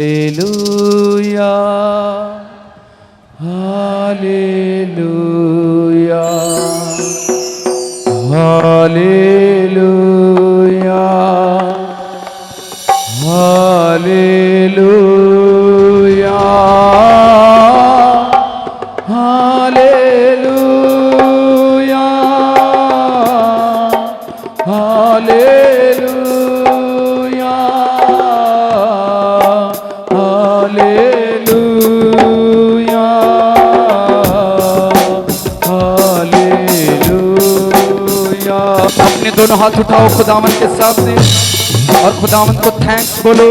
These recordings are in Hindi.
Hallelujah hallelujah hallelujah hallelujah hallelujah hallelujah hallelujah hallelujah. अपने दोनों हाथ उठाओ खुदावंद के सामने और खुदावंद को थैंक्स बोलो।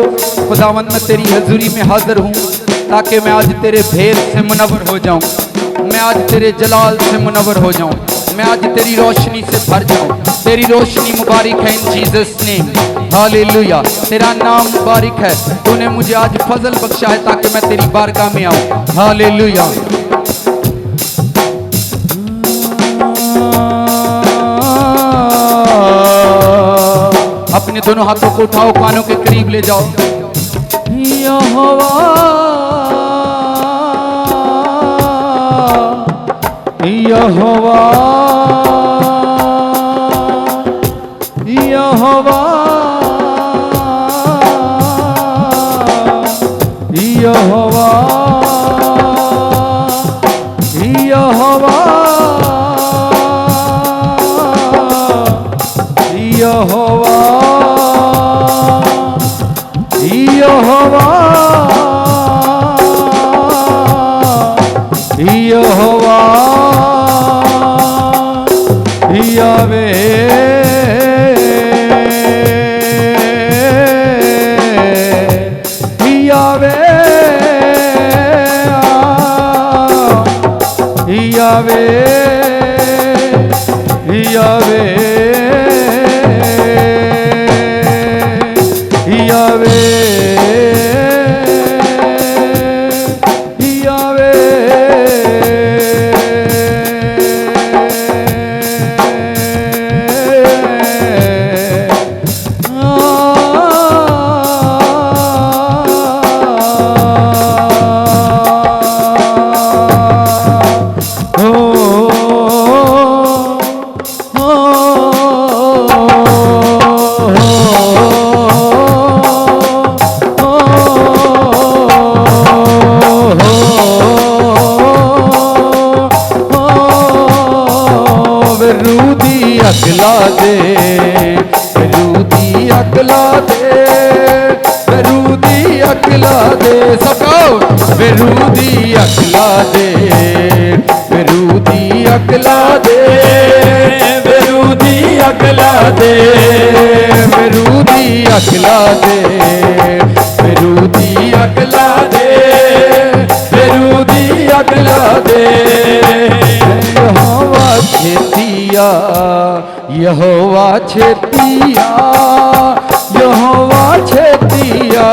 खुदावंद मैं तेरी हजूरी में हाजिर हूँ ताकि मैं आज तेरे भेद से मुनव्वर हो जाऊँ, मैं आज तेरे जलाल से मुनव्वर हो जाऊँ, मैं आज तेरी रोशनी से भर जाऊँ। तेरी रोशनी मुबारक है इन जीसस नेम, हालेलुया। तेरा नाम मुबारक है, तूने मुझे आज फजल बख्शा है ताकि मैं तेरी बारगाह में आऊँ, हालेलुया। अपने दोनों हाथों को उठाओ, कानों के करीब ले जाओ। यहोवा यहोवा यहोवा यहोवा यहोवा यहोवा यहोवा यहोवा यावे यावे यावे यावे यावे अगला दे बरूदी अगला दे बरूदी अगला दे सबको बरूदी अगला दे बरूदी अगला दे बरूदी अगला दे बरूदी अगला दे बरूदी अगला दे बरूदी अगला दे। यहोवा छेतिया यहोवा छेतिया यहोवा छेतिया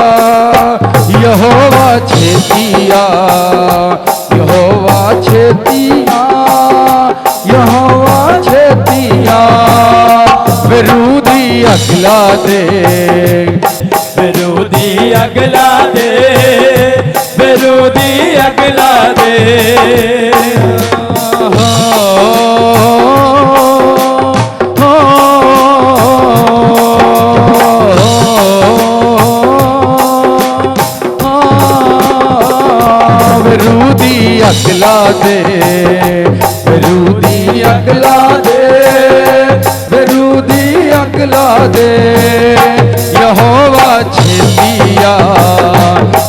यहोवा छेतिया यहोवा छेतिया यहोवा छेतिया बरूदी अगला दे बरूदी अगला दे बरूदी अगला दे। बरूदी अगला दे बरूदी अगला दे बरूदी अगला दे यहोवा छेतिया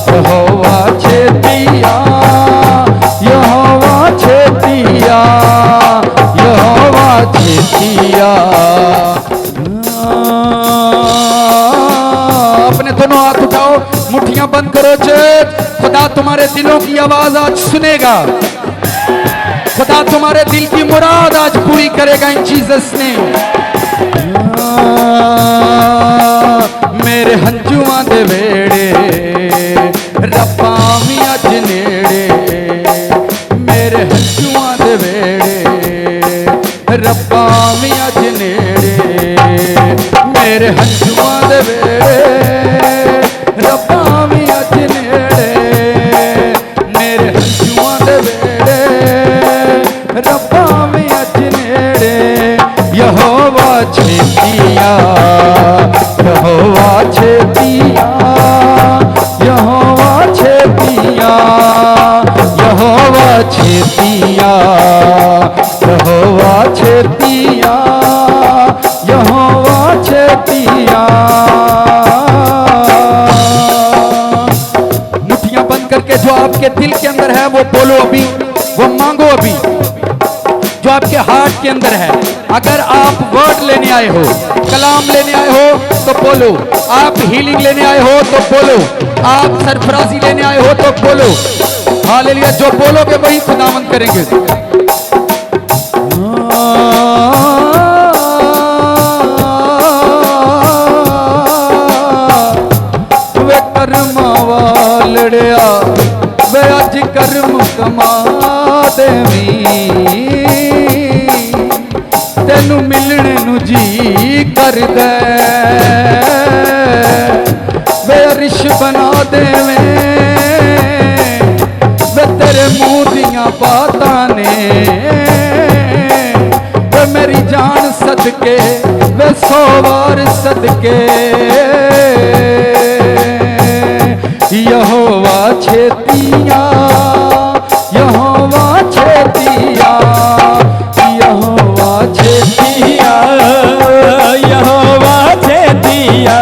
यहोवा छेतिया यहोवा छेतिया यहोवा छेतिया। अपने दोनों हाथ उठाओ, मुट्ठियां बंद करो। खुदा तुम्हारे दिलों की आवाज आज सुनेगा, खुदा तुम्हारे दिल की मुराद आज पूरी करेगा इन जीसस ने। मेरे हंजुआं दे वेड़े रब्बा मी अज नेड़े मेरे हंजुआं दे वेड़े रब्बा मी अज नेड़े मेरे हंजुआं दे वेड़े रब्बा मी अज नेड़े आवे अज नेड़े यहोवा छेतिया यहोवा छेतिया यहोवा छेतिया यहोवा छेतिया यहोवा छेतिया यहोवा छेतिया। मुट्ठियां बंद करके जो आपके दिल के अंदर है वो बोलो अभी, वो मांगो अभी जो आपके हार्ट के अंदर है। अगर आप वर्ड लेने आए हो, कलाम लेने आए हो तो बोलो, आप हीलिंग लेने आए हो तो बोलो, आप सरफराजी लेने आए हो तो बोलो। हालेलुया। जो बोलोगे वही खुदावंद करेंगे। वे कर्मा वालड़िया वे अज कर्म कमा देवी तेनू मिलने नू जी कर दे वे रिश बना देवे वे तेरे मुंह दियां बातां ने वे मेरी जान सदके वे 100 बार सदके यहोवा छेतिया यहोवा छेतिया यहोवा छेतिया यहोवा छेतिया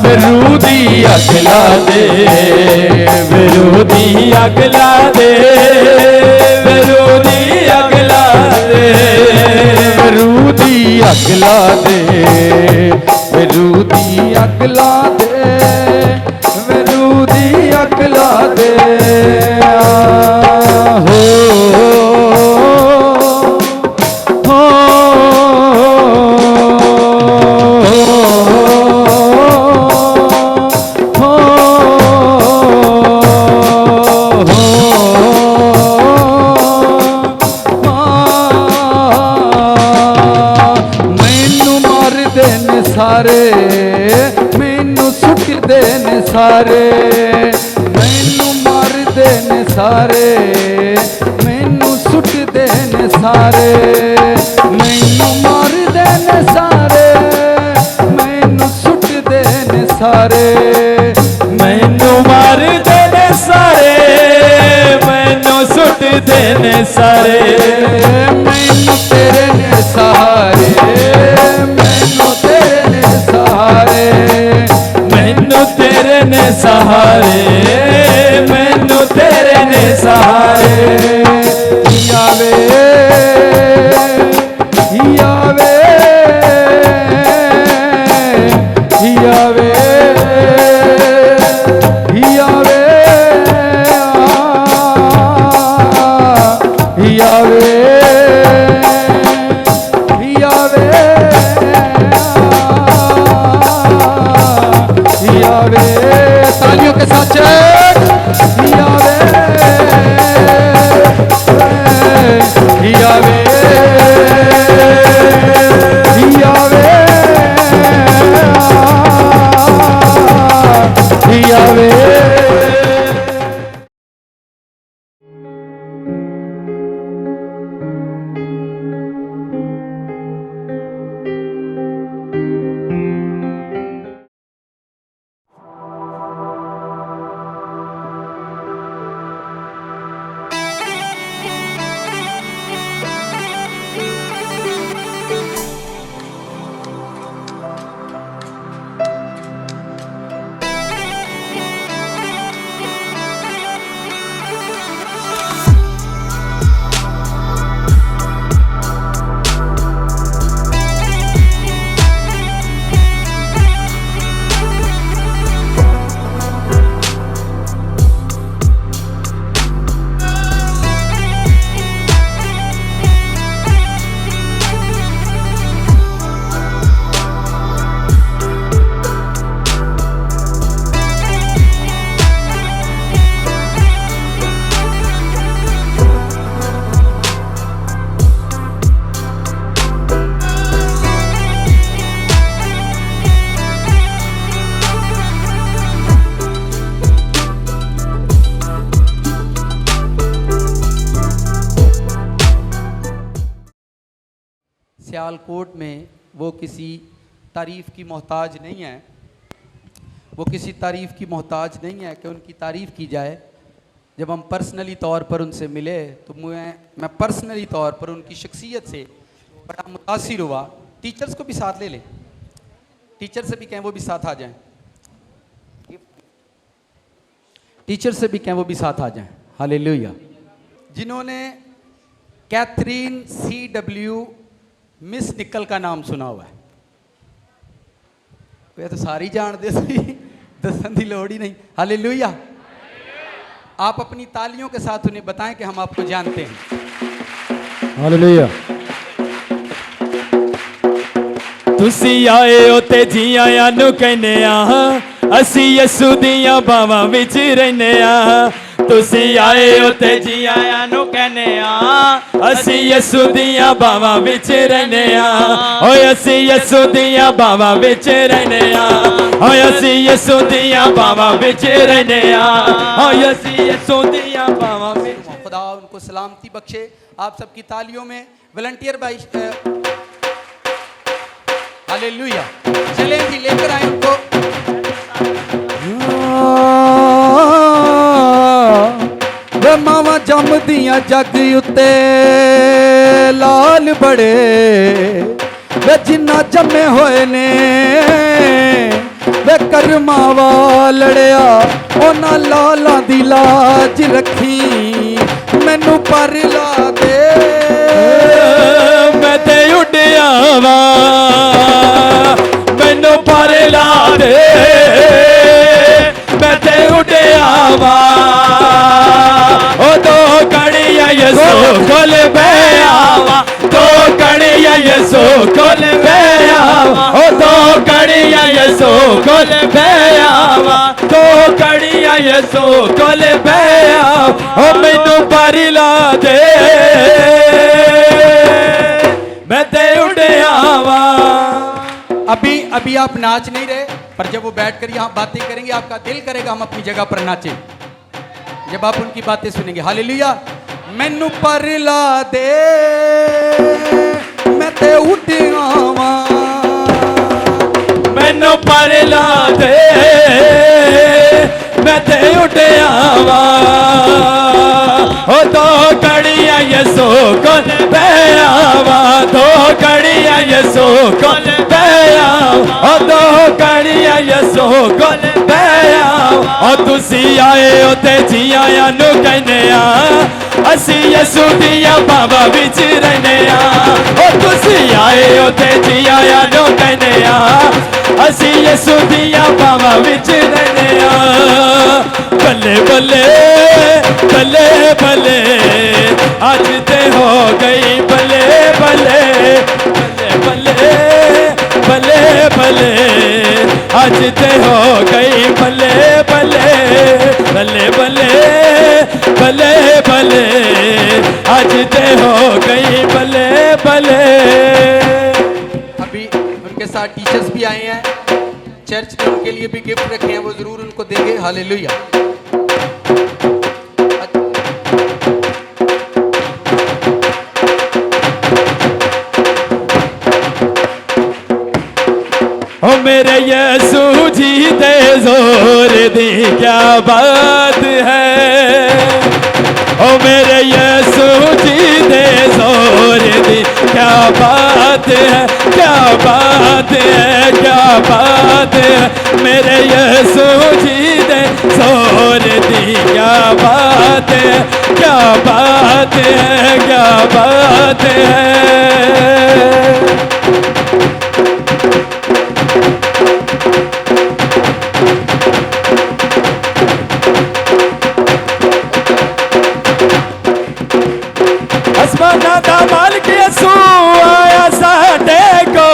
विरोधी अगला दे विरोधी अगला दे विरोधी अगला दे विरोधी अगला दे विरोधी अगला दे विरोधी अगला दे सारे मैनू सुट देन सारे मैनू मार देन सारे मैनू सुट देन सारे मैनू मार देन सारे मैनू सुट देन सारे मैनू मार देने सारे मैनू सुट देने सारे मैनू तेरे ने सहारे मैनू तेरे ने सहारे मैनू तेरे ने सहारे मैनू तेरे ने सहारे यावे यावे यावे यावे यावे यावे यावे तालियों के साथ यावे यावे सियालकोट में वो किसी तारीफ़ की मोहताज नहीं है, वो किसी तारीफ़ की मोहताज नहीं है कि उनकी तारीफ़ की जाए। जब हम पर्सनली तौर पर उनसे मिले तो मैं पर्सनली तौर पर उनकी शख्सियत से बड़ा मुतासिर हुआ। टीचर्स को भी साथ ले लें, टीचर से भी कहें वो भी साथ आ जाएं, टीचर से भी कहें वो भी साथ आ जाएं। हालेलुया। जिन्होंने कैथरीन CW मिस निकल का नाम सुना हुआ है, वे तो सारी जानते सी, दसन की लोड़ ही नहीं। हालेलुया। आप अपनी तालियों के साथ उन्हें बताएं कि हम आपको जानते हैं। हालेलुया। तुसी आए हो ते जी आया नु कहने आ, असी यसू दियां बावां विच रहने आ। तुसी आए हो ते जी आया नु कहने आ, असी यसू दियां बावां विच रहने आ। ओए असी यसू दियां बावां विच रहने आ, ओए असी यसू दियां बावां विच रहने आ, ओए असी यसू दियां बावां विच। खुदा उनको सलामती बख्शे। आप सबकी तालियों में वॉलंटियर भाई हालेलुया। चलें जी, लेकर आए उनको। वे मावा जम दियां जग उत्ते लाल बड़े, वे जिन्ना जमे होए ने वे करमा वालड़िया, उन्हां लालां दी लाज रखी, मैनू पर ला दे। मैं ते उड़िया वा, मैनू पर ला दे, मैं ते उड़िया वा। ओ दो कड़िया यसो खोल बैयावा, दो कड़िया यसो खोल बैयावा, ओ दो कड़िया यसो खोल बैयावा, दो कड़िया यसो खोल बैयावा। ओ मैनू पर ला दे, मैं ते उड़िया वा। अभी आप नाच नहीं रहे, पर जब वो बैठकर यहाँ बातें करेंगे आपका दिल करेगा हम अपनी जगह पर नाचें जब आप उनकी बातें सुनेंगे। हालेलुया। मैनू पर ला दे, मैं ते उड़िया वा, मैनू पर ला दे, मैं ते उड़िया वा। ओ दो कड़िया यसो कोल बैयावा, दो कड़िया यसो कोल बैयावा, ओ दो कड़िया यसो कोल बैयावा। ओ तुसी आए हो ते जी आया नु कहने आ, असी यसू दियां बावां विच रहने आ। ओ तुसी आए हो ते जी आया नु कहने आ, असी यसू दियां बावां विच रहने आ। बल्ले बल्ले बल्ले बल्ले आज ते हो गई बल्ले बल्ले, बल्ले बल्ले बल्ले बल्ले आज ते हो गई बल्ले बल्ले, बल्ले बल्ले बल्ले बल्ले आज ते हो गई बल्ले बल्ले। अभी उनके साथ टीचर्स भी आए हैं, चर्च ने उनके लिए भी गिफ्ट रखे हैं, वो जरूर उनको देंगे। हालेलुया। ओ मेरे यसू जी दे जोर दी क्या बात है, ओ मेरे यसू जी दे जोर दी क्या बात है, क्या बात है, क्या बात है। मेरे यसू जी दे जोर दी क्या बात है, क्या बात है, क्या बात है। आसमाना दा मालिक यसू आया साडे को,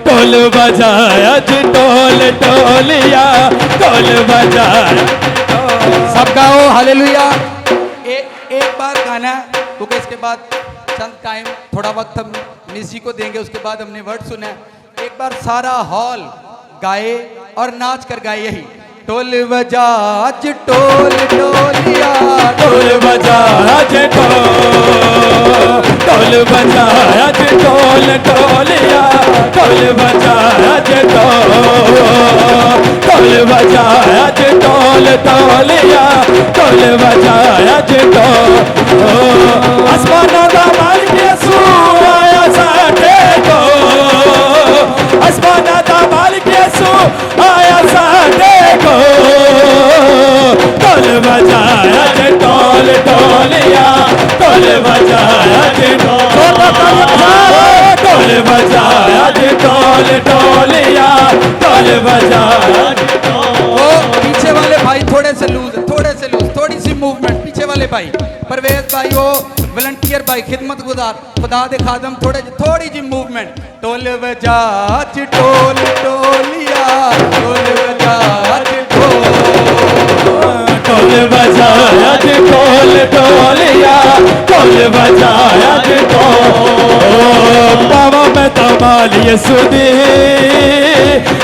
ढोल बजाया जी ढोल ढोलिया, ढोल बजाया। सब गाओ हालेलुया। एक बार गाना, क्योंकि इसके बाद चंद टाइम थोड़ा वक्त हम मिस जी को देंगे, उसके बाद हमने वर्ड सुना है। एक बार सारा हॉल गाए और नाच कर गाए यही, ढोल बजा आज ढोल ढोलिया, ढोल बजा आज ढोल बजाया जे ढोल ढोलिया, ढोल बजाया जे ढोल बजाया जे ढोल ढोलिया, ढोल बजाया जे ढोल। आसमाना दा मालिक यसू आया साडे कोल, आसमाना दा मालिक यसू आया साडे कोल। ढोल बजाया जे ढोल ढोलिया, ढोल बजाया जे ढोल बजाया जे ढोल ढोलिया, ढोल बजाया जे ढोल। वो पीछे वाले भाई थोड़े से लूज, थोड़ी सी मूवमेंट पीछे वाले भाई, परवेज भाई, वो वॉलंटियर भाई, खिदमत गुजार, खुदा दे खादम, थोड़ी जी मूवमेंट। ढोल बजा जे ढोल ढोलिया, ढोल बजा जे ढोल बजाया जे ढोल ढोलिया, ढोल बजाया जे ढोल। बाबा मैं तमाल यसू दे,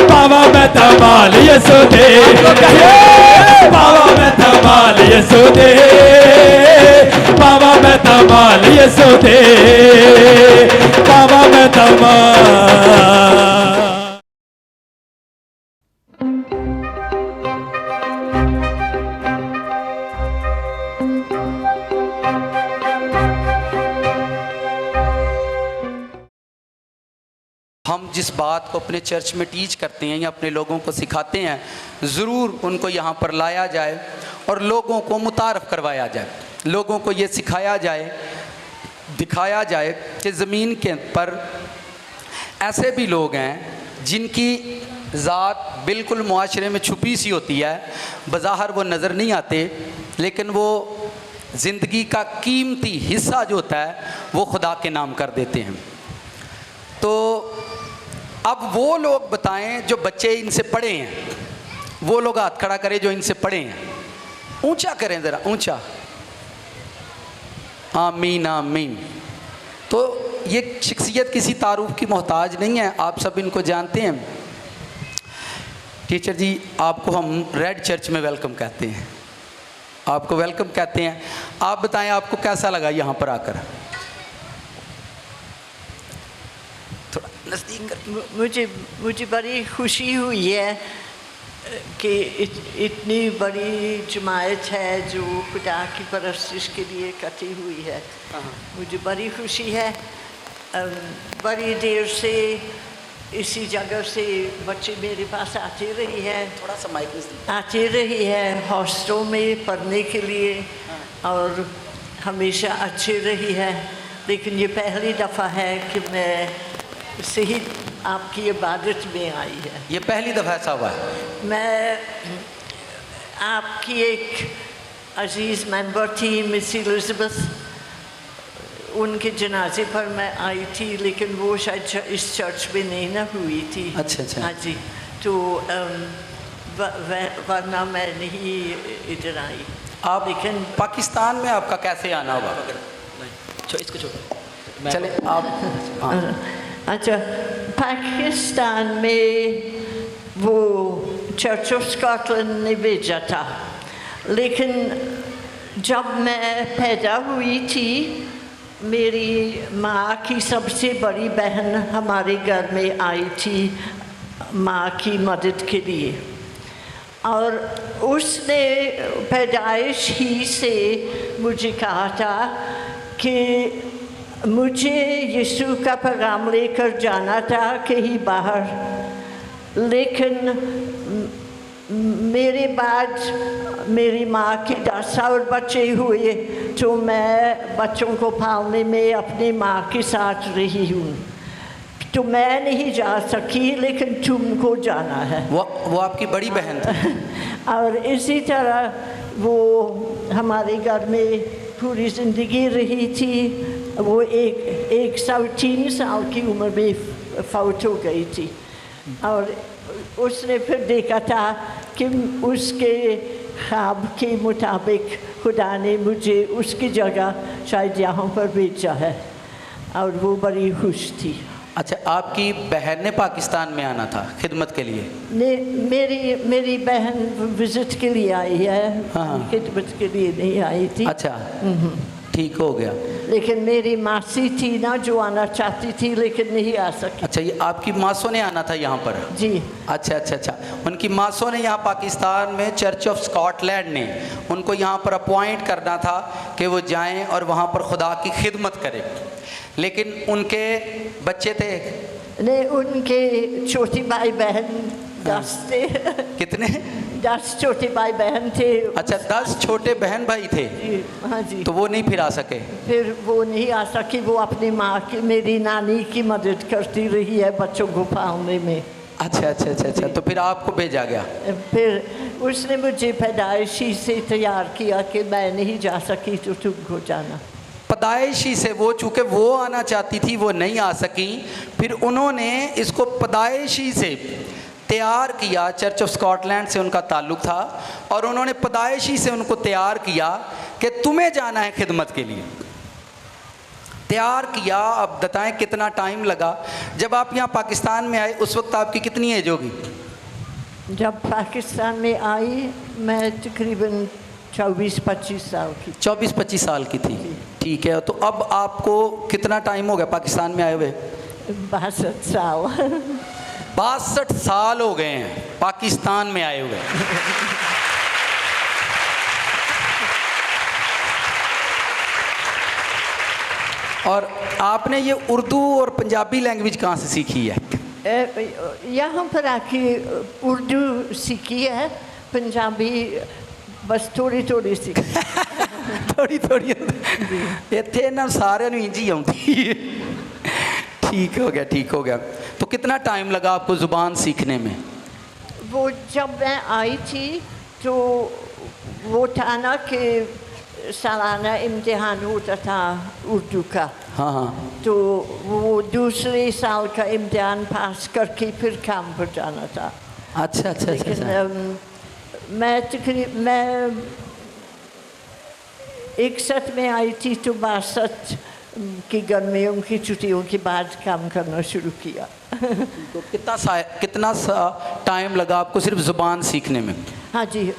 बाबा मैं तमाल यसू दे, बाबा मैं तमाल यसू दे, बाबा मैं तमाल यसू दे, बाबा मैं तमाल। हम जिस बात को अपने चर्च में टीच करते हैं या अपने लोगों को सिखाते हैं, ज़रूर उनको यहाँ पर लाया जाए और लोगों को मुतारफ़ करवाया जाए, लोगों को ये सिखाया जाए, दिखाया जाए कि ज़मीन के पर ऐसे भी लोग हैं जिनकी ज़ात बिल्कुल मुआशरे में छुपी सी होती है, बज़ाहिर वो नज़र नहीं आते, लेकिन वो ज़िंदगी का कीमती हिस्सा जो होता है वो खुदा के नाम कर देते हैं। तो अब वो लोग बताएं जो बच्चे इनसे पढ़े हैं, वो लोग हाथ खड़ा करें जो इनसे पढ़े हैं, ऊंचा करें ज़रा, ऊंचा, आमीन आमीन। तो ये शख्सियत किसी तारुफ की मोहताज नहीं है, आप सब इनको जानते हैं। टीचर जी, आपको हम रेड चर्च में वेलकम कहते हैं, आपको वेलकम कहते हैं। आप बताएं आपको कैसा लगा यहाँ पर आकर? थोड़ा नज़दीक कर। मुझे बड़ी खुशी हुई है कि इतनी बड़ी जमात है जो खुदा की परस्तिश के लिए इकट्ठी हुई है। मुझे बड़ी खुशी है। बड़ी देर से इसी जगह से बच्चे मेरे पास आते रही है, थोड़ा सा माइक आती रही है हॉस्टलों में पढ़ने के लिए और हमेशा अच्छी रही है। लेकिन ये पहली दफ़ा है कि मैं सही आपकी इबादत में आई है। ये पहली दफ़ा ऐसा हुआ है? मैं आपकी एक अजीज़ मेंबर थी मिस एलिज़ाबेथ, उनके जनाजे पर मैं आई थी, लेकिन वो शायद इस चर्च में नहीं ना हुई थी। अच्छा अच्छा। हाँ जी, तो वरना मैं नहीं इधर आई। आप लेकिन पाकिस्तान में आपका कैसे आना हुआ? इसको छोड़ो, चले आप। अच्छा, पाकिस्तान में वो चर्च ऑफ स्कॉटलैंड ने भेजा था, लेकिन जब मैं पैदा हुई थी मेरी माँ की सबसे बड़ी बहन हमारे घर में आई थी माँ की मदद के लिए, और उसने पैदाइश ही से मुझे कहा था कि मुझे यीशु का पैगाम लेकर जाना था कहीं बाहर। लेकिन मेरे बाद मेरी माँ के 10 और बच्चे हुए, तो मैं बच्चों को पालने में अपनी माँ के साथ रही हूँ। तो मैं नहीं जा सकी, लेकिन तुमको जाना है। वो आपकी बड़ी बहन थी? और इसी तरह वो हमारे घर में पूरी ज़िंदगी रही थी। वो 103 साल की उम्र में फौत हो गई थी, और उसने फिर देखा था कि उसके ख्वाब के मुताबिक खुदा ने मुझे उसकी जगह शायद यहाँ पर भेजा है, और वो बड़ी खुश थी। अच्छा, आपकी बहन ने पाकिस्तान में आना था खिदमत के लिए? मेरी बहन विज़िट के लिए आई है। हाँ। खिदमत के लिए नहीं आई थी। अच्छा, ठीक हो गया। लेकिन मेरी मासी थी ना जो आना चाहती थी लेकिन नहीं आ सकी। अच्छा, ये आपकी मासों ने आना था यहाँ पर? जी। अच्छा अच्छा अच्छा, उनकी मासों ने यहाँ पाकिस्तान में चर्च ऑफ स्कॉटलैंड ने उनको यहाँ पर अपॉइंट करना था कि वो जाएं और वहाँ पर खुदा की खिदमत करें, लेकिन उनके बच्चे थे नहीं, उनके छोटी भाई बहन 10 थे। कितने? 10 छोटे भाई बहन थे। अच्छा, 10 छोटे बहन भाई थे। जी, हाँ जी। तो वो नहीं फिर आ सके? फिर वो नहीं आ सकी, वो अपनी माँ की, मेरी नानी की मदद करती रही है बच्चों को पालने में। अच्छा अच्छा अच्छा अच्छा, तो फिर आपको भेजा गया? फिर उसने मुझे पैदाइशी से तैयार किया कि मैं नहीं जा सकी तो तुमको जाना। पैदाइशी से वो, चूँकि वो आना चाहती थी वो नहीं आ सकी, फिर उन्होंने इसको पैदाइशी से तैयार किया। चर्च ऑफ स्कॉटलैंड से उनका ताल्लुक़ था और उन्होंने पैदाइशी से उनको तैयार किया कि तुम्हें जाना है खिदमत के लिए, तैयार किया। अब बताएं कितना टाइम लगा? जब आप यहाँ पाकिस्तान में आए उस वक्त आपकी कितनी एज होगी? जब पाकिस्तान में आई मैं तकरीबन 24-25 साल की। 24-25 साल की थी, ठीक है। तो अब आपको कितना टाइम हो गया पाकिस्तान में आए हुए? 62 साल। 62 साल हो गए हैं पाकिस्तान में आए हुए। और आपने ये उर्दू और पंजाबी लैंग्वेज कहाँ से सीखी है? यहाँ पर आके उर्दू सीखी है, पंजाबी बस थोड़ी थोड़ी सीखी। थोड़ी थोड़ी इतने ना सारे इंज ही आती। ठीक हो गया, ठीक हो गया। तो कितना टाइम लगा आपको ज़ुबान सीखने में? वो जब मैं आई थी तो वो था ना कि सालाना इम्तिहान होता था उर्दू का। हाँ हाँ। तो वो दूसरे साल का इम्तिहान पास करके फिर काम पर जाना था। अच्छा अच्छा अच्छा, लेकिन अच्छा। मैं 61 में आई थी तो 62 की गर्मियों की छुट्टियों के बाद काम करना शुरू किया। तो कितना टाइम लगा आपको सिर्फ ज़ुबान सीखने में? हाँ जी,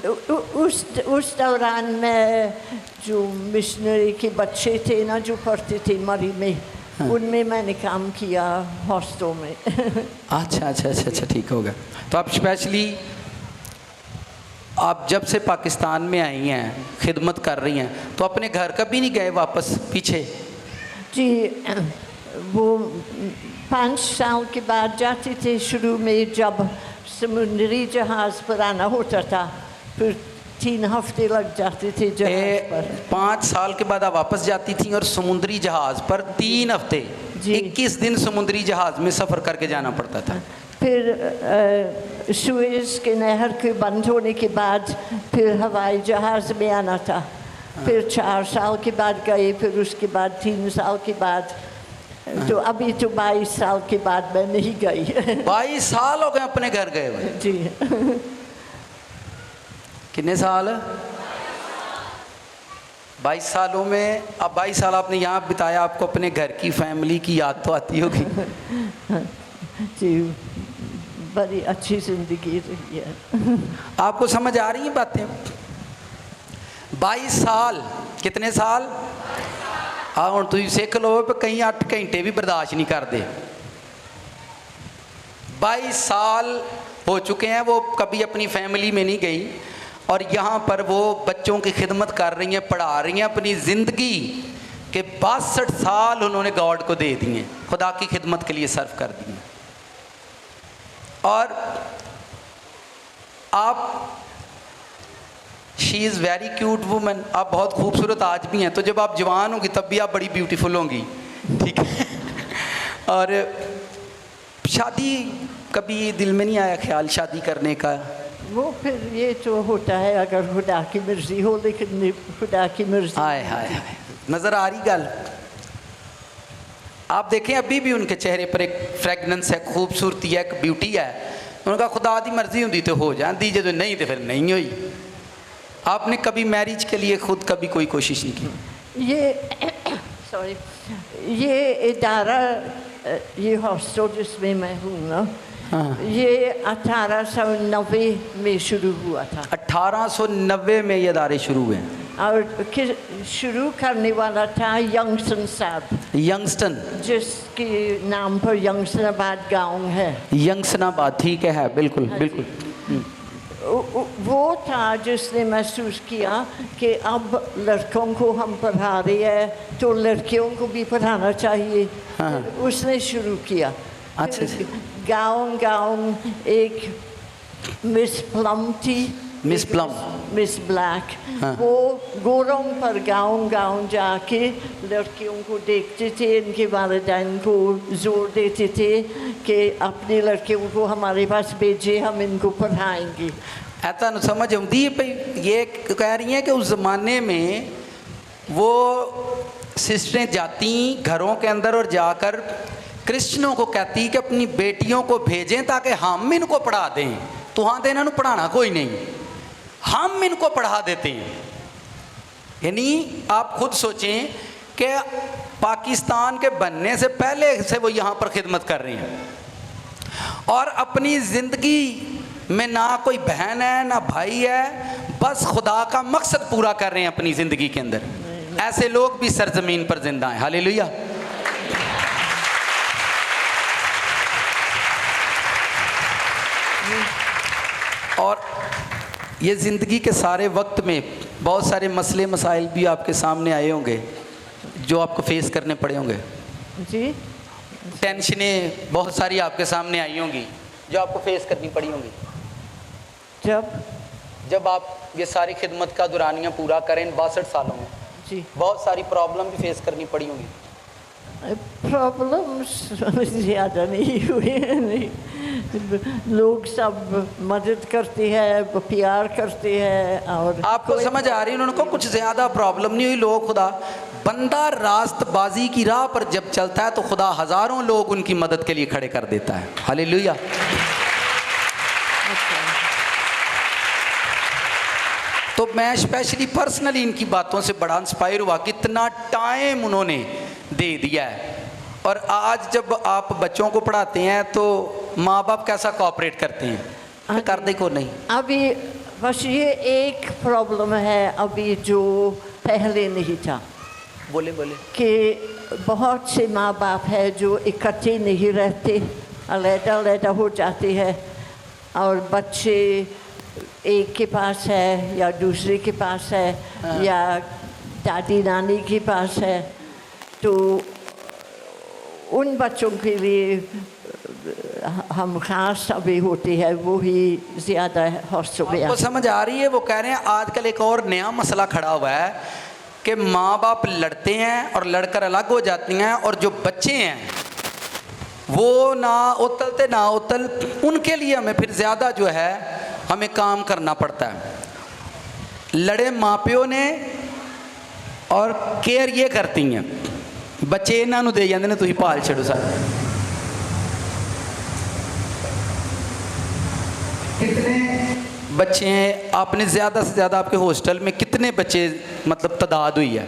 उस दौरान मैं जो मिशनरी के बच्चे थे ना जो पढ़ते थे मरी में, हाँ। उनमें मैंने काम किया हॉस्टल में। अच्छा अच्छा अच्छा अच्छा, ठीक हो गया। तो आप स्पेशली आप जब से पाकिस्तान में आई हैं, खिदमत कर रही हैं, तो अपने घर कभी नहीं गए वापस पीछे? जी, वो 5 साल के बाद जाते थे। शुरू में जब समुद्री जहाज़ पर आना होता था फिर 3 हफ्ते लग जाते थे जहाज़ पर। 5 साल के बाद आप वापस जाती थी और समुद्री जहाज़ पर 3 हफ्ते, 21 दिन समुद्री जहाज़ में सफ़र करके जाना पड़ता था। फिर सुएज़ के नहर के बंद होने के बाद फिर हवाई जहाज़ में आना था। फिर 4 साल के बाद गए, फिर उसके बाद 3 साल के बाद, तो अभी तो 22 साल के बाद मैं नहीं गई। 22 साल हो गए अपने घर गए हुए? जी। कितने साल? 22 सालों में। अब 22 साल आपने यहाँ बिताया, आपको अपने घर की फैमिली की याद तो आती होगी? जी, बड़ी अच्छी जिंदगी रही है। आपको समझ आ रही हैं बातें? 22 साल, कितने साल? हाँ, और तुम सिख लो कहीं 8 घंटे भी बर्दाश्त नहीं करते। 22 साल हो चुके हैं, वो कभी अपनी फैमिली में नहीं गई और यहाँ पर वो बच्चों की खिदमत कर रही हैं, पढ़ा रही हैं। अपनी ज़िंदगी के 62 साल उन्होंने गॉड को दे दिए, खुदा की खिदमत के लिए सर्व कर दिए। और आप, she is very cute woman, आप बहुत खूबसूरत आज भी हैं, तो जब आप जवान होंगी तब भी आप बड़ी ब्यूटीफुल होंगी, ठीक है। और शादी कभी दिल में नहीं आया ख्याल शादी करने का? वो फिर ये तो होता है अगर खुदा की मर्जी हो, लेकिन खुदा की मर्जी। हाय हाय हाय, नज़र आ रही गल? आप देखें अभी भी उनके चेहरे पर एक फ्रेगनेंस है, खूबसूरती है, एक ब्यूटी है। उनका खुदा दी मर्जी होती तो हो जाती, जो नहीं तो फिर नहीं हुई। आपने कभी मैरिज के लिए खुद कभी कोई कोशिश नहीं की? ये इदारा, ये हॉस्टल जिसमें मैं हूँ ना, हाँ। ये 1890 में शुरू हुआ था। 1890 में ये इदारे शुरू हुए? और शुरू करने वाला था यंगस्टन साहब, यंगस्टन, जिसके नाम पर यंगस्टनाबाद गांव है। यंगस्टनाबाद, ठीक है, बिल्कुल बिल्कुल। वो था जिसने महसूस किया कि अब लड़कों को हम पढ़ा रहे हैं तो लड़कियों को भी पढ़ाना चाहिए। हाँ। उसने शुरू किया। अच्छा। गाँव एक मिस प्लम थी, मिस प्लम, मिस ब्लैक। हाँ। वो गोरों पर गाँव जाके लड़कियों को देखते थे, इनके वालिदैन को जोर देते थे कि अपनी लड़कियों को हमारे पास भेजिए, हम इनको पढ़ाएंगे। ऐसा न समझ आती भाई, ये कह रही हैं कि उस ज़माने में वो सिस्टरें जाती घरों के अंदर और जाकर क्रिश्चियनों को कहती कि अपनी बेटियों को भेजें ताकि हम इनको पढ़ा दें। तो हाँ तो इन्होंने पढ़ाना कोई नहीं, हम इनको पढ़ा देते हैं। यानी आप खुद सोचें कि पाकिस्तान के बनने से पहले से वो यहाँ पर खिदमत कर रहे हैं और अपनी ज़िंदगी में ना कोई बहन है ना भाई है, बस खुदा का मकसद पूरा कर रहे हैं अपनी ज़िंदगी के अंदर। ऐसे लोग भी सरजमीन पर जिंदा हैं। हालेलुया। और ये ज़िंदगी के सारे वक्त में बहुत सारे मसले मसाइल भी आपके सामने आए होंगे जो आपको फेस करने पड़े होंगे जी। टेंशनें बहुत सारी आपके सामने आई होंगी जो आपको फेस करनी पड़ी होंगी जब आप ये सारी खिदमत का दुरानियाँ पूरा करें 62 सालों में। जी। बहुत सारी प्रॉब्लम भी फेस करनी पड़ी होंगी। प्रॉब्लम्स ज़्यादा नहीं हुए, नहीं। लोग सब मदद करते हैं, प्यार करते हैं। और आपको समझ आ रही है उनको कुछ ज़्यादा प्रॉब्लम नहीं हुई। लोग खुदा बंदा रास्तबाजी की राह पर जब चलता है तो खुदा हज़ारों लोग उनकी मदद के लिए खड़े कर देता है। हालेलुया। तो मैं स्पेशली पर्सनली इनकी बातों से बड़ा इंस्पायर हुआ, कितना टाइम उन्होंने दे दिया है। और आज जब आप बच्चों को पढ़ाते हैं तो माँ बाप कैसा कोऑपरेट करते हैं? करते को नहीं। अभी बस ये एक प्रॉब्लम है अभी जो पहले नहीं था। बोले कि बहुत से माँ बाप है जो इकट्ठे नहीं रहते, अलग-अलग हो जाते हैं और बच्चे एक के पास है या दूसरे के पास है या दादी नानी के पास है। तो उन बच्चों के लिए हम खास अभी होते हैं, वो ही ज़्यादा हौसले में। आपको समझ आ रही है? वो कह रहे हैं आजकल एक और नया मसला खड़ा हुआ है कि माँ बाप लड़ते हैं और लड़कर अलग हो जाती हैं और जो बच्चे हैं वो ना उतलते ना उतल, उनके लिए हमें फिर ज़्यादा जो है हमें काम करना पड़ता है। लड़े मापियों ने और केयर ये करती हैं, बच्चे इन्हों दे जाते हैं, तुम पाल छड़ो सारे। कितने बच्चे हैं आपने ज़्यादा से ज़्यादा आपके हॉस्टल में कितने बच्चे मतलब तादाद हुई है?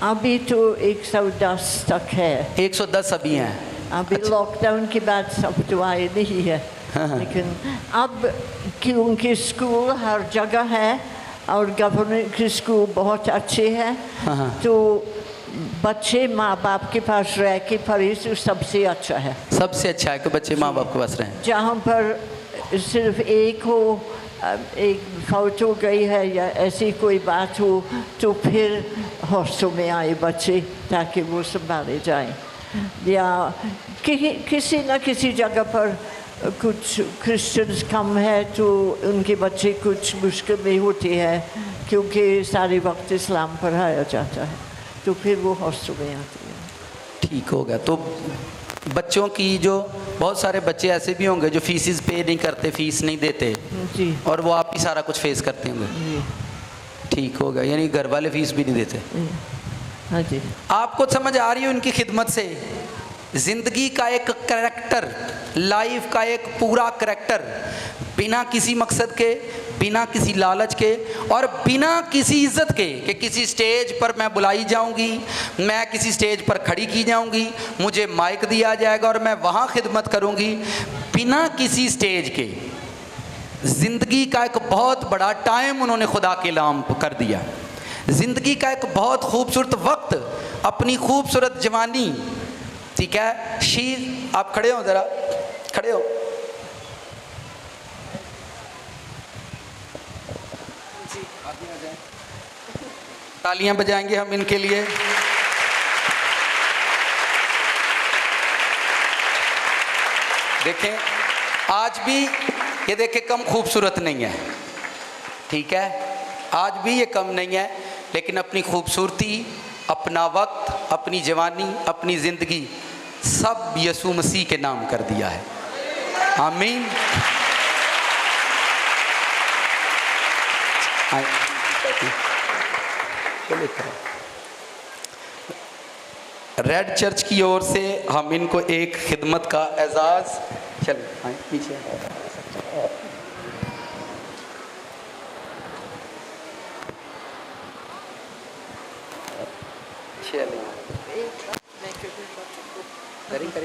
अभी तो 110 तक है। 110 अभी हैं। अभी अच्छा। लॉकडाउन के बाद सब तो आए नहीं है। हाँ। लेकिन अब क्योंकि स्कूल हर जगह है और गवर्नमेंट के स्कूल बहुत अच्छे हैं, हाँ। तो बच्चे माँ बाप के पास रह के पढ़े तो सबसे अच्छा है। सबसे अच्छा है कि बच्चे माँ बाप के पास रहें। जहाँ पर सिर्फ एक हो, एक फौत हो गई है या ऐसी कोई बात हो तो फिर हॉस्टल में आए बच्चे ताकि वो संभाले जाएं। या किसी न किसी जगह पर कुछ क्रिश्चियंस कम है तो उनके बच्चे कुछ मुश्किल में होते हैं क्योंकि सारे वक्त इस्लाम पढ़ाया जाता है, तो फिर वो हॉस्टल में आते हैं। ठीक हो गया। तो बच्चों की जो बहुत सारे बच्चे ऐसे भी होंगे जो फीसिस पे नहीं करते, फीस नहीं देते जी, और वो आप ही सारा कुछ फेस करते होंगे। जी। ठीक हो गया, यानी घर वाले फीस भी नहीं देते। हाँ जी। आपको समझ आ रही है उनकी खिदमत से? ज़िंदगी का एक करैक्टर, लाइफ का एक पूरा करैक्टर, बिना किसी मकसद के, बिना किसी लालच के और बिना किसी इज्जत के कि किसी स्टेज पर मैं बुलाई जाऊंगी, मैं किसी स्टेज पर खड़ी की जाऊंगी, मुझे माइक दिया जाएगा और मैं वहाँ खिदमत करूंगी, बिना किसी स्टेज के ज़िंदगी का एक बहुत बड़ा टाइम उन्होंने खुदा के नाम कर दिया। ज़िंदगी का एक बहुत खूबसूरत वक्त, अपनी खूबसूरत जवानी, ठीक है। शीर आप खड़े हो, ज़रा खड़े हो। आगे आ जाए, तालियां बजाएंगे हम इनके लिए। देखें, आज भी ये देखें कम खूबसूरत नहीं है, ठीक है, आज भी ये कम नहीं है, लेकिन अपनी खूबसूरती, अपना वक्त, अपनी जवानी, अपनी ज़िंदगी सब यीशु मसीह के नाम कर दिया है। आमीन। रेड चर्च की ओर से हम इनको एक खिदमत का एजाज़, चलिए आए पीछे।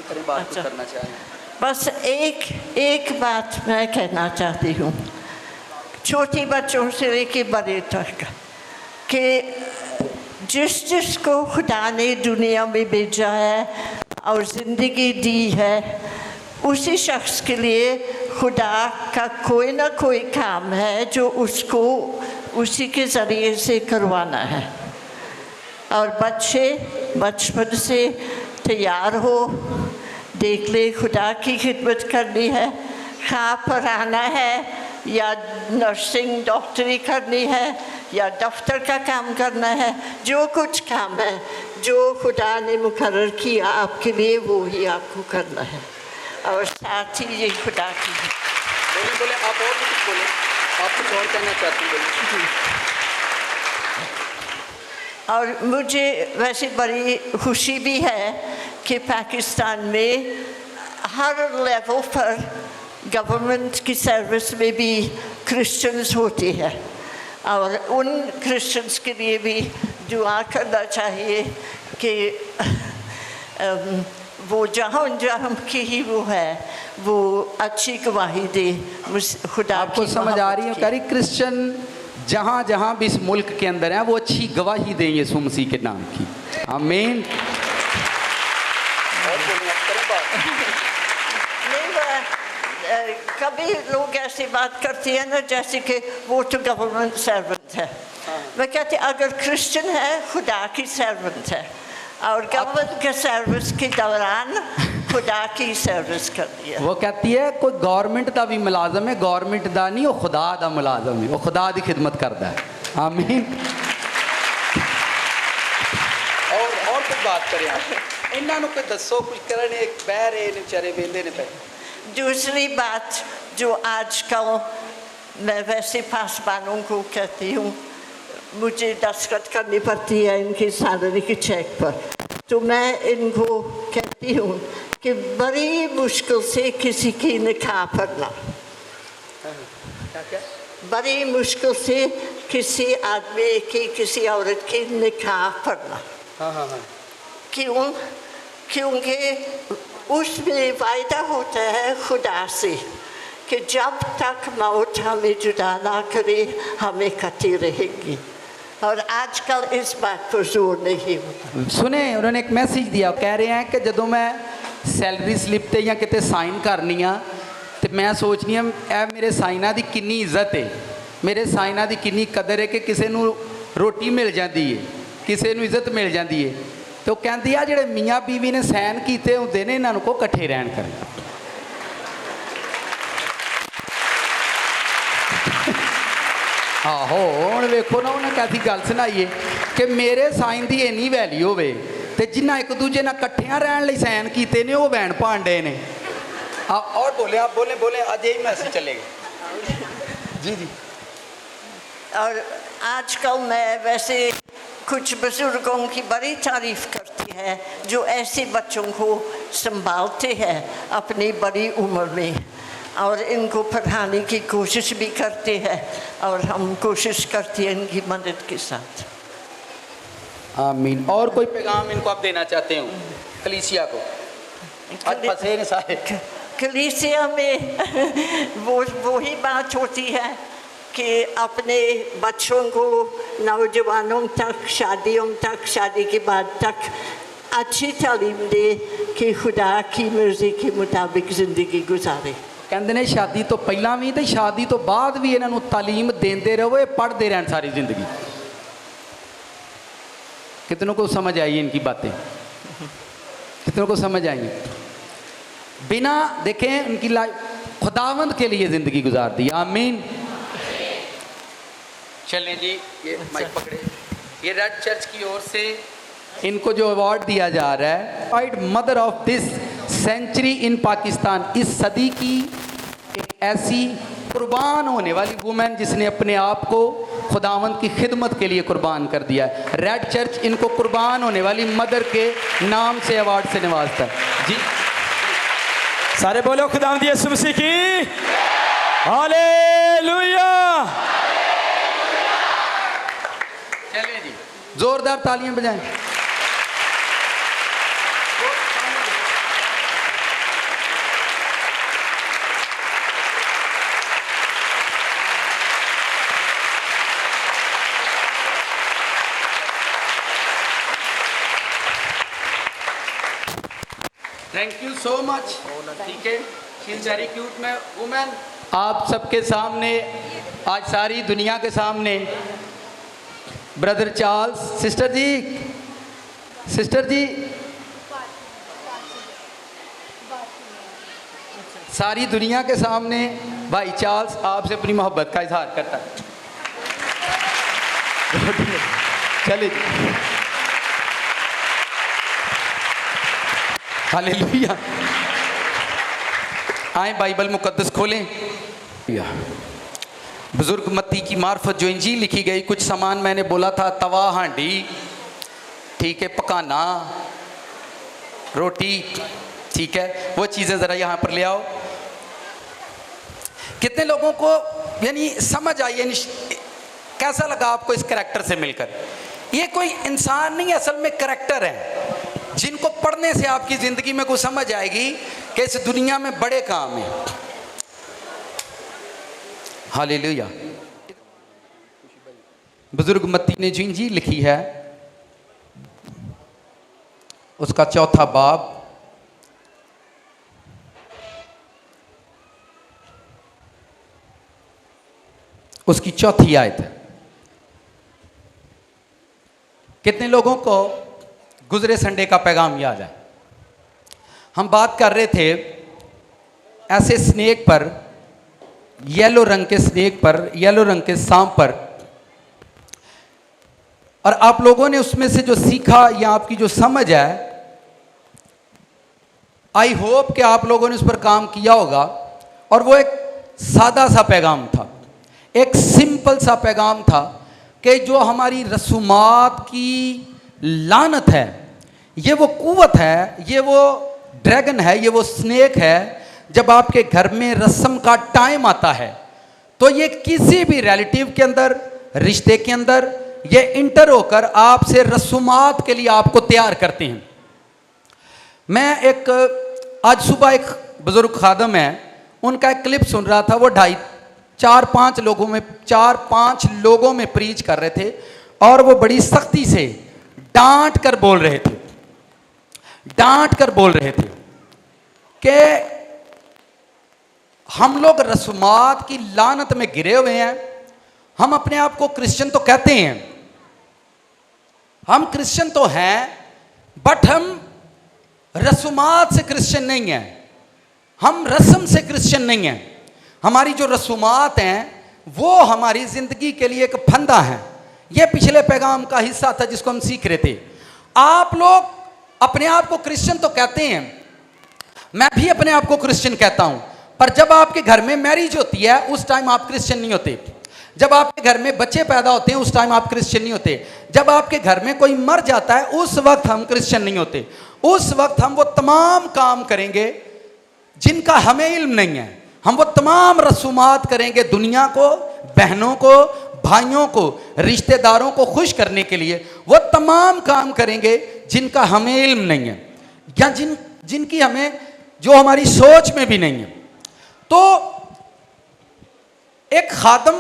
करें बात अच्छा। करना चाहिए। बस एक बात मैं कहना चाहती हूँ, छोटी बच्चों से लेके बड़े तक, कि जिसको खुदा ने दुनिया में भेजा है और ज़िंदगी दी है, उसी शख्स के लिए खुदा का कोई ना कोई काम है जो उसको उसी के ज़रिए से करवाना है। और बच्चे बचपन से तैयार हो, देख ले खुदा की खिदमत करनी है, खा पढ़ाना है या नर्सिंग डॉक्टरी करनी है या दफ्तर का काम करना है, जो कुछ काम है जो खुदा ने मुकर्रर किया आपके लिए, वो ही आपको करना है। और साथ ही ये खुदा की बोले आप और भी कुछ बोले, आप कुछ और कहना चाहती हैं? और मुझे वैसे बड़ी खुशी भी है कि पाकिस्तान में हर लेवल पर गवर्नमेंट की सर्विस में भी क्रिश्चियंस होती है, और उन क्रिश्चियंस के लिए भी दुआ करना चाहिए कि वो जहाँ की ही वो है, वो अच्छी गवाही दे खुदा। आपको समझ आ रही है? करी क्रिश्चियन जहाँ जहाँ भी इस मुल्क के अंदर हैं, वो अच्छी गवाही दें यीशु मसीह के नाम की। आमीन। कभी लोग ऐसी बात करती हैं ना, जैसे कि वो तो गवर्नमेंट सर्वेंट है। मैं कहती अगर क्रिश्चियन है, खुदा की सर्वेंट है, और गवर्नमेंट के सर्विस के दौरान खुदा की सर्विस करती है। वो कहती है कोई गवर्नमेंट का भी मुलाजम है, गवर्नमेंट का नहीं, वो खुदा का मुलाजम है, वो खुदा की खिदमत करता है। आमीन। और कुछ बात करें आप, इन्होंने कोई दसो कुछ करने बह रहे ने बेचारे, वेंदे ने पे। दूसरी बात जो आजकल मैं वैसे पासवानों को कहती हूँ, मुझे दस्तखत करनी पड़ती है इनकी सैलरी के चेक पर, तो मैं इनको कहती हूँ कि बड़ी मुश्किल से किसी की निकाह पढ़ना, बड़ी मुश्किल से किसी आदमी की, किसी औरत की निकाह पढ़ना। क्यों? क्योंकि उसमें वायदा होता है खुदा से कि जब तक मौत हमें जुदा ना करे, हम इकट्ठी रहेंगी, और आजकल इस बात पर जोर नहीं होता। सुने, उन्होंने एक मैसेज दिया, कह रहे हैं कि जदों मैं सैलरी स्लिप ते या किते साइन करनी आ, तो मैं सोचनी आ ए मेरे साइना की कितनी इज्जत है, मेरे साइना की कितनी कदर है कि किसी नू रोटी मिल जाती है, किसी नू इज्जत मिल जाती है। तो कहती आ जिहड़े मियाँ बीवी ने साइन किए होंदे ने, इन्हां नूं को इकट्ठे रहन करें। आहो हुण वेखो ना, उन्हें कैसी गल सुनाई है कि मेरे साइन की इन्नी वैल्यू होवे ते जिन्ना एक दूजे नाल इकट्ठियां रहन लई साइन कीते ने, वो भैन भांडे ने। और बोले आप, बोले आज यही मैसेज चलेगा। जी। और आजकल मैं वैसे कुछ बुजुर्गों की बड़ी तारीफ करती है जो ऐसे बच्चों को संभालते हैं अपनी बड़ी उम्र में, और इनको पढ़ाने की कोशिश भी करते हैं, और हम कोशिश करते हैं इनकी मदद के साथ। आमीन। और कोई पैगाम इनको आप देना चाहते हो कलीसिया को? आज फंसे ने सारे। कलीसिया में वही बात होती है कि अपने बच्चों को, नौजवानों तक, शादियों तक, शादी के बाद तक अच्छी तालीम दे कि खुदा की मर्जी के मुताबिक ज़िंदगी गुजारे। कहते ने शादी तो पहला भी तो शादी तो बाद भी इन्हों तालीम देंदे रहो, ये पढ़ते रहन सारी जिंदगी। कितनों को समझ आई इनकी बातें? कितनों को समझ आई? बिना देखें उनकी लाइफ खुदावंद के लिए जिंदगी गुजार दी। आमीन। चलें जी, ये माइक पकड़े। ये रेड चर्च की ओर से इनको जो अवार्ड दिया जा रहा है, wide mother of this century in Pakistan, इस सदी की एक ऐसी कुर्बान होने वाली वुमेन जिसने अपने आप को खुदावंद की खिदमत के लिए कुर्बान कर दिया है। रेड चर्च इनको कुर्बान होने वाली मदर के नाम से अवार्ड से नवाजता है जी। सारे बोलो खुदावंद यीशु मसीह की हालेलुया। चलिए जी, जोरदार तालियां बजाएं। Thank you so much. ठीक है, शी इज वेरी क्यूट मैं वुमेन। आप सबके सामने, आज सारी दुनिया के सामने ब्रदर चार्ल्स, सिस्टर जी सारी दुनिया के सामने भाई चार्ल्स आपसे अपनी मोहब्बत का इजहार करता है। चलिए जी, हालेलुया। आए बाइबल मुकद्दस खोलें। बुजुर्ग मत्ती की मार्फत जो इंजील लिखी गई, कुछ सामान मैंने बोला था, तवा, हांडी, ठीक है, पकाना, रोटी, ठीक है, वो चीज़ें ज़रा यहाँ पर ले आओ। कितने लोगों को यानी समझ आई, यानी कैसा लगा आपको इस करैक्टर से मिलकर? ये कोई इंसान नहीं, असल में करैक्टर है जिनको पढ़ने से आपकी ज़िंदगी में कुछ समझ आएगी कि इस दुनिया में बड़े काम हैं। हालेलुया। बुजुर्ग मत्ती ने जो इंजील लिखी है उसका 4था बाब, उसकी 4थी आयत। कितने लोगों को गुजरे संडे का पैगाम याद है? हम बात कर रहे थे ऐसे स्नेक पर, येलो रंग के स्नेक पर, येलो रंग के सांप पर, और आप लोगों ने उसमें से जो सीखा या आपकी जो समझ है, आई होप कि आप लोगों ने उस पर काम किया होगा। और वो एक सादा सा पैगाम था, एक सिंपल सा पैगाम था कि जो हमारी रसूमात की लानत है, ये वो कुव्वत है, ये वो ड्रैगन है, ये वो स्नेक है। जब आपके घर में रस्म का टाइम आता है तो ये किसी भी रिलेटिव के अंदर, रिश्ते के अंदर ये इंटर होकर आपसे रसूमात के लिए आपको तैयार करते हैं। मैं एक आज सुबह एक बुजुर्ग खादम है, उनका एक क्लिप सुन रहा था। वो 4-5 लोगों में प्रीच कर रहे थे और वो बड़ी सख्ती से डांट कर बोल रहे थे कि हम लोग रस्मात की लानत में गिरे हुए हैं। हम अपने आप को क्रिश्चियन तो कहते हैं, हम क्रिश्चियन तो हैं, बट हम रस्मात से क्रिश्चियन नहीं हैं, हम रस्म से क्रिश्चियन नहीं हैं। हमारी जो रस्मात हैं वो हमारी जिंदगी के लिए एक फंदा है। ये पिछले पैगाम का हिस्सा था जिसको हम सीख रहे थे। आप लोग अपने आप को क्रिश्चियन तो कहते हैं, मैं भी अपने आप को क्रिश्चियन कहता हूं, पर जब आपके घर में मैरिज होती है उस टाइम आप क्रिश्चियन नहीं होते। जब आपके घर में बच्चे पैदा होते हैं उस टाइम आप क्रिश्चियन नहीं होते। जब आपके घर में कोई मर जाता है उस वक्त हम क्रिश्चियन नहीं होते। उस वक्त हम वो तमाम काम करेंगे जिनका हमें इल्म नहीं है। हम वो तमाम रसूमात करेंगे दुनिया को, बहनों को, भाइयों को, रिश्तेदारों को खुश करने के लिए। वो तमाम काम करेंगे जिनका हमें इल्म नहीं है या जिनकी हमें जो हमारी सोच में भी नहीं है। तो एक खादम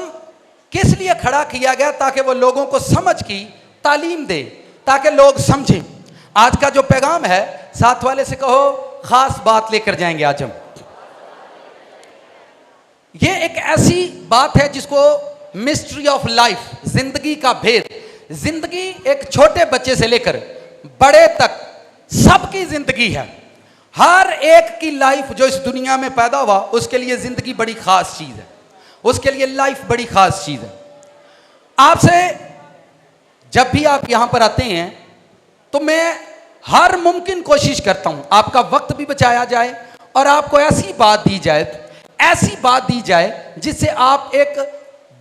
किस लिए खड़ा किया गया? ताकि वो लोगों को समझ की तालीम दे, ताकि लोग समझें। आज का जो पैगाम है, साथ वाले से कहो खास बात लेकर जाएंगे आज हम। ये एक ऐसी बात है जिसको मिस्ट्री ऑफ लाइफ, जिंदगी का भेद। जिंदगी एक छोटे बच्चे से लेकर बड़े तक सबकी जिंदगी है। हर एक की लाइफ जो इस दुनिया में पैदा हुआ, उसके लिए जिंदगी बड़ी खास चीज है, उसके लिए लाइफ बड़ी खास चीज है। आपसे जब भी आप यहां पर आते हैं तो मैं हर मुमकिन कोशिश करता हूं आपका वक्त भी बचाया जाए और आपको ऐसी बात दी जाए जिससे आप एक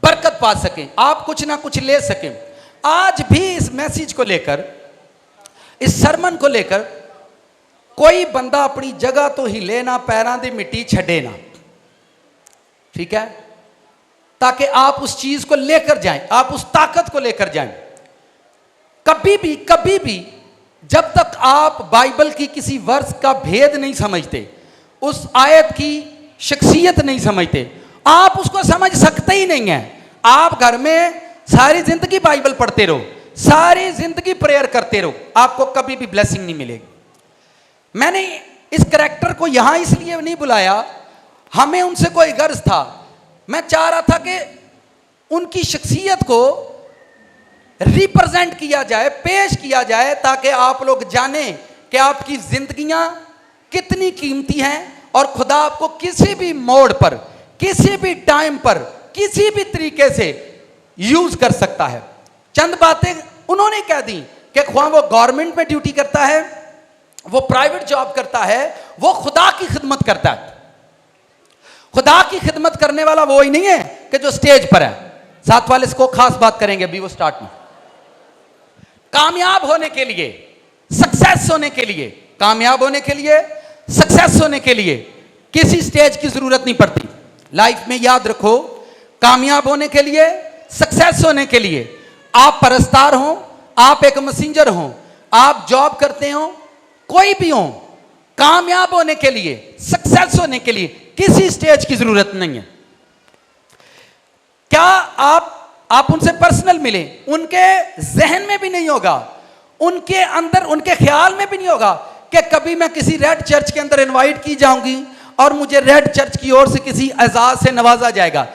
बरकत पा सकें, आप कुछ ना कुछ ले सकें। आज भी इस मैसेज को लेकर, इस सरमन को लेकर कोई बंदा अपनी जगह तो हिले ना, पैरां दी मिट्टी छड़े ना, ठीक है? ताकि आप उस चीज को लेकर जाएं, आप उस ताकत को लेकर जाएं। कभी भी जब तक आप बाइबल की किसी वर्ष का भेद नहीं समझते, उस आयत की शख्सियत नहीं समझते, आप उसको समझ सकते ही नहीं हैं। आप घर में सारी जिंदगी बाइबल पढ़ते रहो, सारी जिंदगी प्रेयर करते रहो, आपको कभी भी ब्लेसिंग नहीं मिलेगी। मैंने इस करैक्टर को यहां इसलिए नहीं बुलाया, हमें उनसे कोई गर्ज था। मैं चाह रहा था कि उनकी शख्सियत को रिप्रेजेंट किया जाए, पेश किया जाए, ताकि आप लोग जानें कि आपकी जिंदगियां कितनी कीमती हैं और खुदा आपको किसी भी मोड़ पर, किसी भी टाइम पर, किसी भी तरीके से यूज कर सकता है। चंद बातें उन्होंने कह दी कि ख्वाह वो गवर्नमेंट में ड्यूटी करता है, वो प्राइवेट जॉब करता है, वो खुदा की खिदमत करता है। खुदा की खिदमत करने वाला वो ही नहीं है कि जो स्टेज पर है। साथ वाले इसको खास बात करेंगे अभी वो स्टार्ट में। कामयाब होने के लिए, सक्सेस होने के लिए, कामयाब होने के लिए, सक्सेस होने के लिए किसी स्टेज की जरूरत नहीं पड़ती। लाइफ में याद रखो, कामयाब होने के लिए, सक्सेस होने के लिए, आप परस्तार हो, आप एक मैसेंजर हो, आप जॉब करते हो, कोई भी हो, कामयाब होने के लिए, सक्सेस होने के लिए किसी स्टेज की जरूरत नहीं है। क्या आप उनसे पर्सनल मिले, उनके जहन में भी नहीं होगा, उनके अंदर, उनके ख्याल में भी नहीं होगा कि कभी मैं किसी रेड चर्च के अंदर इनवाइट की जाऊंगी और मुझे रेड चर्च की ओर से किसी एजाज से नवाजा जाएगा।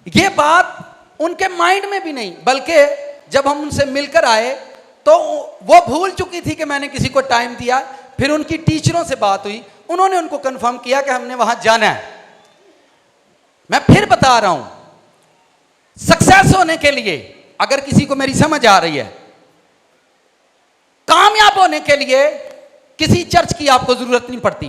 यह बात उनके माइंड में भी नहीं, बल्कि जब हम उनसे मिलकर आए तो वो भूल चुकी थी कि मैंने किसी को टाइम दिया। फिर उनकी टीचरों से बात हुई, उन्होंने उनको कंफर्म किया कि हमने वहां जाना है। मैं फिर बता रहा हूं, सक्सेस होने के लिए, अगर किसी को मेरी समझ आ रही है, कामयाब होने के लिए किसी चर्च की आपको जरूरत नहीं पड़ती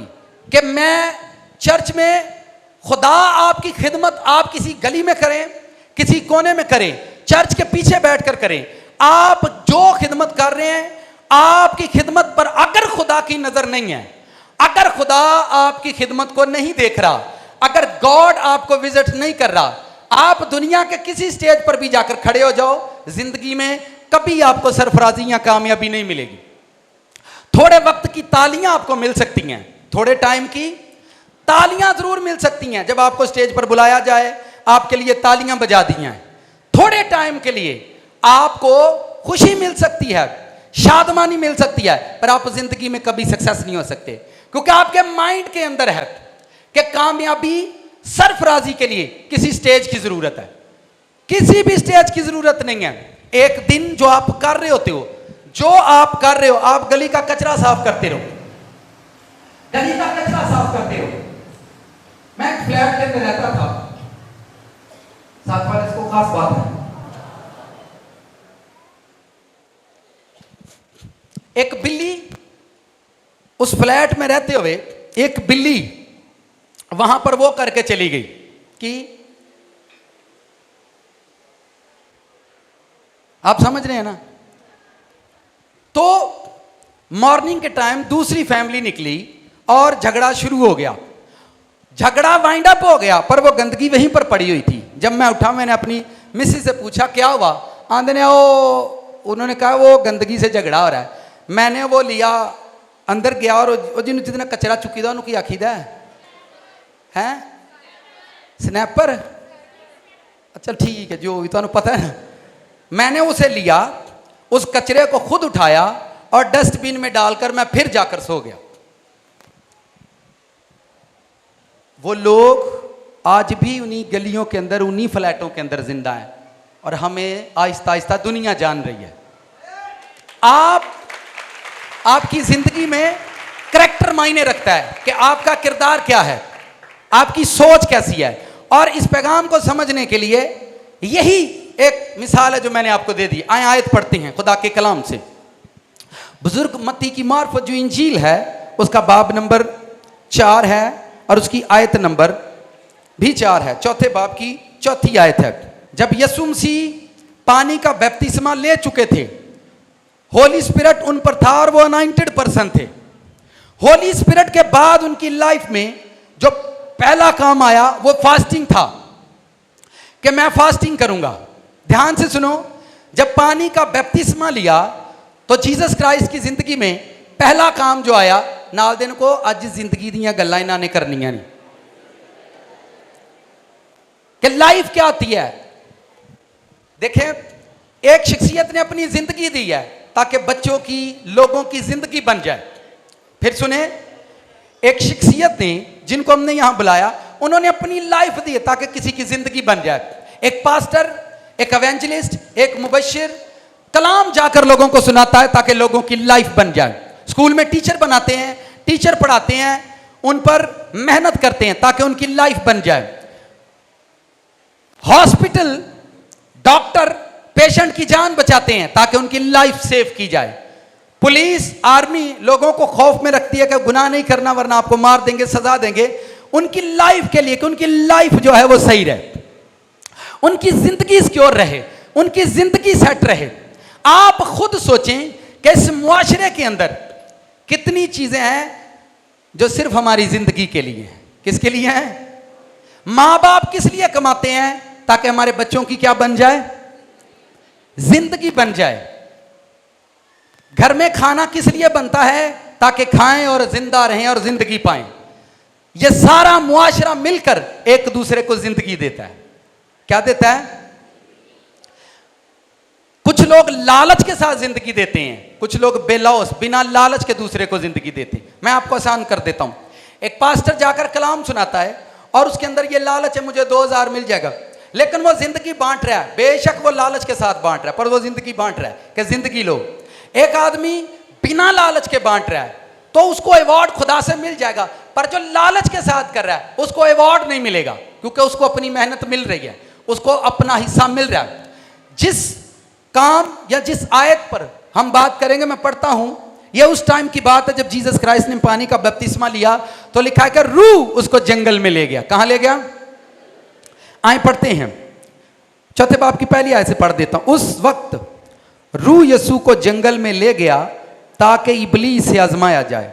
कि मैं चर्च में, खुदा आपकी खिदमत आप किसी गली में करें, किसी कोने में करें, चर्च के पीछे बैठकर करें। आप जो खिदमत कर रहे हैं, आपकी खिदमत पर अगर खुदा की नजर नहीं है, अगर खुदा आपकी खिदमत को नहीं देख रहा, अगर गॉड आपको विजिट नहीं कर रहा, आप दुनिया के किसी स्टेज पर भी जाकर खड़े हो जाओ, जिंदगी में कभी आपको सरफराजी या कामयाबी नहीं मिलेगी। थोड़े वक्त की तालियां आपको मिल सकती हैं, थोड़े टाइम की तालियां जरूर मिल सकती हैं। जब आपको स्टेज पर बुलाया जाए, आपके लिए तालियां बजा दी हैं। थोड़े टाइम के लिए आपको खुशी मिल सकती है, शादमानी मिल सकती है, पर आप जिंदगी में कभी सक्सेस नहीं हो सकते, क्योंकि आपके माइंड के अंदर है कि कामयाबी, सरफराजी के लिए किसी स्टेज की जरूरत है। किसी भी स्टेज की जरूरत नहीं है। एक दिन जो आप कर रहे होते हो, जो आप कर रहे हो, आप गली का कचरा साफ करते रहो, गली का कचरा साफ करते रहो। मैं एक फ्लैट के अंदर रहता था, साथ वाले इसको खास बात है, एक बिल्ली, उस फ्लैट में रहते हुए एक बिल्ली वहां पर वो करके चली गई कि, आप समझ रहे हैं ना। तो मॉर्निंग के टाइम दूसरी फैमिली निकली और झगड़ा शुरू हो गया। झगड़ा वाइंड अप हो गया, पर वो गंदगी वहीं पर पड़ी हुई थी। जब मैं उठा, मैंने अपनी मिसेस से पूछा क्या हुआ, आंधे ने उन्होंने कहा वो गंदगी से झगड़ा हो रहा है। मैंने वो लिया अंदर गया और जिन्होंने जितना कचरा चुकी था उन्होंने की आखीदा है स्नैपर। अच्छा ठीक है, जो भी तो पता है ना। मैंने उसे लिया, उस कचरे को खुद उठाया और डस्टबिन में डालकर मैं फिर जाकर सो गया। वो लोग आज भी उन्हीं गलियों के अंदर, उन्हीं फ्लैटों के अंदर जिंदा हैं और हमें आहिस्ता आहिस्ता दुनिया जान रही है। आपकी जिंदगी में करैक्टर मायने रखता है कि आपका किरदार क्या है, आपकी सोच कैसी है। और इस पैगाम को समझने के लिए यही एक मिसाल है जो मैंने आपको दे दी। आए आयत पढ़ते हैं खुदा के कलाम से। बुजुर्ग मत्ती की मार्फत जो इंजील है उसका बाब नंबर 4 है और उसकी आयत नंबर भी 4 है। चौथे बाब की चौथी आयत है। जब यीशु मसीह पानी का बपतिस्मा ले चुके थे, होली स्पिरिट उन पर था और वो अनॉइंटेड पर्सन थे। होली स्पिरिट के बाद उनकी लाइफ में जो पहला काम आया वो फास्टिंग था कि मैं फास्टिंग करूंगा। ध्यान से सुनो, जब पानी का बपतिस्मा लिया तो जीसस क्राइस्ट की जिंदगी में पहला काम जो आया, नाल दिन को अज जिंदगी दियां गल्लां इन्हां ने करनियां नहीं कि लाइफ क्या होती है। देखें, एक शख्सियत ने अपनी जिंदगी दी है ताकि बच्चों की, लोगों की जिंदगी बन जाए। फिर सुने, एक शख्सियत ने, जिनको हमने यहां बुलाया, उन्होंने अपनी लाइफ दी ताकि किसी की जिंदगी बन जाए। एक पास्टर, एक एवेंजलिस्ट, एक मुबशिर कलाम जाकर लोगों को सुनाता है ताकि लोगों की लाइफ बन जाए। स्कूल में टीचर बनाते हैं, टीचर पढ़ाते हैं, उन पर मेहनत करते हैं ताकि उनकी लाइफ बन जाए। हॉस्पिटल, डॉक्टर पेशेंट की जान बचाते हैं ताकि उनकी लाइफ सेव की जाए। पुलिस, आर्मी लोगों को खौफ में रखती है कि गुनाह नहीं करना वरना आपको मार देंगे, सजा देंगे, उनकी लाइफ के लिए कि उनकी लाइफ जो है वो सही रहे, उनकी जिंदगी सिक्योर रहे, उनकी जिंदगी सेट रहे। आप खुद सोचें कि इस मुआशरे के अंदर कितनी चीजें हैं जो सिर्फ हमारी जिंदगी के लिए हैं। किसके लिए हैं? मां बाप किस लिए कमाते हैं? ताकि हमारे बच्चों की क्या बन जाए? जिंदगी बन जाए। घर में खाना किस लिए बनता है? ताकि खाएं और जिंदा रहें और जिंदगी पाएं। यह सारा मुआशरा मिलकर एक दूसरे को जिंदगी देता है। क्या देता है? कुछ लोग लालच के साथ जिंदगी देते हैं, कुछ लोग बेलौस, बिना लालच के दूसरे को जिंदगी देते हैं। मैं आपको आसान कर देता हूं। एक पास्टर जाकर कलाम सुनाता है और उसके अंदर यह लालच है, मुझे 2000 मिल जाएगा, लेकिन वो जिंदगी बांट रहा है। बेशक वो लालच के साथ बांट रहा है, पर वो जिंदगी बांट रहा है कि जिंदगी लो। एक आदमी बिना लालच के बांट रहा है तो उसको अवार्ड खुदा से मिल जाएगा, पर जो लालच के साथ कर रहा है उसको अवार्ड नहीं मिलेगा, क्योंकि उसको अपनी मेहनत मिल रही है, उसको अपना हिस्सा मिल रहा है। जिस काम या जिस आयत पर हम बात करेंगे, मैं पढ़ता हूं, यह उस टाइम की बात है जब जीसस क्राइस्ट ने पानी का बपतिस्मा लिया तो लिखा है कि रूह उसको जंगल में ले गया। कहां ले गया? आए पढ़ते हैं, चौथे बाब की पहली आयत से पढ़ देता हूं। उस वक्त रूह यीशु को जंगल में ले गया ताकि इबलीस से आजमाया जाए।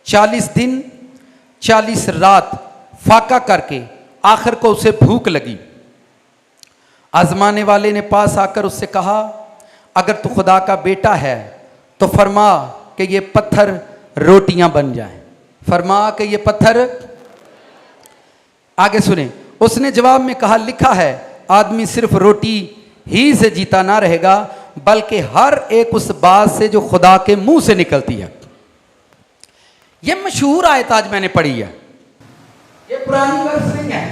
40 दिन 40 रात फाका करके आखिर को उसे भूख लगी। आजमाने वाले ने पास आकर उससे कहा, अगर तू खुदा का बेटा है तो फरमा कि ये पत्थर रोटियां बन जाएं। फरमा कि ये पत्थर, आगे सुने, उसने जवाब में कहा, लिखा है आदमी सिर्फ रोटी ही से जीता ना रहेगा बल्कि हर एक उस बात से जो खुदा के मुंह से निकलती है। यह मशहूर आयत आज मैंने पढ़ी है। ये पुरानी वर्ष नहीं है।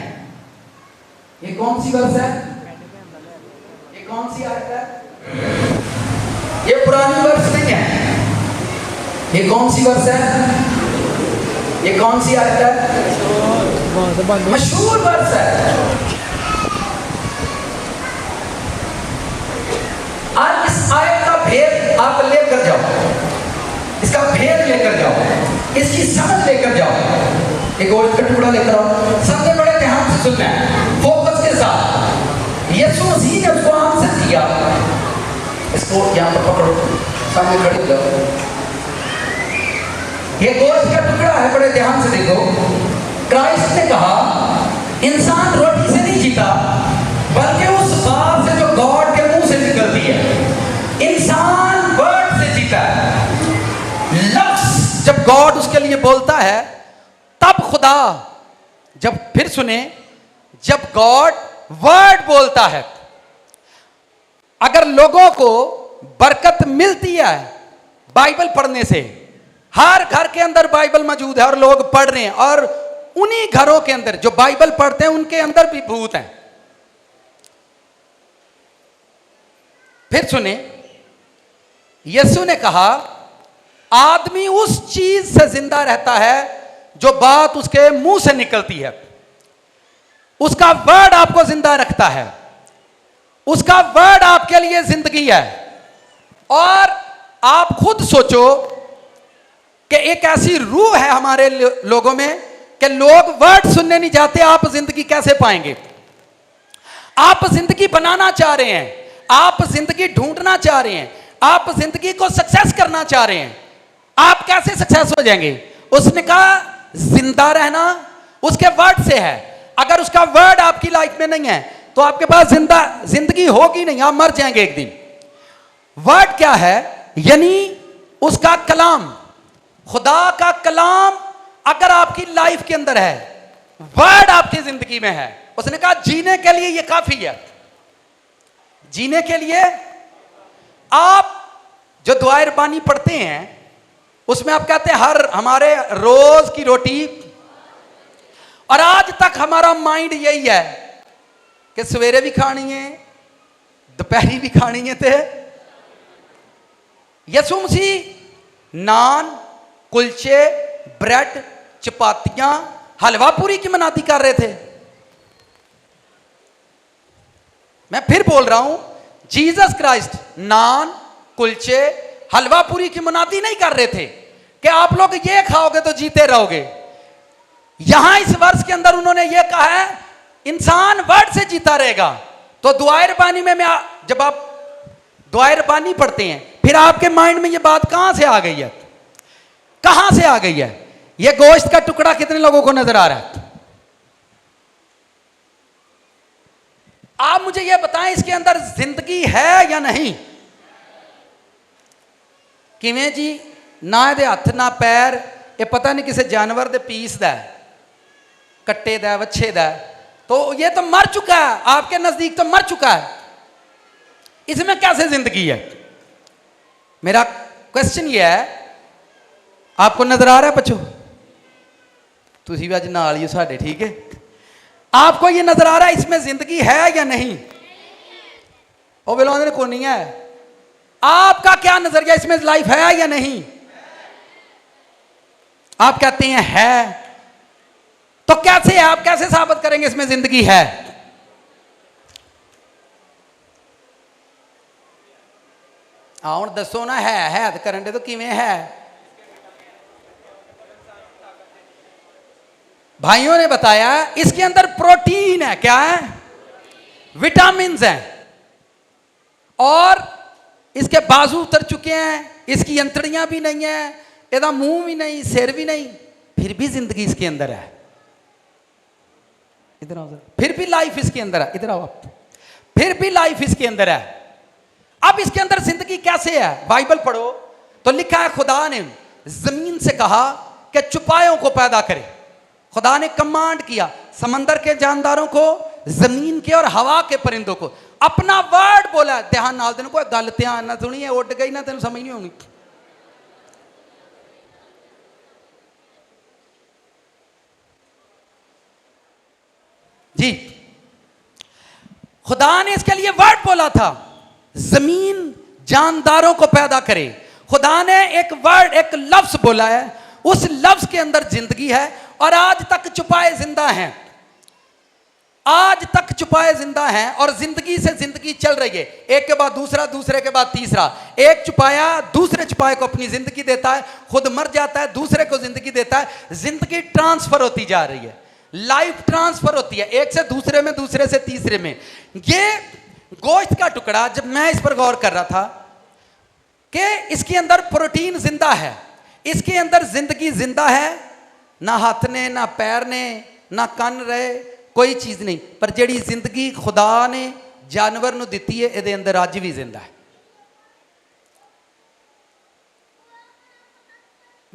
ये कौन सी वर्ष है? ये कौन सी आयत है? ये पुरानी वर्ष नहीं है। ये कौन सी वर्ष है? ये कौन सी आयत है? मशहूर वर्ष है। आज इस आयत का भेद आप लेकर जाओ, इसका भेद लेकर जाओ, इसकी समझ लेकर जाओ। एक और का टुकड़ा लेकर आओ, सबसे बड़े ध्यान से सुनना है, फोकस के साथ। यीशु मसीह ने उसको आंसर दिया, इसको यहां पर पकड़ो, सामने खड़े हो जाओ। ये गोश्त का टुकड़ा है, बड़े ध्यान से देखो। क्राइस्ट ने कहा इंसान रोटी से नहीं जीता बल्कि उस बात से जो गॉड के मुंह से निकलती है। इंसान वर्ड से जीता है। लफ्ज जब गॉड उसके लिए बोलता है, तब खुदा, जब फिर सुने, जब गॉड वर्ड बोलता है, अगर लोगों को बरकत मिलती है बाइबल पढ़ने से, हर घर के अंदर बाइबल मौजूद है और लोग पढ़ रहे हैं, और उन्हीं घरों के अंदर जो बाइबल पढ़ते हैं उनके अंदर भी भूत हैं। फिर सुने, यीशु ने कहा, आदमी उस चीज से जिंदा रहता है जो बात उसके मुंह से निकलती है। उसका वर्ड आपको जिंदा रखता है, उसका वर्ड आपके लिए जिंदगी है। और आप खुद सोचो कि एक ऐसी रूह है हमारे लोगों में कि लोग वर्ड सुनने नहीं जाते, आप जिंदगी कैसे पाएंगे? आप जिंदगी बनाना चाह रहे हैं, आप जिंदगी ढूंढना चाह रहे हैं, आप जिंदगी को सक्सेस करना चाह रहे हैं, आप कैसे सक्सेस हो जाएंगे? उसने कहा जिंदा रहना उसके वर्ड से है। अगर उसका वर्ड आपकी लाइफ में नहीं है तो आपके पास जिंदगी होगी नहीं, आप मर जाएंगे एक दिन। वर्ड क्या है? यानी उसका कलाम, खुदा का कलाम अगर आपकी लाइफ के अंदर है, वर्ड आपकी जिंदगी में है, उसने कहा जीने के लिए यह काफी है। जीने के लिए आप जो दुआए रब्बानी पढ़ते हैं उसमें आप कहते हैं हर हमारे रोज की रोटी, और आज तक हमारा माइंड यही है कि सवेरे भी खानी है, दोपहरी भी खानी है। थे यीशु मसीह नान, कुलचे, ब्रेड, चपातियां, हलवा पूरी की मनादी कर रहे थे। मैं फिर बोल रहा हूं, जीसस क्राइस्ट नान, कुलचे, हलवा पूरी की मनादी नहीं कर रहे थे कि आप लोग ये खाओगे तो जीते रहोगे। यहां इस वर्ष के अंदर उन्होंने ये कहा है इंसान वर्ड से जीता रहेगा। तो दुआए रब्बानी में जब आप दुआए रब्बानी पढ़ते हैं, फिर आपके माइंड में ये बात कहां से आ गई है? कहां से आ गई है? ये गोश्त का टुकड़ा कितने लोगों को नजर आ रहा है? आप मुझे ये बताएं, इसके अंदर जिंदगी है या नहीं? किवें जी? ना ये हथ ना पैर, ये पता नहीं किसी जानवर दे पीस दा, कट्टे दा, वच्छे दा, तो ये तो मर चुका है, आपके नजदीक तो मर चुका है। इसमें कैसे जिंदगी है? मेरा क्वेश्चन ये है, आपको नजर आ रहा है बच्चों? तुसी भी अज नाल ही साडे, ठीक है? आपको ये नजर आ रहा है इसमें जिंदगी है या नहीं? और बिलोंदे को नहीं है। आपका क्या नजरिया, इसमें लाइफ है या नहीं? आप कहते हैं है, तो कैसे है? आप कैसे साबित करेंगे इसमें जिंदगी है? हुण दसो ना, है तो करन दे, तो किवें है? भाइयों ने बताया इसके अंदर प्रोटीन है। क्या है? विटामिन्स हैं, और इसके बाजू उतर चुके हैं, इसकी अंतड़ियां भी नहीं है, इसका मुंह भी नहीं, सिर भी नहीं, फिर भी जिंदगी इसके अंदर है। इधर आओ, फिर भी लाइफ इसके अंदर है। इधर आओ आप, फिर भी लाइफ इसके अंदर है। अब इसके अंदर जिंदगी कैसे है? बाइबल पढ़ो तो लिखा है खुदा ने जमीन से कहा कि चुपायों को पैदा करे। खुदा ने कमांड किया समंदर के जानदारों को, जमीन के और हवा के परिंदों को, अपना वर्ड बोला। ध्यान नाल देन, कोई गल ध्यान ना सुनी, उड़ गई ना, तेन समझ नहीं आनी जी। खुदा ने इसके लिए वर्ड बोला था, जमीन जानदारों को पैदा करे। खुदा ने एक वर्ड, एक लफ्ज बोला है, उस लफ्ज के अंदर जिंदगी है, और आज तक छुपाए जिंदा हैं, आज तक छुपाए जिंदा हैं, और जिंदगी से जिंदगी चल रही है, एक के बाद दूसरा, दूसरे के बाद तीसरा। एक छुपाया दूसरे छुपाए को अपनी जिंदगी देता है, खुद मर जाता है, दूसरे को जिंदगी देता है। जिंदगी ट्रांसफर होती जा रही है, लाइफ ट्रांसफर होती है, एक से दूसरे में, दूसरे से तीसरे में। ये गोश्त का टुकड़ा, जब मैं इस पर गौर कर रहा था कि इसके अंदर प्रोटीन जिंदा है, इसके अंदर जिंदगी जिंदा है, ना हाथ ने, ना पैर ने, ना कन रहे, कोई चीज नहीं, पर जिहड़ी जिंदगी खुदा ने जानवर नूं दित्ती है, इहदे अंदर अज भी जिंदा है।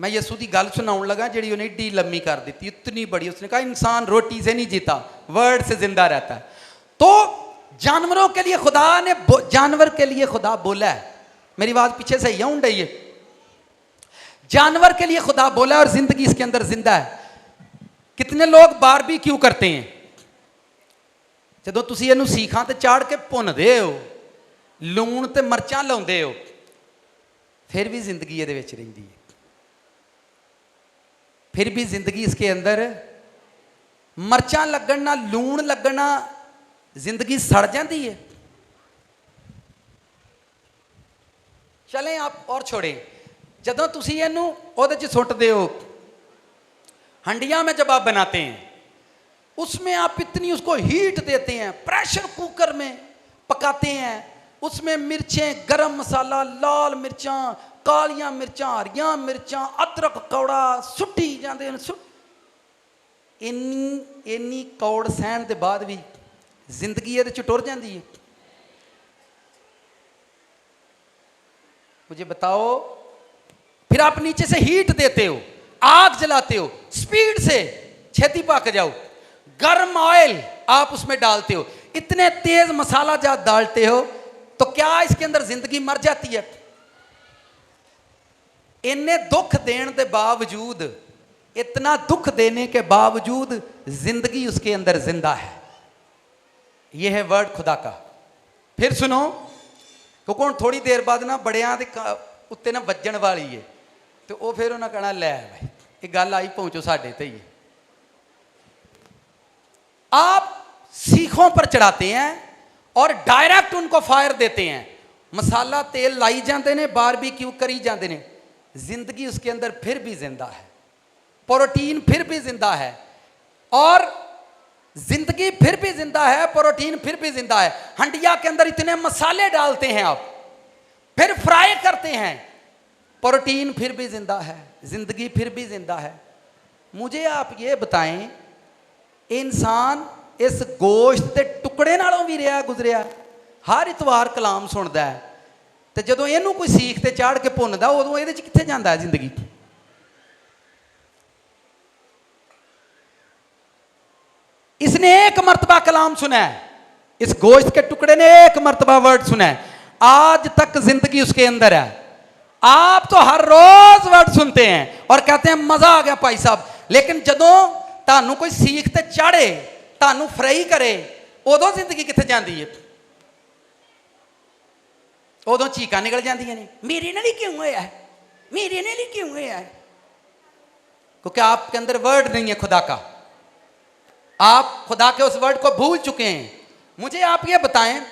मैं यसू की गल सुनाउन लगा जी उन्हें एड्डी लम्मी कर दी, इतनी बड़ी। उसने कहा इंसान रोटी से नहीं जीता, वर्ड से जिंदा रहता है। तो जानवरों के लिए खुदा ने, जानवर के लिए खुदा बोला है, मेरी बात पीछे से ही उड़ रही है, जानवर के लिए खुदा बोला है और जिंदगी इसके अंदर जिंदा है। कितने लोग बारबीक्यू करते हैं, जदों तुसीं इहनूं सीखां ते चाड़ के भुनदे हो, लूण ते मरचां लाउंदे हो, फिर भी जिंदगी इहदे विच रहिंदी है, फिर भी जिंदगी इसके अंदर, मरचां लगण नाल, लूण लगण नाल जिंदगी सड़ जाती है। चलें आप और छोड़ें, जदों तुसीं इहनूं उहदे च सुट्टदे हो, हंडिया में जब आप बनाते हैं उसमें आप इतनी उसको हीट देते हैं, प्रेशर कुकर में पकाते हैं, उसमें मिर्चें, गरम मसाला, लाल मिर्चां, कालियां मिर्चां, हरियां मिर्चां, अदरक कौड़ा सुट्टी जाते हैं। इन्नी कौड़ सहन के बाद भी जिंदगी ये टुर जाती है। मुझे बताओ, फिर आप नीचे से हीट देते हो, आग जलाते हो, स्पीड से छेती पक जाओ, गर्म ऑयल आप उसमें डालते हो, इतने तेज मसाला जब डालते हो तो क्या इसके अंदर जिंदगी मर जाती है? इन्ने दुख देने के बावजूद, इतना दुख देने के बावजूद जिंदगी उसके अंदर जिंदा है। यह है वर्ड खुदा का। फिर सुनो, क्योंकि हुण थोड़ी देर बाद ना बड़ियां दे उत्ते ना वजन वाली है, तो वो फिर उन्हें कहना लै भाई ये गल आई पहुंचो साडे ते ही। आप सीखों पर चढ़ाते हैं और डायरेक्ट उनको फायर देते हैं, मसाला तेल लाई जाते हैं, बारबीक्यू करी जाते हैं, जिंदगी उसके अंदर फिर भी जिंदा है, प्रोटीन फिर भी जिंदा है, और जिंदगी फिर भी जिंदा है, प्रोटीन फिर भी जिंदा है। हंडिया के अंदर इतने मसाले डालते हैं आप, फिर फ्राई करते हैं, प्रोटीन फिर भी जिंदा है, जिंदगी फिर भी जिंदा है। मुझे आप ये बताएं, इंसान इस गोश्त के टुकड़े नालों भी रहा गुजरिया, हर इतवार कलाम सुनता है, तो जदों इहनूं कोई सीख ते चाड़ के भुनदा उदों इहदे च कित्थे जांदा है जिंदगी? इसने एक मर्तबा कलाम सुना है, इस गोश्त के टुकड़े ने एक मर्तबा वर्ड सुना है, आज तक जिंदगी उसके अंदर है। आप तो हर रोज वर्ड सुनते हैं और कहते हैं मजा आ गया भाई साहब, लेकिन जदों तानू कोई सीख ते चाड़े, तानू फ्राई करे, उदों जिंदगी कित्थे जांदी है? उदों चीकां निकल जांदियां ने, मेरे नाल ही क्यों होया है, मेरे नाल ही क्यों होया है? क्योंकि आपके अंदर वर्ड नहीं है खुदा का, आप खुदा के उस वर्ड को भूल चुके हैं। मुझे आप ये बताएं,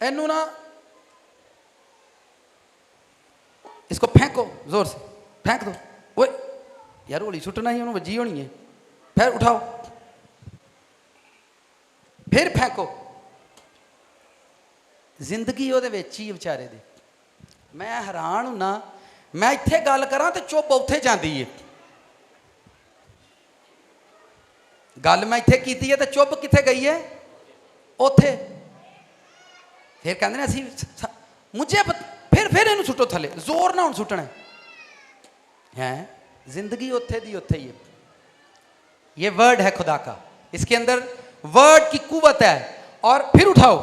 इनू ना इसको फेंको, जोर से फेंक दो, ओए यार होली सुटना ही, उन्होंने वजी होनी है, फिर उठाओ, फिर फेंको, जिंदगी ਉਹਦੇ ਵਿੱਚ ਹੀ ਵਿਚਾਰੇ ਦੀ। मैं हैरान हूं ना, मैं ਇੱਥੇ ਗੱਲ ਕਰਾਂ ਤੇ ਚੁੱਪ ਉੱਥੇ ਜਾਂਦੀ ਏ, गल मैं इत्थे कीती है तो चुप कित्थे गई है? उत्थे। फिर कहते हैं असी मुझे फिर इन्हूं सुटो थले, जोर ना हुण सुटना है, जिंदगी उत्थे दी उत्थे ही है। ये वर्ड है खुदा का, इसके अंदर वर्ड की कुव्वत है। और फिर उठाओ,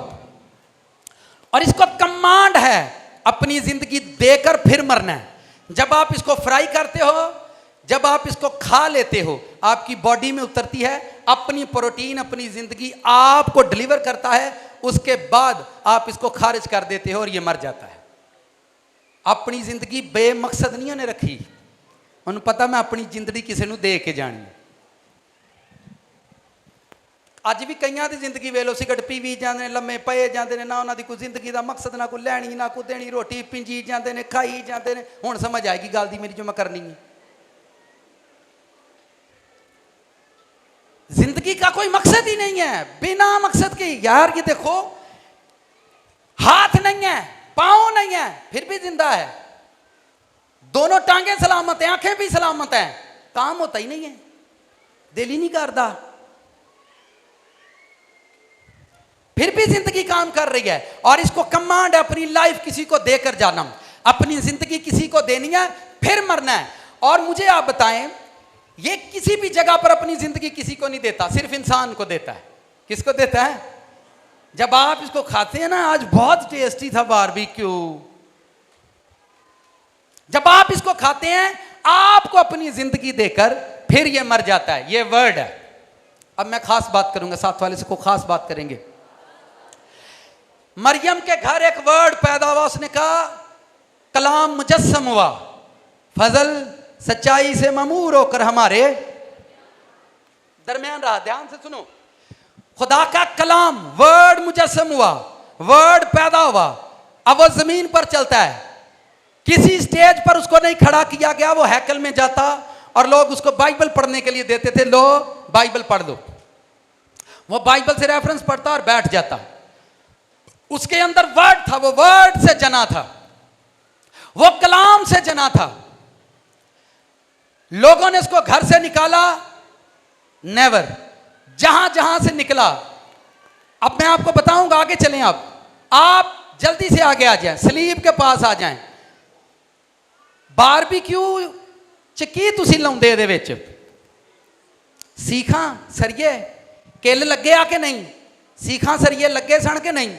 और इसको कमांड है अपनी जिंदगी देकर फिर मरना है। जब आप इसको फ्राई करते हो, जब आप इसको खा लेते हो, आपकी बॉडी में उतरती है, अपनी प्रोटीन, अपनी जिंदगी आपको डिलीवर करता है, उसके बाद आप इसको खारिज कर देते हो और ये मर जाता है। अपनी जिंदगी बेमकसद नहीं उन्हें रखी, उन्हें पता मैं अपनी जिंदगी किसी को दे के जानी। अज भी कईयां दी जिंदगी वेलो सिगरट पी भी जाते हैं, लम्मे पे जाते हैं, ना उन्होंने कोई जिंदगी का मकसद, ना कोई लैनी ना कोई देनी, रोटी पिंजी जाते हैं, खाई जाते हैं। हुण समझ आएगी गल दी मेरी जो मैं करनी है। जिंदगी का कोई मकसद ही नहीं है, बिना मकसद के। यार ये देखो, हाथ नहीं है, पांव नहीं है, फिर भी जिंदा है, दोनों टांगे सलामत है, आंखें भी सलामत है, काम होता ही नहीं है, दिल ही नहीं करता, फिर भी जिंदगी काम कर रही है। और इसको कमांड है अपनी लाइफ किसी को देकर जाना। अपनी जिंदगी किसी को देनी है, फिर मरना है। और मुझे आप बताएं, ये किसी भी जगह पर अपनी जिंदगी किसी को नहीं देता, सिर्फ इंसान को देता है। किसको देता है? जब आप इसको खाते हैं ना, आज बहुत टेस्टी था बारबेक्यू, जब आप इसको खाते हैं आपको अपनी जिंदगी देकर फिर ये मर जाता है। ये वर्ड है। अब मैं खास बात करूंगा, साथ वाले से को खास बात करेंगे। मरियम के घर एक वर्ड पैदा हुआ, उसने कहा कलाम मुजस्सम हुआ, फजल सच्चाई से ममूर होकर हमारे दरमियान रहा। ध्यान से सुनो, खुदा का कलाम वर्ड मुजस्सम हुआ, वर्ड पैदा हुआ, अब वो जमीन पर चलता है। किसी स्टेज पर उसको नहीं खड़ा किया गया, वो हैकल में जाता और लोग उसको बाइबल पढ़ने के लिए देते थे, लो बाइबल पढ़ लो। वो बाइबल से रेफरेंस पढ़ता और बैठ जाता। उसके अंदर वर्ड था, वो वर्ड से जना था, वो कलाम से जना था। लोगों ने उसको घर से निकाला, नेवर। जहां जहां से निकला, अब मैं आपको बताऊंगा, आगे चलें। आप जल्दी से आगे आ जाएं, सलीब के पास आ जाएं। बारबेक्यू च की तुसी लाउंदे इहदे विच? सीखां सरिये किल लगे आ कि नहीं? सीखां सरिये लगे सन कि नहीं?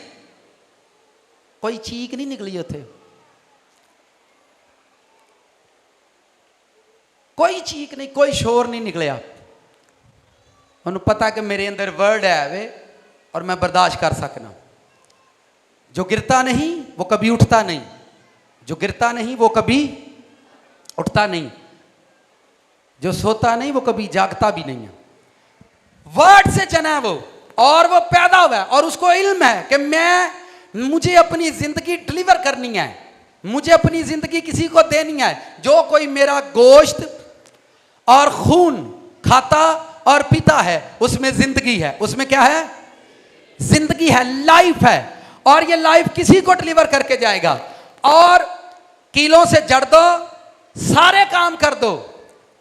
कोई चीक नहीं निकली उत्थे, कोई चीक नहीं, कोई शोर नहीं निकलिया। उन्होंने पता कि मेरे अंदर वर्ड है वे और मैं बर्दाश्त कर सकना। जो गिरता नहीं वो कभी उठता नहीं, जो गिरता नहीं वो कभी उठता नहीं, जो सोता नहीं वो कभी जागता भी नहीं है। वर्ड से जना है वो, और वो पैदा हुआ है और उसको इल्म है कि मुझे अपनी जिंदगी डिलीवर करनी है, मुझे अपनी जिंदगी किसी को देनी है। जो कोई मेरा गोश्त और खून खाता और पीता है उसमें जिंदगी है। उसमें क्या है? जिंदगी है, लाइफ है। और ये लाइफ किसी को डिलीवर करके जाएगा। और कीलों से जड़ दो, सारे काम कर दो,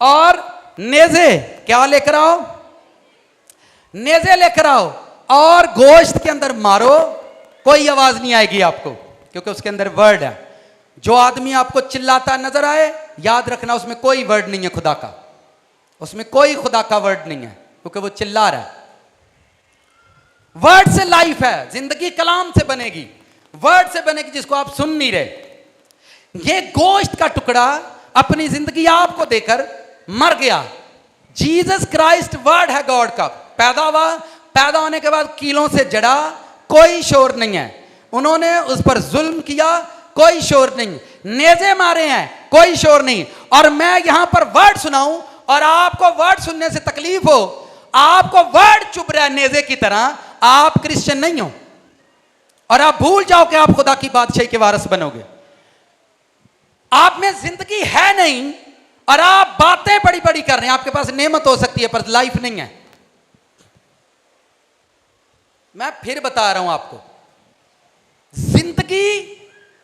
और नेज़े क्या लेकर आओ? नेज़े लेकर आओ और गोश्त के अंदर मारो, कोई आवाज नहीं आएगी आपको, क्योंकि उसके अंदर वर्ड है। जो आदमी आपको चिल्लाता नजर आए, याद रखना उसमें कोई वर्ड नहीं है खुदा का, उसमें कोई खुदा का वर्ड नहीं है, क्योंकि वो चिल्ला रहा है। वर्ड से लाइफ है, जिंदगी कलाम से बनेगी, वर्ड से बनेगी, जिसको आप सुन नहीं रहे। ये गोश्त का टुकड़ा अपनी जिंदगी आपको देकर मर गया। जीसस क्राइस्ट वर्ड है गॉड का, पैदा हुआ, पैदा होने के बाद कीलों से जड़ा, कोई शोर नहीं है। उन्होंने उस पर जुल्म किया, कोई शोर नहीं। नेज़े मारे हैं, कोई शोर नहीं। और मैं यहां पर वर्ड सुनाऊं और आपको वर्ड सुनने से तकलीफ हो, आपको वर्ड चुभ रहा है नेज़े की तरह, आप क्रिश्चियन नहीं हो और आप भूल जाओ कि आप खुदा की बादशाही के वारिस बनोगे। आप में जिंदगी है नहीं और आप बातें बड़ी बड़ी कर रहे हैं। आपके पास नेमत हो सकती है पर लाइफ नहीं है। मैं फिर बता रहा हूं आपको, जिंदगी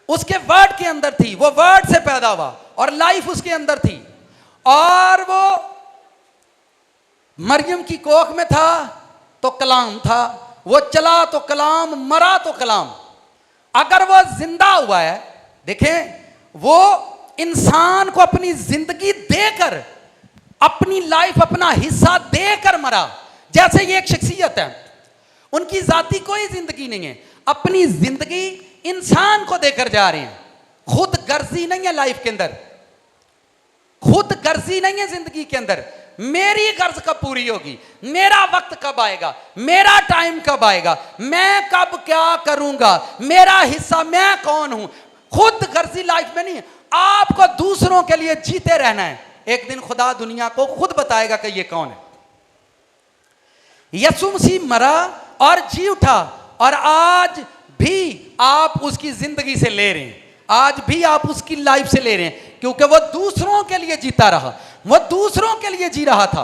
उसके वर्ड के अंदर थी, वो वर्ड से पैदा हुआ और लाइफ उसके अंदर थी। और वो मरियम की कोख में था तो कलाम था, वो चला तो कलाम, मरा तो कलाम। अगर वो जिंदा हुआ है, देखें, वो इंसान को अपनी जिंदगी देकर, अपनी लाइफ, अपना हिस्सा देकर मरा। जैसे ये एक शख्सियत है, उनकी जाती कोई जिंदगी नहीं है, अपनी जिंदगी इंसान को देकर जा रहे हैं। खुद गर्जी नहीं है लाइफ के अंदर, खुद गर्जी नहीं है जिंदगी के अंदर। मेरी गर्ज कब पूरी होगी, मेरा वक्त कब आएगा, मेरा टाइम कब आएगा, मैं कब क्या करूंगा, मेरा हिस्सा, मैं कौन हूं, खुद गर्जी लाइफ में नहीं है। आपको दूसरों के लिए जीते रहना है। एक दिन खुदा दुनिया को खुद बताएगा कि ये कौन है। यीशु मसीह मरा और जी उठा, और आज भी आप उसकी जिंदगी से ले रहे हैं, आज भी आप उसकी लाइफ से ले रहे हैं, क्योंकि वो दूसरों के लिए जीता रहा, वो दूसरों के लिए जी रहा था।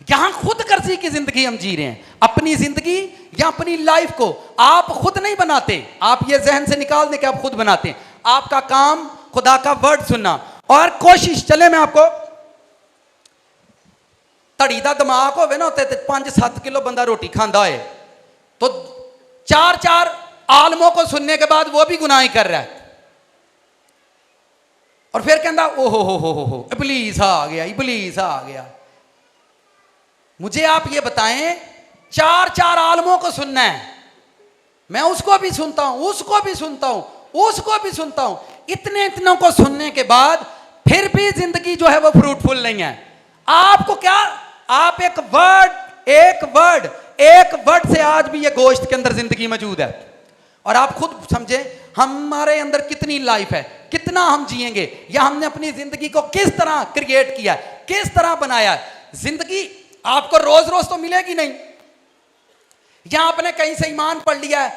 यहां खुद गर्जी की जिंदगी हम जी रहे हैं। अपनी जिंदगी या अपनी लाइफ को आप खुद नहीं बनाते, आप ये जहन से निकाल दें कि आप खुद बनाते हैं। आपका काम खुदा का वर्ड सुनना और कोशिश। चले मैं आपको, धड़ी का दिमाग हो ना, 5-7 किलो बंदा रोटी खाता है तो 4-4 आलमों को सुनने के बाद वो भी गुनाह कर रहा है। और फिर कहता ओ इबलीस आ गया, इबलीस आ गया। मुझे आप ये बताएं, 4 आलमों को सुनना है, मैं उसको भी सुनता हूं, उसको भी सुनता हूं, उसको भी सुनता हूं, इतनों को सुनने के बाद फिर भी जिंदगी जो है वो फ्रूटफुल नहीं है। आपको क्या, आप एक वर्ड से आज भी ये गोश्त के अंदर जिंदगी मौजूद है। और आप खुद समझे हमारे अंदर कितनी लाइफ है, कितना हम जिएंगे, या हमने अपनी जिंदगी को किस तरह क्रिएट किया, किस तरह बनाया। जिंदगी आपको रोज रोज तो मिलेगी नहीं। या आपने कहीं से ईमान पढ़ लिया है,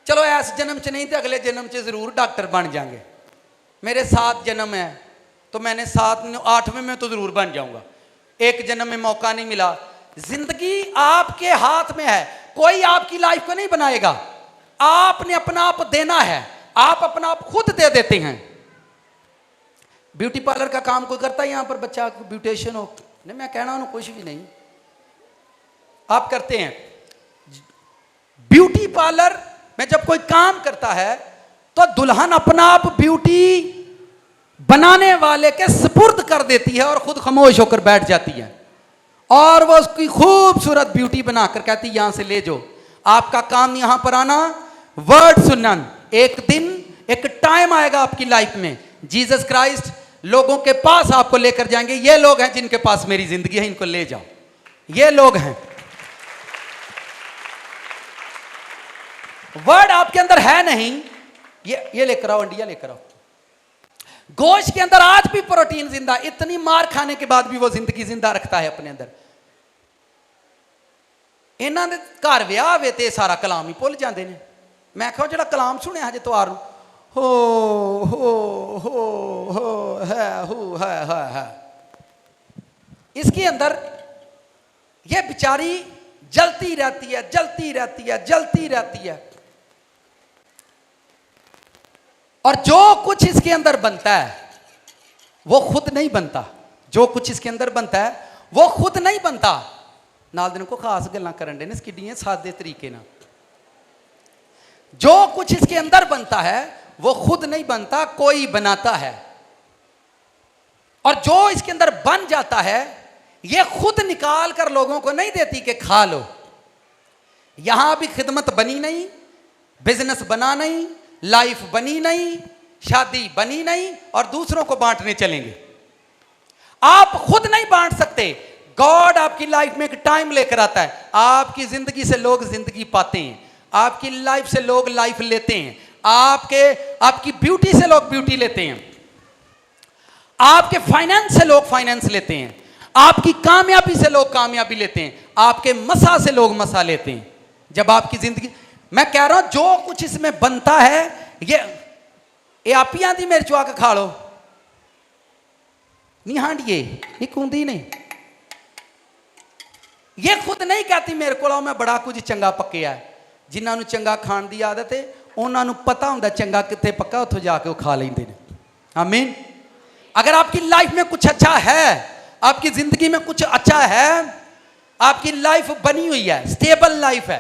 चलो ऐसे जन्म च नहीं थे, अगले जन्म च जरूर डॉक्टर बन जाएंगे, मेरे 7 जन्म है तो मैंने 8वें में तो जरूर बन जाऊंगा, एक जन्म में मौका नहीं मिला। जिंदगी आपके हाथ में है, कोई आपकी लाइफ को नहीं बनाएगा, आपने अपना आप देना है, आप अपना आप खुद दे देते हैं। ब्यूटी पार्लर का काम कोई करता है यहां पर, बच्चा ब्यूटिशियन हो? नहीं, मैं कहना हूं कुछ भी नहीं, आप करते हैं। ब्यूटी पार्लर में जब कोई काम करता है तो दुल्हन अपना आप ब्यूटी बनाने वाले के सुपुर्द कर देती है और खुद खामोश होकर बैठ जाती है, और वो उसकी खूबसूरत ब्यूटी बनाकर कहती है यहां से ले जाओ, आपका काम यहां पर आना, वर्ड सुनना। एक दिन एक टाइम आएगा आपकी लाइफ में, जीसस क्राइस्ट लोगों के पास आपको लेकर जाएंगे, ये लोग हैं जिनके पास मेरी जिंदगी है, इनको ले जाओ, ये लोग हैं। वर्ड आपके अंदर है नहीं, ये लेकर आओ, इंडिया लेकर आओ। गोश्त के अंदर आज भी प्रोटीन जिंदा, इतनी मार खाने के बाद भी वो जिंदगी जिंदा रखता है अपने अंदर। इन्हों के घर विआह वे ते सारा कलाम ही भुल जाते हैं। मैं कहो जो कलाम सुने हजे तवार हो है, इसके अंदर ये बेचारी जलती रहती है, जलती रहती है, जलती रहती है, और जो कुछ इसके अंदर बनता है वो खुद नहीं बनता, जो कुछ इसके अंदर बनता है वो खुद नहीं बनता। नाल दिन को खास गल्लां करन दे किड्डियां सादे तरीके ना, जो कुछ इसके अंदर बनता है वो खुद नहीं बनता, कोई बनाता है। और जो इसके अंदर बन जाता है ये खुद निकाल कर लोगों को नहीं देती कि खा लो। यहां भी खिदमत बनी नहीं, बिजनेस बना नहीं, लाइफ बनी नहीं, शादी बनी नहीं, और दूसरों को बांटने चलेंगे। आप खुद नहीं बांट सकते। गॉड आपकी लाइफ में एक टाइम लेकर आता है, आपकी जिंदगी से लोग जिंदगी पाते हैं, आपकी लाइफ से लोग लाइफ लेते हैं, आपकी ब्यूटी से लोग ब्यूटी लेते हैं, आपके फाइनेंस से लोग फाइनेंस लेते हैं, आपकी कामयाबी से लोग कामयाबी लेते हैं, आपके मसा से लोग मसा लेते हैं। जब आपकी जिंदगी, मैं कह रहा हूं जो कुछ इसमें बनता है, ये आपियां दी मेरे चुआ के खा लो, नहीं हांडिए नहीं कूंदी नहीं, ये खुद नहीं कहती मेरे को मैं बड़ा कुछ चंगा पक्या है। जिन्होंने चंगा खाण की आदत है उन्होंने पता होंगे चंगा कितने पक्का, उत्थों जाके वो खा लेंगे। आमीन। अगर आपकी लाइफ में कुछ अच्छा है, आपकी जिंदगी में कुछ अच्छा है, आपकी लाइफ बनी हुई है, स्टेबल लाइफ है,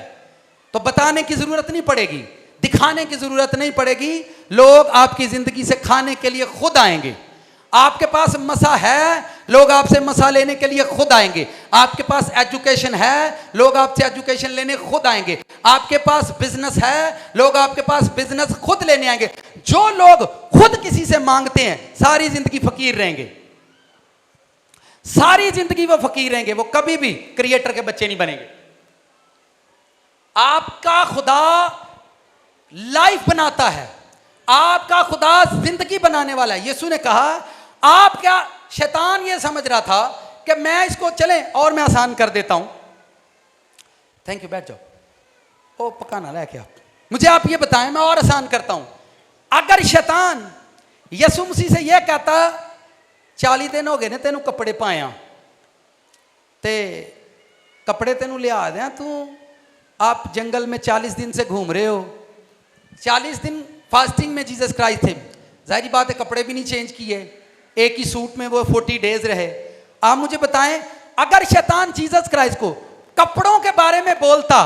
तो बताने की जरूरत नहीं पड़ेगी, दिखाने की जरूरत नहीं पड़ेगी, लोग आपकी जिंदगी से खाने के लिए खुद आएंगे। आपके पास मसा है, लोग आपसे मसा लेने के लिए खुद आएंगे। आपके पास एजुकेशन है, लोग आपसे एजुकेशन लेने खुद आएंगे। आपके पास बिजनेस है, लोग आपके पास बिजनेस खुद लेने आएंगे। जो लोग खुद किसी से मांगते हैं सारी जिंदगी फकीर रहेंगे, सारी जिंदगी वो फकीर रहेंगे, वो कभी भी क्रिएटर के बच्चे नहीं बनेंगे। आपका खुदा लाइफ बनाता है, आपका खुदा जिंदगी बनाने वाला है। यीशु ने कहा, आप क्या, शैतान ये समझ रहा था कि मैं इसको चले और मैं आसान कर देता हूं। थैंक यू, बैठ जाओ। ओ पकाना लेके आप, मुझे आप ये बताएं, मैं और आसान करता हूं। अगर शैतान यीशु मसीह से यह कहता 40 दिन हो गए ने तेनू कपड़े पाया, ते कपड़े तेनू लिया दें, तू आप जंगल में 40 दिन से घूम रहे हो, 40 दिन फास्टिंग में जीसस क्राइस्ट थे, जाहिर बात है कपड़े भी नहीं चेंज किए, एक ही सूट में वो 40 डेज रहे। आप मुझे बताएं, अगर शैतान जीसस क्राइस्ट को कपड़ों के बारे में बोलता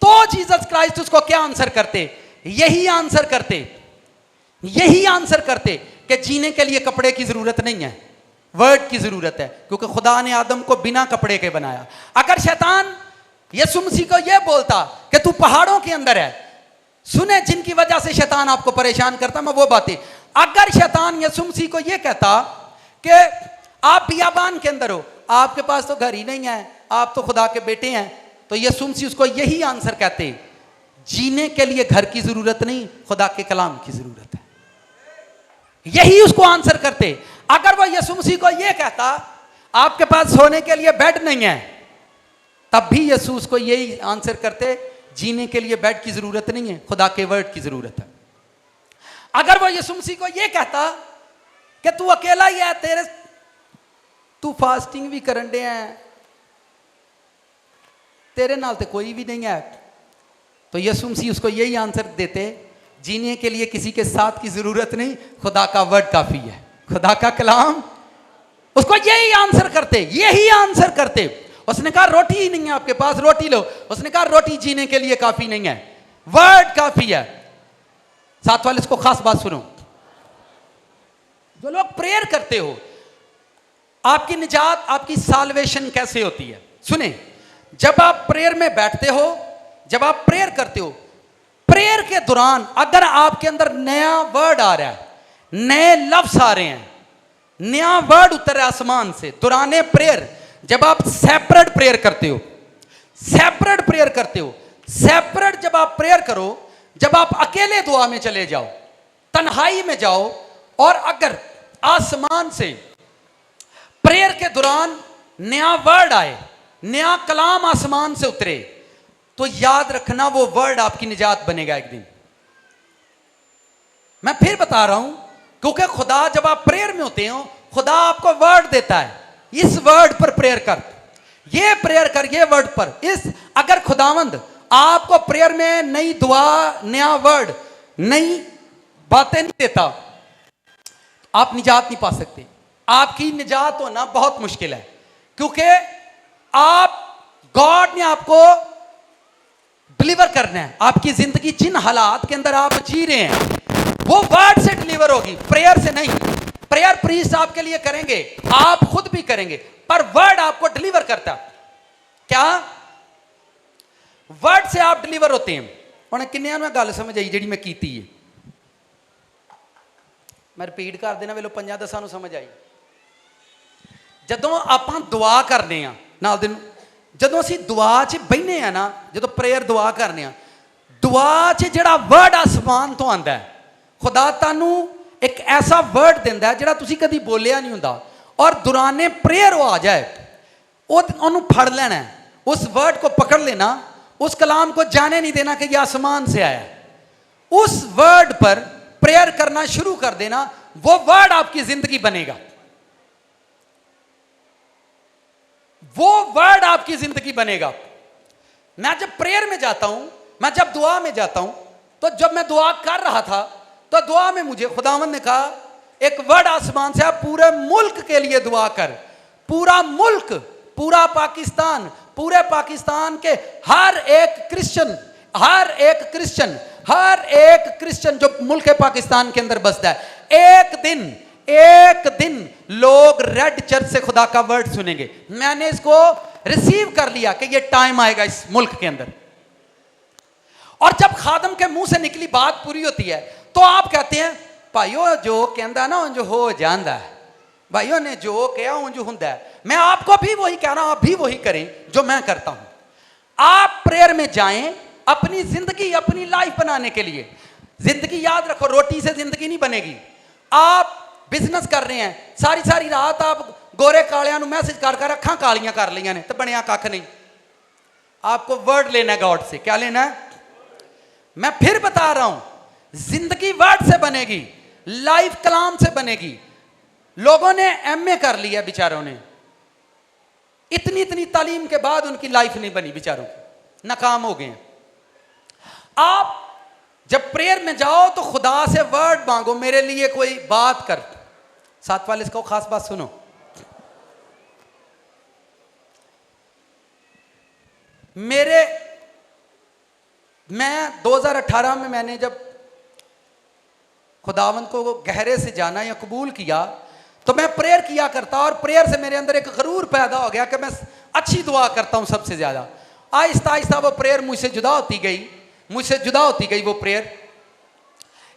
तो जीसस क्राइस्ट उसको क्या आंसर करते? यही आंसर करते, यही आंसर करते कि जीने के लिए कपड़े की जरूरत नहीं है, वर्ड की जरूरत है, क्योंकि खुदा ने आदम को बिना कपड़े के बनाया। अगर शैतान यीशु मसीह को यह बोलता कि तू पहाड़ों के अंदर है, सुने जिनकी वजह से शैतान आपको परेशान करता, मैं वो बातें, अगर शैतान यीशु मसीह को यह कहता कि आप बियाबान के अंदर हो, आपके पास तो घर ही नहीं है, आप तो खुदा के बेटे हैं, तो यीशु मसीह उसको यही आंसर कहते, जीने के लिए घर की जरूरत नहीं, खुदा के कलाम की जरूरत है। यही उसको आंसर करते। अगर वो यीशु मसीह को यह कहता आपके पास सोने के लिए बेड नहीं है, तब भी यीशु उसको यही आंसर करते, जीने के लिए बेड की जरूरत नहीं है, खुदा के वर्ड की जरूरत है। अगर वो यीशु मसीह को यह कहता कि तू अकेला ही है, तू फास्टिंग भी करन दे है, तेरे नाल तो कोई भी नहीं है, तो यीशु मसीह उसको यही आंसर देते, जीने के लिए किसी के साथ की जरूरत नहीं, खुदा का वर्ड काफी है, खुदा का कलाम। उसको यही आंसर करते, यही आंसर करते। उसने कहा रोटी ही नहीं है आपके पास, रोटी लो। उसने कहा रोटी जीने के लिए काफी नहीं है, वर्ड काफी है। साथ वाले इसको खास बात सुनो, जो लोग प्रेयर करते हो, आपकी निजात, आपकी साल्वेशन कैसे होती है? सुने, जब आप प्रेयर में बैठते हो, जब आप प्रेयर करते हो, प्रेयर के दौरान अगर आपके अंदर नया वर्ड आ रहा है, नए लफ्ज आ रहे हैं, नया वर्ड उतर रहा है आसमान से दौरान प्रेयर, जब आप सेपरेट प्रेयर करते हो, सेपरेट प्रेयर करते हो, सेपरेट जब आप प्रेयर करो, जब आप अकेले दुआ में चले जाओ, तन्हाई में जाओ, और अगर आसमान से प्रेयर के दौरान नया वर्ड आए, नया कलाम आसमान से उतरे, तो याद रखना वो वर्ड आपकी निजात बनेगा एक दिन। मैं फिर बता रहा हूं, क्योंकि खुदा जब आप प्रेयर में होते हो, खुदा आपको वर्ड देता है, इस वर्ड पर प्रेयर कर, ये प्रेयर कर, ये वर्ड पर। इस अगर खुदावंद आपको प्रेयर में नई दुआ, नया वर्ड, नई बातें नहीं देता, आप निजात नहीं पा सकते। आपकी निजात होना बहुत मुश्किल है, क्योंकि आप, गॉड ने आपको डिलीवर करना है। आपकी जिंदगी जिन हालात के अंदर आप जी रहे हैं, वो वर्ड से डिलीवर होगी, प्रेयर से नहीं। प्रेयर प्रीस्ट आपके लिए करेंगे, आप खुद भी करेंगे, पर वर्ड आपको डिलीवर करता है। क्या वर्ड से आप डिलीवर होते हैं? उन्हें किन्ने में गल समझ आई जी मैं की है, मैं रिपीट कर देना, वेलो 5-10 ਨੂੰ समझ आई। ਜਦੋਂ ਆਪਾਂ ਦੁਆ ਕਰਨੇ ਆ ਨਾਲ ਦੇ ਨੂੰ, ਜਦੋਂ ਅਸੀਂ ਦੁਆ 'ਚ ਬੈਠਨੇ ਆ ਨਾ, ਜਦੋਂ ਪ੍ਰੇਅਰ ਦੁਆ ਕਰਨੇ ਆ, ਦੁਆ 'ਚ ਜਿਹੜਾ ਵਰਡ ਆਸਮਾਨ ਤੋਂ ਆਂਦਾ ਹੈ, ਖੁਦਾ ਤੁਹਾਨੂੰ ਇੱਕ ਐਸਾ ਵਰਡ ਦਿੰਦਾ ਹੈ ਜਿਹੜਾ ਤੁਸੀਂ ਕਦੀ ਬੋਲਿਆ ਨਹੀਂ ਹੁੰਦਾ, और दौराने प्रेयर वो आ जाए, ਉਹਨੂੰ फड़ लेना है, उस वर्ड को पकड़ लेना, उस कलाम को जाने नहीं देना कि यह आसमान से आया, उस वर्ड पर प्रेयर करना शुरू कर देना, वो वर्ड आपकी जिंदगी बनेगा, वो वर्ड आपकी जिंदगी बनेगा। मैं जब प्रेयर में जाता हूं, मैं जब दुआ में जाता हूं, तो जब मैं दुआ कर रहा था, तो दुआ में मुझे खुदावंद ने कहा एक वर्ड आसमान से, आप पूरे मुल्क के लिए दुआ कर। पूरा मुल्क, पूरा पाकिस्तान, पूरे पाकिस्तान के हर एक क्रिश्चियन, हर एक क्रिश्चियन, हर एक क्रिश्चियन जो मुल्क पाकिस्तान के अंदर बसता है, एक दिन लोग रेड चर्च से खुदा का वर्ड सुनेंगे। मैंने इसको रिसीव कर लिया कि ये टाइम आएगा इस मुल्क के अंदर। और जब खादम के मुंह से निकली बात पूरी होती है, तो आप कहते हैं भाइयों जो कहता ना उंज हो जाता है, भाइयों ने जो कहा उंज होता है। मैं आपको भी वही कह रहा हूं, आप भी वही करें जो मैं करता हूं। आप प्रेयर में जाएं अपनी जिंदगी, अपनी लाइफ बनाने के लिए। जिंदगी याद रखो, रोटी से जिंदगी नहीं बनेगी। आप बिजनेस कर रहे हैं, सारी सारी रात आप गोरे कालियां नु मैसेज कर कर अखां कालियां कर लिया ने, तो बनया कख नहीं। आपको वर्ड लेना है गॉड से। क्या लेना है? मैं फिर बता रहा हूं, जिंदगी वर्ड से बनेगी, लाइफ कलाम से बनेगी। लोगों ने एमए कर लिया बेचारों ने, इतनी इतनी तालीम के बाद उनकी लाइफ नहीं बनी, बेचारों की नाकाम हो गए। आप जब प्रेयर में जाओ तो खुदा से वर्ड मांगो, मेरे लिए कोई बात कर। साथ वाले इसको खास बात सुनो, मैं 2018 में मैंने जब खुदावंद को गहरे से जाना या कबूल किया, तो मैं प्रेयर किया करता और प्रेयर से मेरे अंदर एक गरूर पैदा हो गया कि मैं अच्छी दुआ करता हूँ सबसे ज़्यादा। आहिस्ता आहिस्ता वो प्रेयर मुझसे जुदा होती गई वो प्रेयर।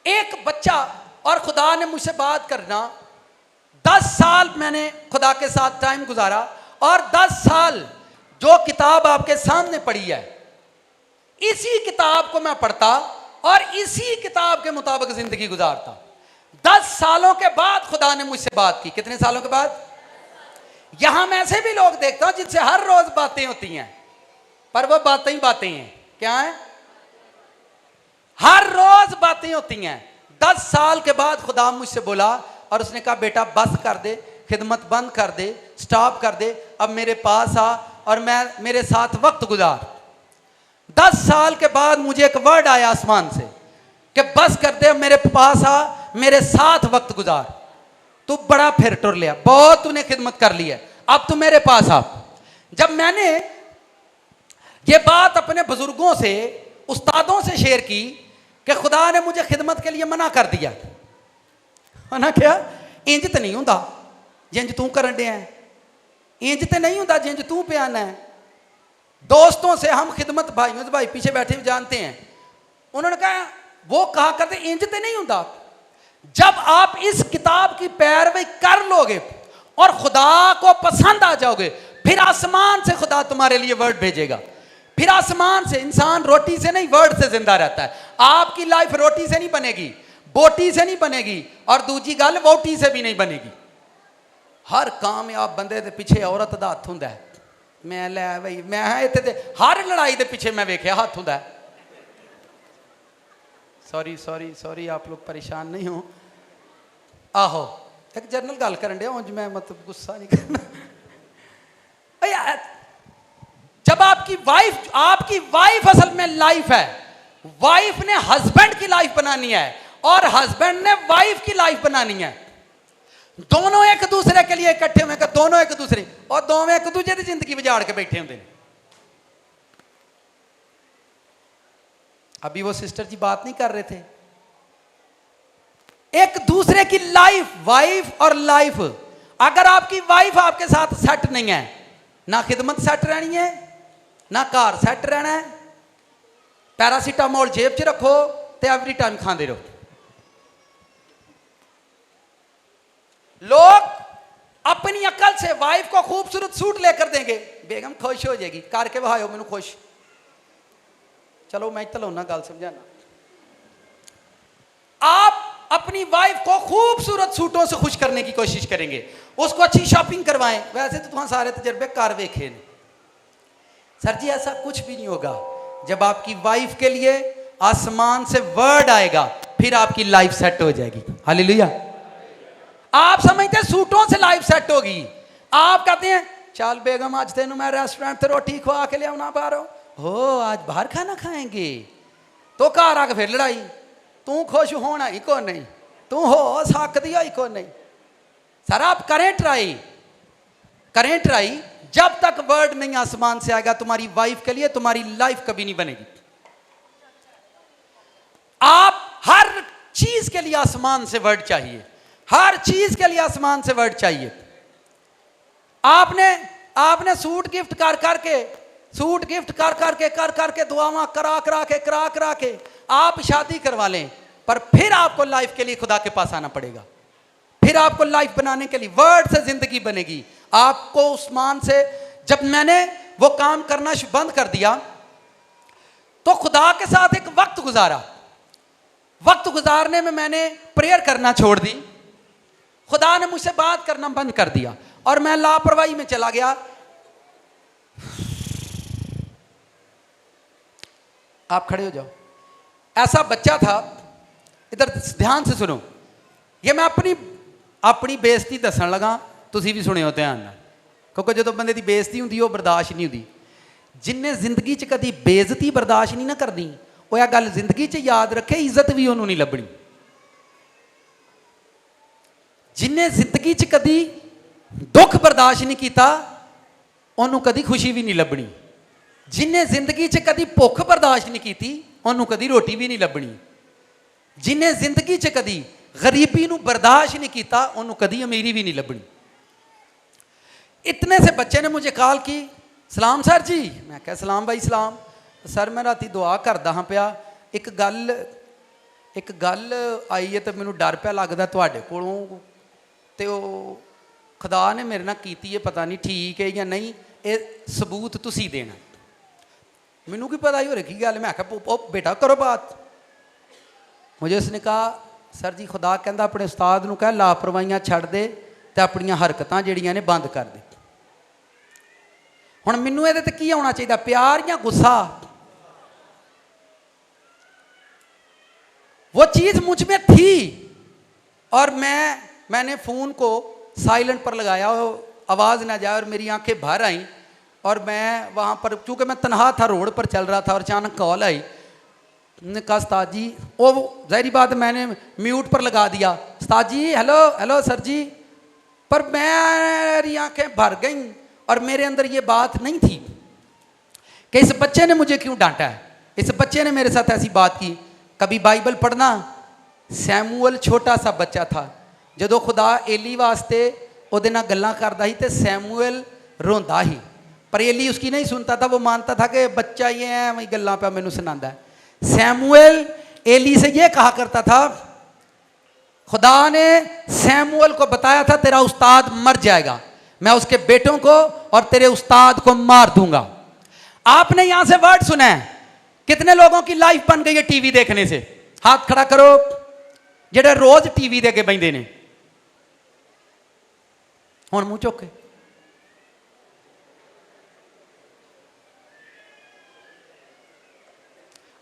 एक बच्चा और खुदा ने मुझसे बात करना, 10 साल मैंने खुदा के साथ टाइम गुजारा और 10 साल जो किताब आपके सामने पढ़ी है, इसी किताब को मैं पढ़ता और इसी किताब के मुताबिक जिंदगी गुजारता। 10 सालों के बाद खुदा ने मुझसे बात की। कितने सालों के बाद? यहां मैं ऐसे भी लोग देखता हूं जिनसे हर रोज बातें होती हैं, पर वो बातें ही बातें हैं। क्या है? हर रोज बातें होती हैं। 10 साल के बाद खुदा मुझसे बोला और उसने कहा बेटा बस कर दे, खिदमत बंद कर दे, स्टॉप कर दे, अब मेरे पास आ और मेरे साथ वक्त गुजार। 10 साल के बाद मुझे एक वर्ड आया आसमान से कि बस कर दे, मेरे पास आ, मेरे साथ वक्त गुजार। तू बड़ा फिर टुर लिया, बहुत तूने खिदमत कर ली है, अब तू मेरे पास आ। जब मैंने ये बात अपने बुजुर्गों से, उस्तादों से शेयर की कि खुदा ने मुझे खिदमत के लिए मना कर दिया, मना क्या? इंज तो नहीं होता जिंज तू करन दिया है, इंज तो नहीं होता जिंज तू प्याना है। दोस्तों से हम खिदमत भाइयों से, भाई पीछे बैठे भी जानते हैं, उन्होंने कहा, वो कहा करते इंज तो नहीं होता। जब आप इस किताब की पैरवी कर लोगे और खुदा को पसंद आ जाओगे, फिर आसमान से खुदा तुम्हारे लिए वर्ड भेजेगा। फिर आसमान से, इंसान रोटी से नहीं वर्ड से जिंदा रहता है। आपकी लाइफ रोटी से नहीं बनेगी, बोटी से नहीं बनेगी, और दूजी गल वोटी से भी नहीं बनेगी। हर कामयाब बंदे के पीछे औरत का हथ हुंदा है। मैं लै भाई मैं इत्थे हर लड़ाई के पीछे मैं वेख्या हथ हुंदा है। सॉरी आप लोग परेशान नहीं हो। आहो एक जनरल गल करन दिया, उंज मैं मतलब गुस्सा नहीं करना। जब आपकी वाइफ असल में लाइफ है, वाइफ ने हस्बैंड की लाइफ बनानी है और हस्बैंड ने वाइफ की लाइफ बनानी है। दोनों एक दूसरे के लिए इकट्ठे हुए, दोनों एक दूसरे, और दोनों एक दूसरे की जिंदगी बिगाड़ के बैठे होंगे। अभी वो सिस्टर जी बात नहीं कर रहे थे, एक दूसरे की लाइफ, वाइफ और लाइफ। अगर आपकी वाइफ आपके साथ सेट नहीं है, ना खिदमत सेट रहनी है, ना कार सेट रहना है। पैरासीटामोल जेब च रखो तो एवरी टाइम खाते रहो। लोग अपनी अकल से वाइफ को खूबसूरत सूट लेकर देंगे, बेगम खुश हो जाएगी, करके बहाओ मैनू खुश। चलो मैं तलाना गल समझाना। आप अपनी वाइफ को खूबसूरत सूटों से खुश करने की कोशिश करेंगे, उसको अच्छी शॉपिंग करवाएं। वैसे तो तुम सारे तजर्बे कार वेखे ने। सर जी ऐसा कुछ भी नहीं होगा। जब आपकी वाइफ के लिए आसमान से वर्ड आएगा, फिर आपकी लाइफ सेट हो जाएगी। हालेलुया। आप समझते सूटों से लाइफ सेट होगी। आप कहते हैं चल बेगम आज तेन मैं रेस्टोरेंट से रोटी खुआ के लिया बाहर हो, आज बाहर खाना खाएंगे, तो घर आके फिर लड़ाई। तू खुश होना ही को नहीं, तू हो सकती ही को नहीं। सर आप करें ट्राई, जब तक वर्ड नहीं आसमान से आएगा तुम्हारी वाइफ के लिए, तुम्हारी लाइफ कभी नहीं बनेगी। आप हर चीज के लिए आसमान से वर्ड चाहिए, हर चीज के लिए आसमान से वर्ड चाहिए। आपने सूट गिफ्ट कर करके दुआवां करा के आप शादी करवा लें, पर फिर आपको लाइफ के लिए खुदा के पास आना पड़ेगा। फिर आपको लाइफ बनाने के लिए वर्ड से जिंदगी बनेगी। आपको उस्मान से, जब मैंने वो काम करना बंद कर दिया तो खुदा के साथ एक वक्त गुजारा। वक्त गुजारने में मैंने प्रेयर करना छोड़ दी, खुदा ने मुझसे बात करना बंद कर दिया और मैं लापरवाही में चला गया। आप खड़े हो जाओ। ऐसा बच्चा था, इधर ध्यान से सुनो, ये मैं अपनी बेइज्जती दसन लगा, तुसी भी सुनियो ध्यान नाल, क्योंकि जो बंदे की बेइज्जती होंदी वो बर्दाश्त नहीं होती। जिन्हें जिंदगी च कभी बेइज्जती बर्दाश्त नहीं ना करनी, वो यह गल जिंदगी च याद रखे, इज्जत भी उन्होंने नहीं लभनी। जिन्हें जिंदगी च कभी दुख बर्दाश्त नहीं किया, उन्होंने कभी खुशी भी नहीं लभनी। जिन्हें जिंदगी च कभी भुख बर्दाश्त नहीं की, उन्होंने कभी रोटी भी नहीं लभनी। जिन्हें जिंदगी च कभी गरीबी नूं बर्दाश्त नहीं किया, उन्होंने कभी अमीरी भी नहीं लभनी। इतने से बच्चे ने मुझे कॉल की, सलाम सर जी। मैं क्या सलाम भाई सलाम। सर मैं राती दुआ करदा हाँ पिया, एक गल आई है तो मैनू डर पिया लगदा तुहाडे कोलों ते खुदा ने मेरे नाल कीती है, पता नहीं ठीक है या नहीं, ये सबूत तुसी देना। मैनू की पता ही हो रही गल। मैं आख्या बेटा करो बात। मुझे उसने कहा सर जी खुदा कहता अपने उस्ताद नूं कह लापरवाहियां छड्ड दे ते अपनियां हरकतां जिहड़ियां ने बंद कर दे। हुण मैनू इहदे ते की होना चाहिए, प्यार या गुस्सा? वो चीज़ मुझ में थी और मैंने फ़ोन को साइलेंट पर लगाया, आवाज़ ना जाए, और मेरी आंखें भर आई। और मैं वहाँ पर, चूँकि मैं तनहा था, रोड पर चल रहा था, और अचानक कॉल आई। ने कहा उस्ताद जी, वो ज़ाहिरी बात मैंने म्यूट पर लगा दिया। उस्ताद जी हेलो हेलो सर जी। पर मेरी आंखें भर गईं और मेरे अंदर ये बात नहीं थी कि इस बच्चे ने मुझे क्यों डांटा है, इस बच्चे ने मेरे साथ ऐसी बात की। कभी बाइबल पढ़ना, सैमुअल छोटा सा बच्चा था, जदों खुदा एली वास्ते ਉਹਦੇ ਨਾਲ ਗੱਲਾਂ करदा ही तो सैमुअल रोंदा ही, पर एली उसकी नहीं सुनता था। वो मानता था कि बच्चा ये है, वही गल्लां पे मैनू सुनांदा है। सैमुअल एली से ये कहा करता था, खुदा ने सैमुअल को बताया था तेरा उस्ताद मर जाएगा, मैं उसके बेटों को और तेरे उस्ताद को मार दूंगा। आपने यहां से वर्ड सुना है, कितने लोगों की लाइफ बन गई है टीवी देखने से? हाथ खड़ा करो जेड़े रोज टीवी दे के बहिंदे ने। हुण मुंह चुक के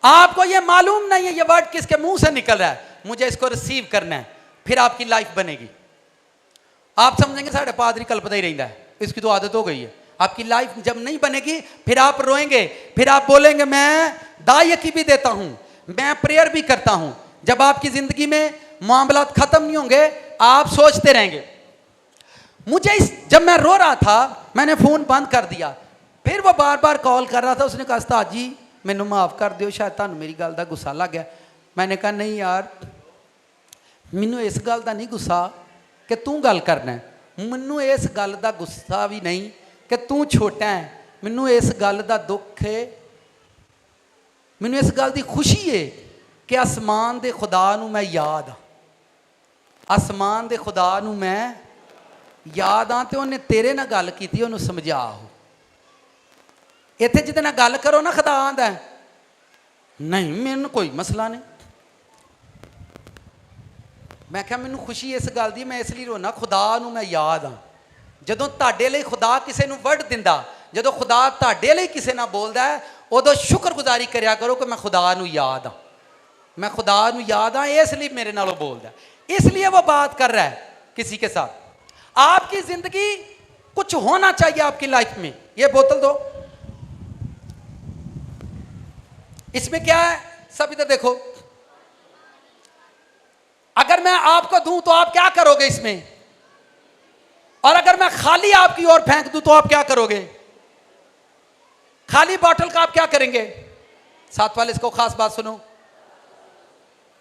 आपको ये मालूम नहीं है ये वर्ड किसके मुंह से निकल रहा है, मुझे इसको रिसीव करना है, फिर आपकी लाइफ बनेगी। आप समझेंगे साढ़े पादरी कल्पता ही रहता है, इसकी तो आदत हो गई है। आपकी लाइफ जब नहीं बनेगी फिर आप रोएंगे, फिर आप बोलेंगे मैं दायकी भी देता हूं, मैं प्रेयर भी करता हूं। जब आपकी जिंदगी में मामलात खत्म नहीं होंगे, आप सोचते रहेंगे। मुझे जब मैं रो रहा था मैंने फोन बंद कर दिया, फिर वो बार बार कॉल कर रहा था। उसने कहा उस्ताद जी मैनू माफ़ कर दियो, शायद तुहानू मेरी गल का गुस्सा लग गया। मैंने कहा नहीं यार, मैनू इस गल का नहीं गुस्सा कि तू गल करना है, मैनू इस गल का गुस्सा भी नहीं कि तू छोटा है, मैनू इस गल का दुख है, मैनू इस गल की खुशी है कि आसमान के खुदा नू मैं याद हाँ, आसमान के खुदा नू मैं याद हाँ, तो उन्हें तेरे नाल गल की, उन्होंने समझा हो। इत्थे जिहदे नाल गल करो ना खुदा आंदा नहीं मैनू कोई मसला नहीं। मैं क्या मैनू खुशी इस गल की, मैं इसलिए रोना खुदा नू मैं याद हाँ। जदों तुहाडे लई खुदा किसी नू वर्ड दिंदा, जदों खुदा तुहाडे लई किसी नाल बोलदा है, उदों शुक्रगुजारी करया करो कि मैं खुदा नू याद हाँ, मैं खुदा नू याद हाँ, इसलिए मेरे नालों बोलदा, इसलिए वो बात कर रहा है किसी के साथ। आपकी जिंदगी कुछ होना चाहिए आपकी लाइफ में। ये बोतल दो, इसमें क्या है सब इधर देखो। अगर मैं आपको दूं तो आप क्या करोगे इसमें, और अगर मैं खाली आपकी ओर फेंक दूं तो आप क्या करोगे? खाली बोतल का आप क्या करेंगे? साथ वाले इसको खास बात सुनो,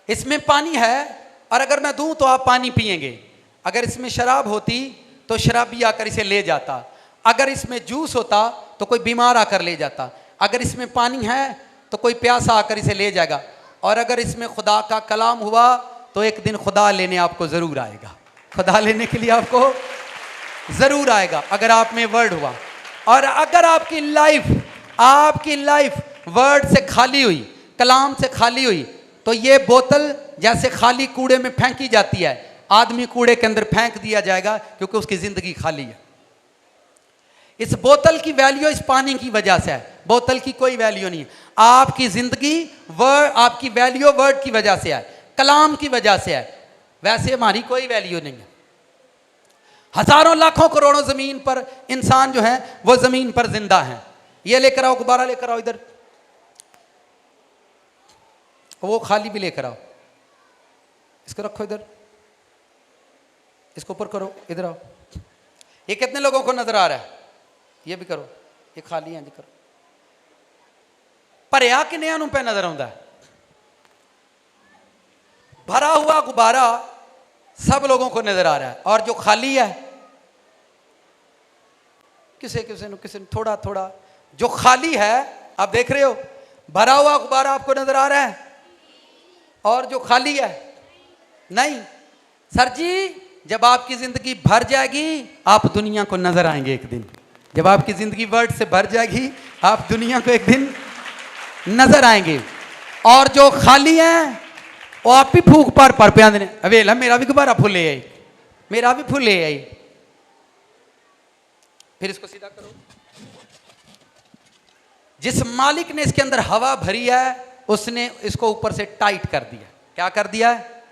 इसमें पानी है और अगर मैं दूं तो आप पानी पिएंगे। अगर इसमें शराब होती तो शराबी आकर इसे ले जाता, अगर इसमें जूस होता तो कोई बीमार आकर ले जाता, अगर इसमें पानी है तो कोई प्यासा आकर इसे ले जाएगा, और अगर इसमें खुदा का कलाम हुआ तो एक दिन खुदा लेने आपको ज़रूर आएगा, खुदा लेने के लिए आपको ज़रूर आएगा अगर आप में वर्ड हुआ। और अगर आपकी लाइफ वर्ड से खाली हुई, कलाम से खाली हुई, तो ये बोतल जैसे खाली कूड़े में फेंकी जाती है, आदमी कूड़े के अंदर फेंक दिया जाएगा क्योंकि उसकी ज़िंदगी खाली है। इस बोतल की वैल्यू इस पानी की वजह से है, बोतल की कोई वैल्यू नहीं है। आपकी ज़िंदगी आपकी वैल्यू वर्ड की वजह से है, कलाम की वजह से है, वैसे हमारी कोई वैल्यू नहीं है। हजारों लाखों करोड़ों ज़मीन पर इंसान जो है वो ज़मीन पर जिंदा हैं। ये लेकर आओ, गुब्बारा लेकर आओ, इधर वो खाली भी लेकर आओ, इसको रखो इधर, इसको ऊपर करो, इधर आओ। ये कितने लोगों को नजर आ रहा है? ये भी करो, ये खाली है जी करो। भरिया किन्नियां नूं पे नजर आउंदा है? भरा हुआ गुब्बारा सब लोगों को नजर आ रहा है। और जो खाली है, किसे थोड़ा थोड़ा, जो खाली है आप देख रहे हो, भरा हुआ गुब्बारा आपको नजर आ रहा है, और जो खाली है नहीं। सर जी, जब आपकी जिंदगी भर जाएगी आप दुनिया को नजर आएंगे एक दिन। जब आपकी जिंदगी वर्ड से भर जाएगी आप दुनिया को एक दिन नजर आएंगे। और जो खाली है वो आप भी फूक पर पे आंदे, अवेला मेरा भी गुब्बारा फुले आई, मेरा भी फुले आई। फिर इसको सीधा करो। जिस मालिक ने इसके अंदर हवा भरी है उसने इसको ऊपर से टाइट कर दिया। क्या कर दिया है?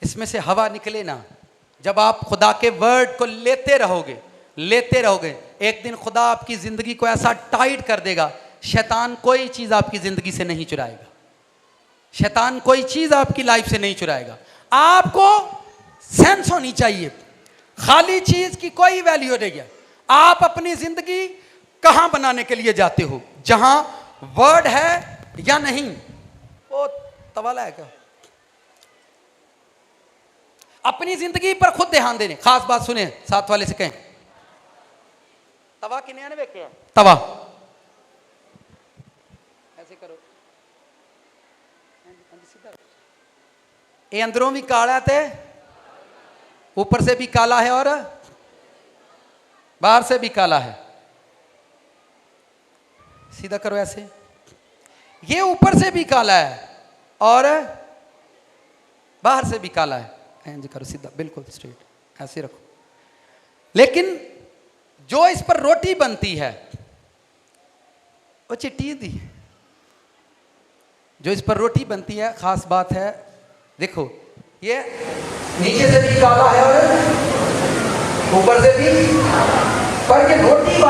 इसमें से हवा निकले ना। जब आप खुदा के वर्ड को लेते रहोगे, एक दिन खुदा आपकी जिंदगी को ऐसा टाइट कर देगा, शैतान कोई चीज आपकी जिंदगी से नहीं चुराएगा। शैतान कोई चीज आपकी लाइफ से नहीं चुराएगा। आपको सेंस होनी चाहिए, खाली चीज की कोई वैल्यू नहीं है। आप अपनी जिंदगी कहां बनाने के लिए जाते हो? जहां वर्ड है या नहीं? वो तवाला है क्या? अपनी जिंदगी पर खुद ध्यान देने। खास बात सुने, साथ वाले से कहें, तवा किन्ने ने वेखे तवा ऐसे करो, ये अंदरों भी काला थे, ऊपर से भी काला है और बाहर से भी काला है। सीधा करो ऐसे, ये ऊपर से भी काला है और बाहर से भी काला है। ऐसे करो सीधा, बिल्कुल स्ट्रेट, ऐसे रखो। लेकिन जो इस पर रोटी बनती है वो चिट्टी दी। जो इस पर रोटी बनती है, खास बात है, देखो ये नीचे से भी काला है और ऊपर से भी, पर ये रोटी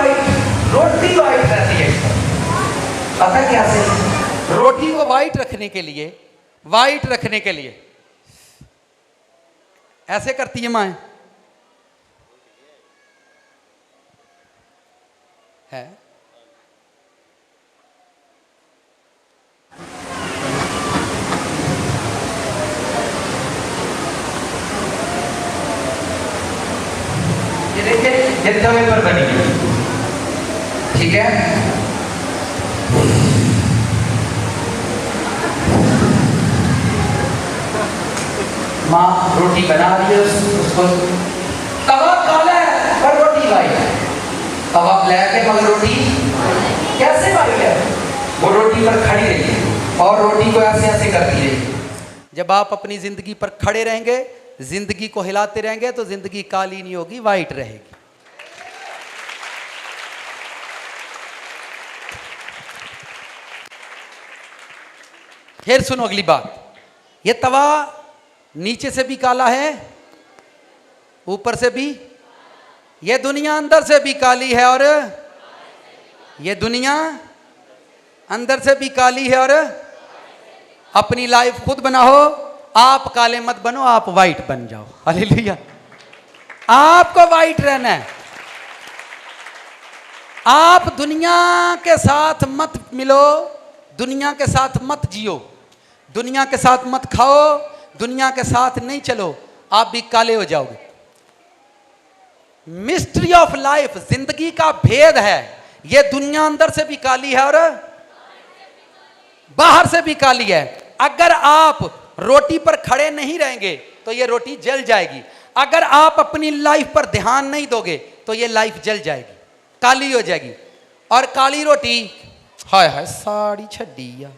वाइट रहती है। पता क्या से? रोटी को वाइट रखने के लिए ऐसे करती है मां, है ये देखिए, ये तवे पर बनी है, ठीक है। माँ रोटी बना रही है, उसको तवा काला है पर रोटी वाइट है, तवा ब्लैक है मगर रोटी कैसे वाइट है? वो रोटी पर खड़ी रही है और रोटी को ऐसे ऐसे करती रही। जब आप अपनी जिंदगी पर खड़े रहेंगे, जिंदगी को हिलाते रहेंगे, तो जिंदगी काली नहीं होगी, वाइट रहेगी। फिर सुनो अगली बात, ये तवा नीचे से भी काला है, ऊपर से भी, ये दुनिया अंदर से भी काली है और ये दुनिया अंदर से भी काली है। और अपनी लाइफ खुद बनाओ, आप काले मत बनो, आप वाइट बन जाओ। हालेलुया। आपको वाइट रहना है। आप दुनिया के साथ मत मिलो, दुनिया के साथ मत जियो, दुनिया के साथ मत खाओ, दुनिया के साथ नहीं चलो, आप भी काले हो जाओगे। मिस्ट्री ऑफ लाइफ, जिंदगी का भेद है, ये दुनिया अंदर से भी काली है और बाहर से भी काली है। अगर आप रोटी पर खड़े नहीं रहेंगे तो ये रोटी जल जाएगी। अगर आप अपनी लाइफ पर ध्यान नहीं दोगे तो ये लाइफ जल जाएगी, काली हो जाएगी। और काली रोटी, हाय हाय साड़ी छड़ी आ,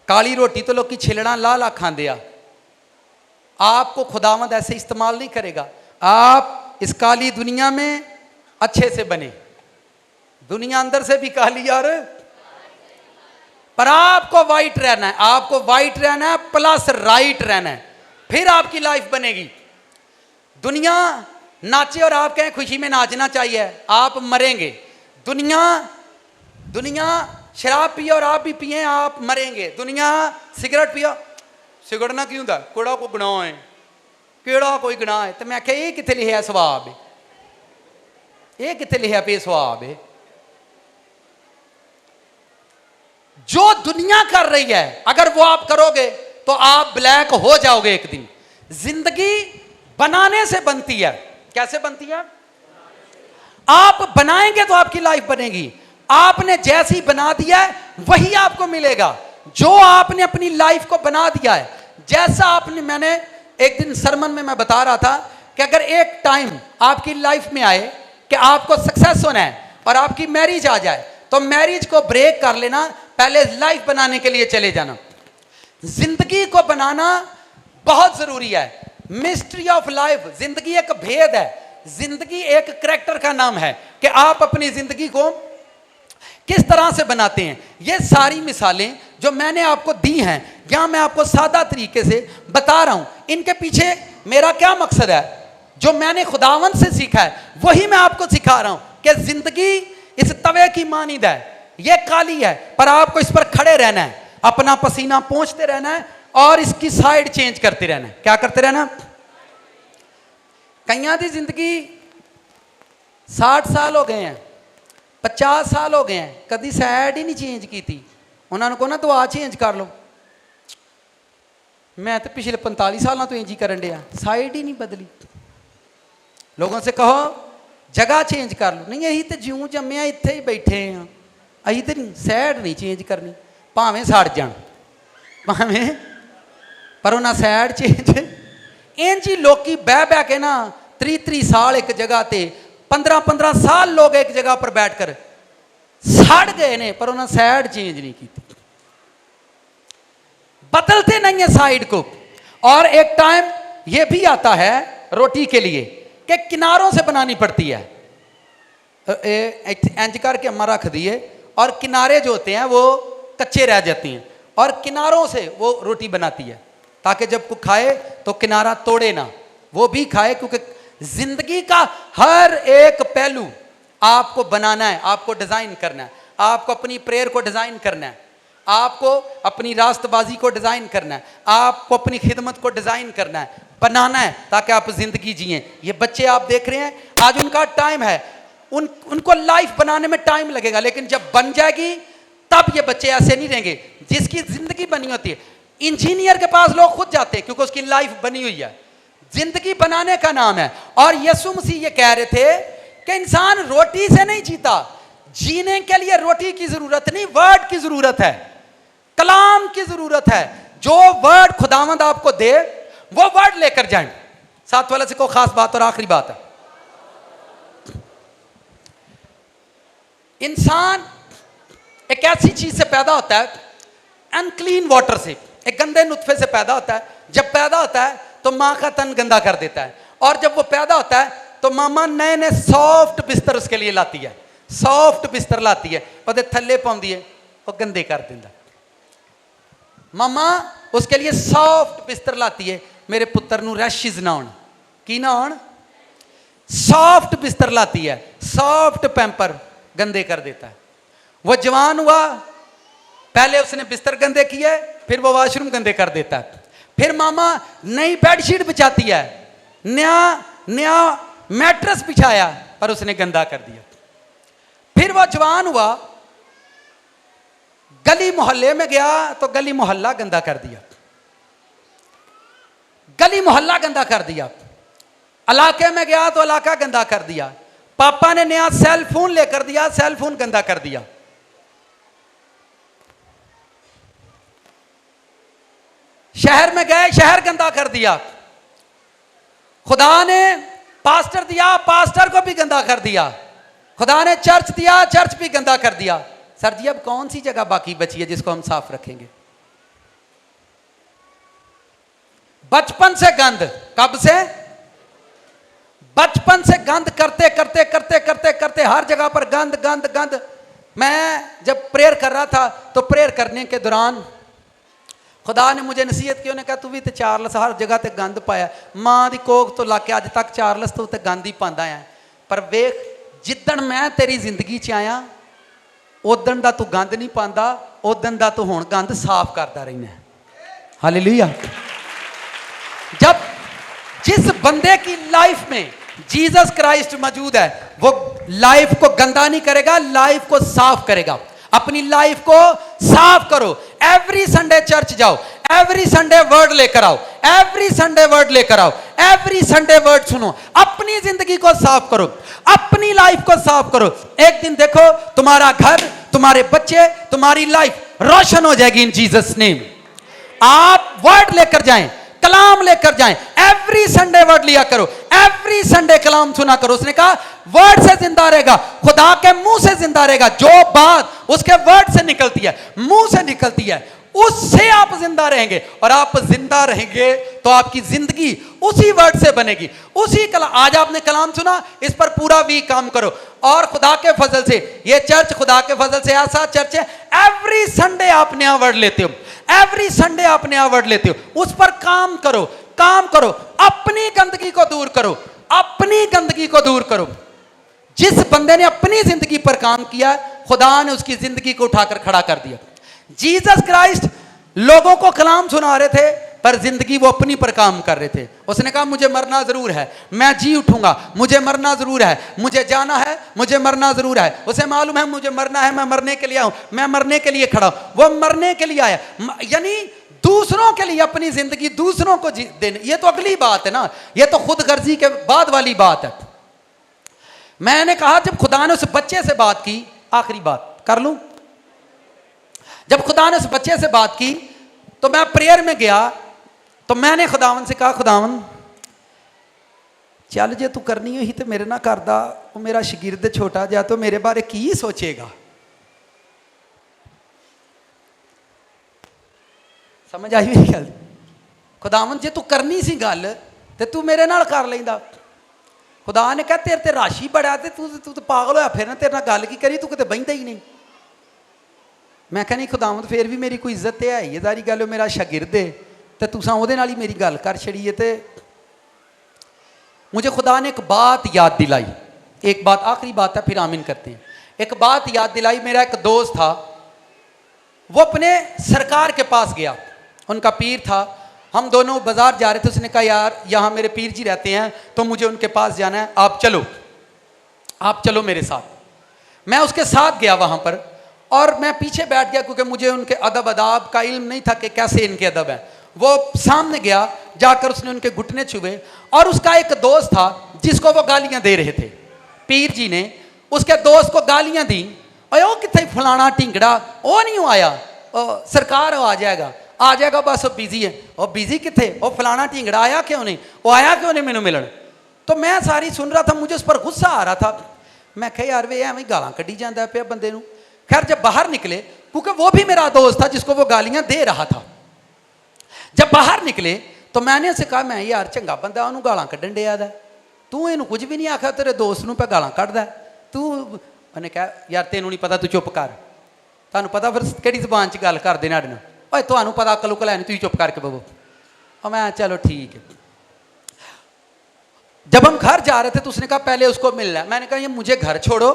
काली रोटी तो लोग की छिलड़ा ला ला खांदे आ। आपको खुदावंद ऐसे इस्तेमाल नहीं करेगा। आप इस काली दुनिया में अच्छे से बने, दुनिया अंदर से भी काली यार, पर आपको वाइट रहना है, आपको वाइट रहना है प्लस राइट रहना है, फिर आपकी लाइफ बनेगी। दुनिया नाचे और आप कहें खुशी में नाचना चाहिए, आप मरेंगे। दुनिया शराब पिए और आप भी पिए, आप मरेंगे। दुनिया सिगरेट पियो, सिगड़ना क्यों था? कोड़ा को गुनाह है, केड़ा कोई गुनाह है? तो मैं आख्या ये कितने लिखा सवाब है, ये कितने लिखा पे सवाब है? जो दुनिया कर रही है अगर वो आप करोगे तो आप ब्लैक हो जाओगे एक दिन। जिंदगी बनाने से बनती है। कैसे बनती है? आप बनाएंगे तो आपकी लाइफ बनेगी। आपने जैसी बना दिया है वही आपको मिलेगा। जो आपने अपनी लाइफ को बना दिया है, जैसा आपने, मैंने एक दिन सरमन में मैं बता रहा था कि अगर एक टाइम आपकी लाइफ में आए कि आपको सक्सेस होना है और आपकी मैरिज आ जाए, तो मैरिज को ब्रेक कर लेना, पहले लाइफ बनाने के लिए चले जाना। जिंदगी को बनाना बहुत जरूरी है। मिस्ट्री ऑफ लाइफ, जिंदगी एक भेद है, जिंदगी एक करैक्टर का नाम है कि आप अपनी जिंदगी को किस तरह से बनाते हैं। ये सारी मिसालें जो मैंने आपको दी हैं, यहां मैं आपको सादा तरीके से बता रहा हूं। इनके पीछे मेरा क्या मकसद है? जो मैंने खुदावंद से सीखा है वही मैं आपको सिखा रहा हूं कि जिंदगी इस तवे की मानिंद है, ये काली है, पर आपको इस पर खड़े रहना है, अपना पसीना पोंछते रहना है और इसकी साइड चेंज करते रहना है। क्या करते रहना? कईयां दी जिंदगी 60 साल हो गए हैं, 50 साल हो गए हैं, कभी साइड ही नहीं चेंज की थी। उन्होंने को ना तो आ चेंज कर लो। मैं तो पिछले 45 साल तो इंज ही करन दिया, साइड ही नहीं बदली। लोगों से कहो जगह चेंज कर लो, नहीं यही तो ज्यों जम्मे इत्थे ही बैठे हैं, अही तो नहीं साइड नहीं चेंज करनी, भावें सड़ जान भावें, पर उन्हें साइड चेंज। इंज ही लोग बह बह के ना 30 साल एक जगह ते, 15 साल लोग एक जगह पर बैठकर सड़ गए ने, पर उन्हें साइड चेंज नहीं की। बदलते नहीं है साइड को। और एक टाइम यह भी आता है रोटी के लिए कि किनारों से बनानी पड़ती है। इंज करके अम्मा रख दिए और किनारे जो होते हैं वो कच्चे रह जाते हैं और किनारों से वो रोटी बनाती है ताकि जब कोई खाए तो किनारा तोड़े ना, वो भी खाए। क्योंकि जिंदगी का हर एक पहलू आपको बनाना है, आपको डिजाइन करना है, आपको अपनी प्रेयर को डिजाइन करना है, आपको अपनी रास्तबाजी को डिजाइन करना है, आपको अपनी खिदमत को डिजाइन करना है, बनाना है, ताकि आप जिंदगी जिए। ये बच्चे आप देख रहे हैं, आज उनका टाइम है, उनको लाइफ बनाने में टाइम लगेगा, लेकिन जब बन जाएगी तब ये बच्चे ऐसे नहीं रहेंगे। जिसकी जिंदगी बनी होती है, इंजीनियर के पास लोग खुद जाते हैं क्योंकि उसकी लाइफ बनी हुई है। जिंदगी बनाने का नाम है। और यीशु मसीह ये कह रहे थे कि इंसान रोटी से नहीं जीता, जीने के लिए रोटी की जरूरत नहीं, वर्ड की जरूरत है, कलाम की जरूरत है। जो वर्ड खुदावंद आपको दे वो वर्ड लेकर जाएं। साथ वाले से को खास बात और आखिरी बात है, इंसान एक ऐसी चीज से पैदा होता है, अनक्लीन वाटर से, एक गंदे नुत्फे से पैदा होता है। जब पैदा होता है तो माँ का तन गंदा कर देता है, और जब वो पैदा होता है तो मामा नए नए सॉफ्ट बिस्तर उसके लिए लाती है, सॉफ्ट बिस्तर लाती है, और थल्ले पाउंदी है, वो गंदे कर देता। मामा उसके लिए सॉफ्ट बिस्तर लाती है, मेरे पुत्र नू रैशिज ना होण, की ना होण, सॉफ्ट बिस्तर लाती है, सॉफ्ट पैंपर, गंदे कर देता है। वो जवान हुआ, पहले उसने बिस्तर गंदे किए, फिर वो वॉशरूम गंदे कर देता है। फिर मामा नई बेडशीट बिछाती है, नया मैट्रेस बिछाया, पर उसने गंदा कर दिया। फिर वो जवान हुआ, गली मोहल्ले में गया तो गली मोहल्ला गंदा कर दिया, गली मोहल्ला गंदा कर दिया। इलाके में गया तो इलाका गंदा कर दिया। पापा ने नया सेल फोन लेकर दिया, सेल फोन गंदा कर दिया। शहर में गए, शहर गंदा कर दिया। खुदा ने पास्टर दिया, पास्टर को भी गंदा कर दिया। खुदा ने चर्च दिया, चर्च भी गंदा कर दिया। सर जी अब कौन सी जगह बाकी बची है जिसको हम साफ रखेंगे? बचपन से गंद, कब से? बचपन से गंद करते करते करते करते करते हर जगह पर गंद गंद गंद। मैं जब प्रेयर कर रहा था तो प्रेयर करने के दौरान खुदा ने मुझे नसीहत की, उन्हें कहा तू भी तो चार्लस हर जगह ते गंद पाया, मां दी कोख तो लाके अज तक चार्लस तू तो गंद ही पांदा है। पर वेख जिद्दन मैं तेरी जिंदगी च आया उदन दा तू गंद नहीं पांदा, उदन दा तू हुण गंद साफ करता रहना है। हालेलुया। जब जिस बंदे की लाइफ में जीसस क्राइस्ट मौजूद है वो लाइफ को गंदा नहीं करेगा, लाइफ को साफ करेगा। अपनी लाइफ को साफ करो। एवरी संडे चर्च जाओ, एवरी संडे वर्ड लेकर आओ, एवरी संडे वर्ड लेकर आओ, एवरी संडे वर्ड सुनो, अपनी जिंदगी को साफ करो, अपनी लाइफ को साफ करो। एक दिन देखो तुम्हारा घर, तुम्हारे बच्चे, तुम्हारी लाइफ रोशन हो जाएगी इन जीसस नेम। आप वर्ड लेकर जाएं, कलाम लेकर जाएं, एवरी संडे वर्ड लिया करो, एवरी संडे कलाम सुना करो। उसने कहा वर्ड से जिंदा रहेगा, खुदा के मुंह से जिंदा रहेगा। जो बात उसके वर्ड से निकलती है, मुंह से निकलती है, उससे आप जिंदा रहेंगे। और आप जिंदा रहेंगे तो आपकी जिंदगी उसी वर्ड से बनेगी, उसी कलाम। आज आपने कलाम सुना, इस पर पूरा वीक काम करो। और खुदा के फजल से ये चर्च, खुदा के फजल से ऐसा चर्च है, एवरी संडे आप नया वर्ड लेते हो, एवरी संडे आप नया वर्ड लेते हो। उस पर काम करो, काम करो, अपनी गंदगी को दूर करो, अपनी गंदगी को दूर करो। जिस बंदे ने अपनी जिंदगी पर काम किया, खुदा ने उसकी जिंदगी को उठाकर खड़ा कर दिया। जीसस क्राइस्ट लोगों को कलाम सुना रहे थे, पर जिंदगी वो अपनी पर काम कर रहे थे। उसने कहा मुझे मरना जरूर है, मैं जी उठूंगा, मुझे मरना जरूर है, मुझे जाना है, मुझे मरना जरूर है। उसे मालूम है मुझे मरना है, मैं मरने के लिए आऊं, मैं मरने के लिए खड़ा हूं। वो मरने के लिए आया, यानी दूसरों के लिए अपनी जिंदगी दूसरों को देने। ये तो अगली बात है ना, ये तो खुद गर्जी के बाद वाली बात है। मैंने कहा जब खुदा ने उस बच्चे से बात की, आखिरी बात कर लूं, जब खुदा ने उस बच्चे से बात की तो मैं प्रेयर में गया, तो मैंने खुदावन से कहा खुदावन चल जे तू करनी ही तो मेरे ना करदा, वो मेरा शगिर्द छोटा जा तो मेरे बारे की सोचेगा। समझ आई मेरी गल? खुदावन जे तू करनी सी गल ते तू मेरे नाल कर लेंदा। खुदा ने कहा तेरे ते राशि बड़ा, तू तो पागल होया फिर ना, तेरे नाल गल की करी, तू किते बहिंदा ही नहीं। मैं कहा नहीं खुदावंद फिर भी मेरी कोई इज्जत है ही, सारी गल मेरा शागिर्द है, तो तुसा उहदे नाल ही मेरी गल कर छड़ी है। तो मुझे खुदा ने एक बात याद दिलाई, एक बात, आखिरी बात है फिर आमीन करते हैं। एक बात याद दिलाई, मेरा एक दोस्त था, वो अपने सरकार के पास गया, उनका पीर था, हम दोनों बाजार जा रहे थे। उसने कहा यार यहाँ मेरे पीर जी रहते हैं तो मुझे उनके पास जाना है, आप चलो, आप चलो मेरे साथ। मैं उसके साथ गया वहाँ पर, और मैं पीछे बैठ गया क्योंकि मुझे उनके अदब अदाब का इल्म नहीं था कि कैसे इनके अदब हैं। वो सामने गया, जाकर उसने उनके घुटने छुए, और उसका एक दोस्त था जिसको वो गालियां दे रहे थे। पीर जी ने उसके दोस्त को गालियां दी, और वो कितने फलाना टिंगड़ा, वो नहीं आया, सरकार आ जाएगा, आ जाएगा, बस वो बिजी है। और बिजी कितने, वो फलाना टिंगड़ा आया क्यों नहीं, वो आया क्यों नहीं मैनू मिलन। तो मैं सारी सुन रहा था, मुझे उस पर गुस्सा आ रहा था। मैं कहा यार वे एवं गालां कढ़ी जाता पे बंदे नूं। खैर जब बाहर निकले, क्योंकि वो भी मेरा दोस्त था जिसको वो गालियां दे रहा था, जब बाहर निकले तो मैंने उसे कहा मैं यार चंगा बंदा, उन्होंने गालां कढ़न डिया दा, तू इनू कुछ भी नहीं आखा, तेरे दोस्त नूं पे गालां कढ़दा तू। उन्हें कहा यार तेनू नहीं पता, तू चुप कर, तुहानू पता फिर किहड़ी ज़बान च गल करदे ने साडे नाल, ओए तुहानू पता अकल उकल है नहीं, तुसीं चुप करके बवो। और मैं चलो ठीक है। जब हम घर जा रहे थे तो उसने कहा पहले उसको मिलना है। मैंने कहा ये मुझे घर छोड़ो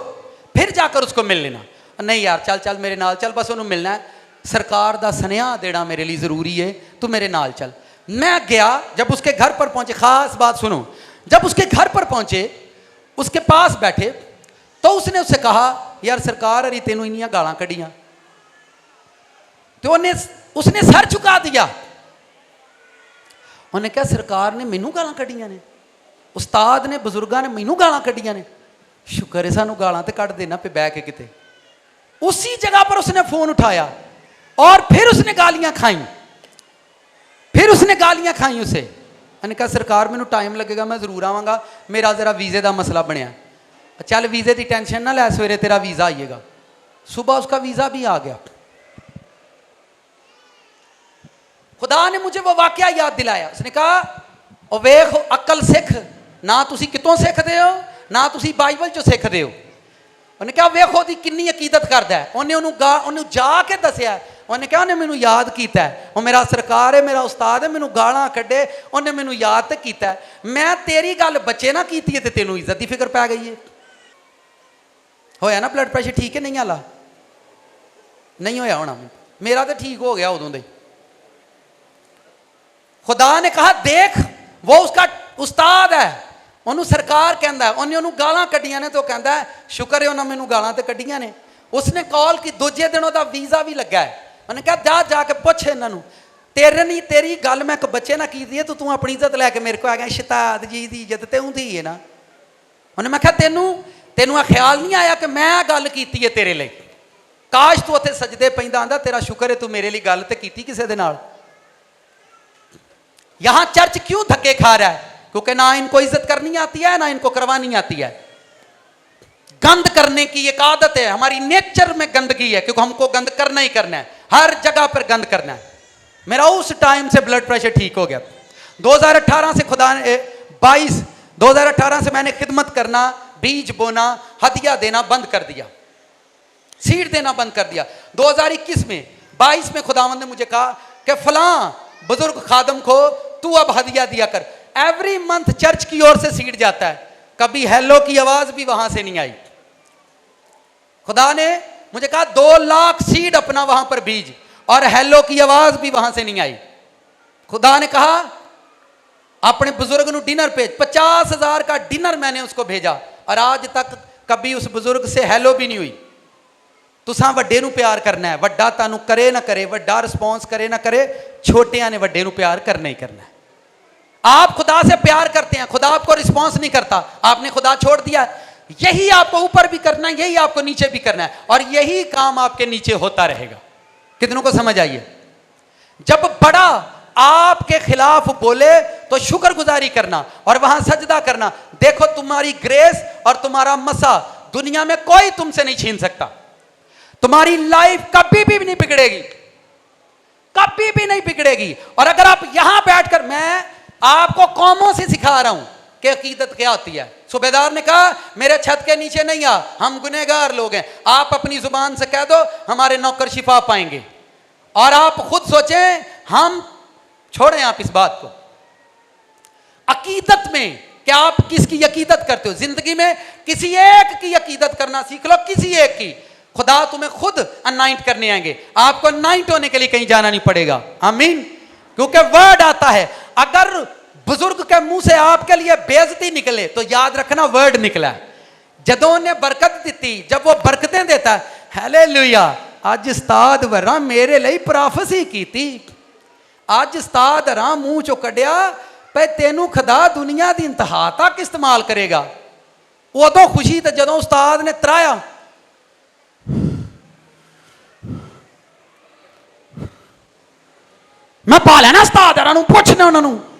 फिर जाकर उसको मिल लेना। नहीं यार चल चल मेरे नाल चल, बस उन्होंने मिलना है, सरकार दा सनेहा देना मेरे लिए ज़रूरी है, तू मेरे नाल चल। मैं गया, जब उसके घर पर पहुंचे, खास बात सुनो, जब उसके घर पर पहुंचे, उसके पास बैठे, तो उसने उससे कहा यार सरकार अरे तेनू इन्नियां गालां कढ़ियां, तो उसने सर झुका दिया। उन्हें कहा सरकार ने मैनू गालां कढ़ियां ने, उस्ताद ने, बजुर्गां ने मैनू गालां कढ़ियां ने, शुक्र है सानू गालां ते कढ़ देना पे बह के किते। उसी जगह पर उसने फोन उठाया और फिर उसने गालियां खाई, फिर उसने गालियां खाई उसे। मैंने कहा सरकार मैनू टाइम लगेगा, मैं जरूर आवांगा, मेरा जरा वीजे का मसला बनया। चल वीजे की टेंशन ना लै, सवेरे तेरा वीजा आइएगा। सुबह उसका वीजा भी आ गया। खुदा ने मुझे वो वाकया याद दिलाया। उसने कहा ओ वेख अकल सिख, ना तुसी कितों सीखते हो, ना तुसी बाइबल चो सीखते हो। उन्हें कहा वेखो दी किन्नी अकीदत करदा है। उन्हें उन्होंने जाके दसिया, उन्हें कहा उन्हें मैनू याद किया है, वो मेरा सरकार है, मेरा उस्ताद है, मैनू गालां कढ़े, उन्हें मैनू याद तो किया है। मैं तेरी गल बच्चे ना की है तो तेनू इज्जत की फिक्र पै गई है। होया ना ब्लड प्रेशर ठीक है नहीं आला? नहीं होया होना, मेरा तो ठीक हो गया उदों दे। खुदा ने कहा देख वो उसका उस्ताद है, उन्होंने सरकार कहता है, उन्हें उन्होंने गालां कढ़ियां ने तो कहता है शुक्र है उन्होंने मैनू गालां तो कढ़ियां ने। उसने कॉल की, दूजे दिन उसका वीजा भी लगा है। उन्हें कहा जा जाके पुछ इन्हों तेरे नहीं तेरी गल मैं एक बच्चे ना की दी है तो तू अपनी इज्जत लैके मेरे को आ गया शताद जी की इज्जत ते दी है ना। उन्हें मैं कहा तेनू ख्याल नहीं आया कि मैं गल की है तेरे लिए, काश तू उत्थे सजदे पैंदा आंदा तेरा शुक्र है तू मेरे लिए गल ते कीती किसी दे नाल। यहां चर्च क्यों धक्के खा रहा है? क्योंकि ना इनको इज्जत करनी आती है ना इनको करवानी आती है। गंद करने की एक आदत है, हमारी नेचर में गंदगी है, क्योंकि हमको गंद करना ही करना है, हर जगह पर गंद करना है। मेरा उस टाइम से ब्लड प्रेशर ठीक हो गया। 2018 से 2018 से मैंने खिदमत करना, बीज बोना, हदिया देना बंद कर दिया, सीड देना बंद कर दिया। 2021 में खुदावंद ने मुझे कहा कि फलां बुजुर्ग खादम को तू अब हदिया दिया कर। एवरी मंथ चर्च की ओर से सीड जाता है, कभी हेलो की आवाज भी वहां से नहीं आई। खुदा ने मुझे कहा 2 लाख सीड अपना वहां पर बीज, और हेलो की आवाज भी वहां से नहीं आई। खुदा ने कहा अपने बुजुर्ग ਨੂੰ डिनर भेज, 50,000 का डिनर मैंने उसको भेजा, और आज तक कभी उस बुजुर्ग से हेलो भी नहीं हुई। तुसा वड्डे ਨੂੰ प्यार करना है, वड्डा तानू करे ना करे, वड्डा रिस्पॉन्स करे ना करे, छोटिया ने वड्डे ਨੂੰ प्यार करना ही करना है। आप खुदा से प्यार करते हैं, खुदा आपको रिस्पॉन्स नहीं करता, आपने खुदा छोड़ दिया। यही आपको ऊपर भी करना है, यही आपको नीचे भी करना है, और यही काम आपके नीचे होता रहेगा। कितनों को समझ आइए? जब बड़ा आपके खिलाफ बोले तो शुक्रगुजारी करना और वहां सजदा करना। देखो तुम्हारी ग्रेस और तुम्हारा मसा दुनिया में कोई तुमसे नहीं छीन सकता। तुम्हारी लाइफ कभी भी नहीं बिगड़ेगी, कभी भी नहीं बिगड़ेगी। और अगर आप यहां बैठकर, मैं आपको कौमों से सिखा रहा हूं कि अकीदत क्या होती है। सूबेदार ने कहा मेरे छत के नीचे नहीं आ, हम गुनहगार लोग हैं। आप अपनी जुबान से कह दो हमारे नौकर शिफा पाएंगे, और आप खुद सोचें, हम छोड़ें आप इस बात को। अकीदत में क्या आप किसकी अकीदत करते हो? जिंदगी में किसी एक की अकीदत करना सीख लो, किसी एक की। खुदा तुम्हें खुद अनाइंट करने आएंगे, आपको अनाइंट होने के लिए कहीं जाना नहीं पड़ेगा। आमीन। क्योंकि वर्ड आता है, अगर बुजुर्ग के मुंह से आपके लिए बेइज्जती निकले तो याद रखना वर्ड निकला है। जदों ने बरकत दी, जब वो बरकतें देता है, हालेलुया, आज उस्ताद वरा मेरे लिए प्रोफेसी की थी, आज उस्ताद हरा मुंह चो कढ़िया पे तेनू खुदा दुनिया की इंतहा तक इस्तेमाल करेगा। उदों खुशी तो जदों उस्ताद ने तराया, मैं पा लेना उस्ताद हरा, पूछना उन्होंने।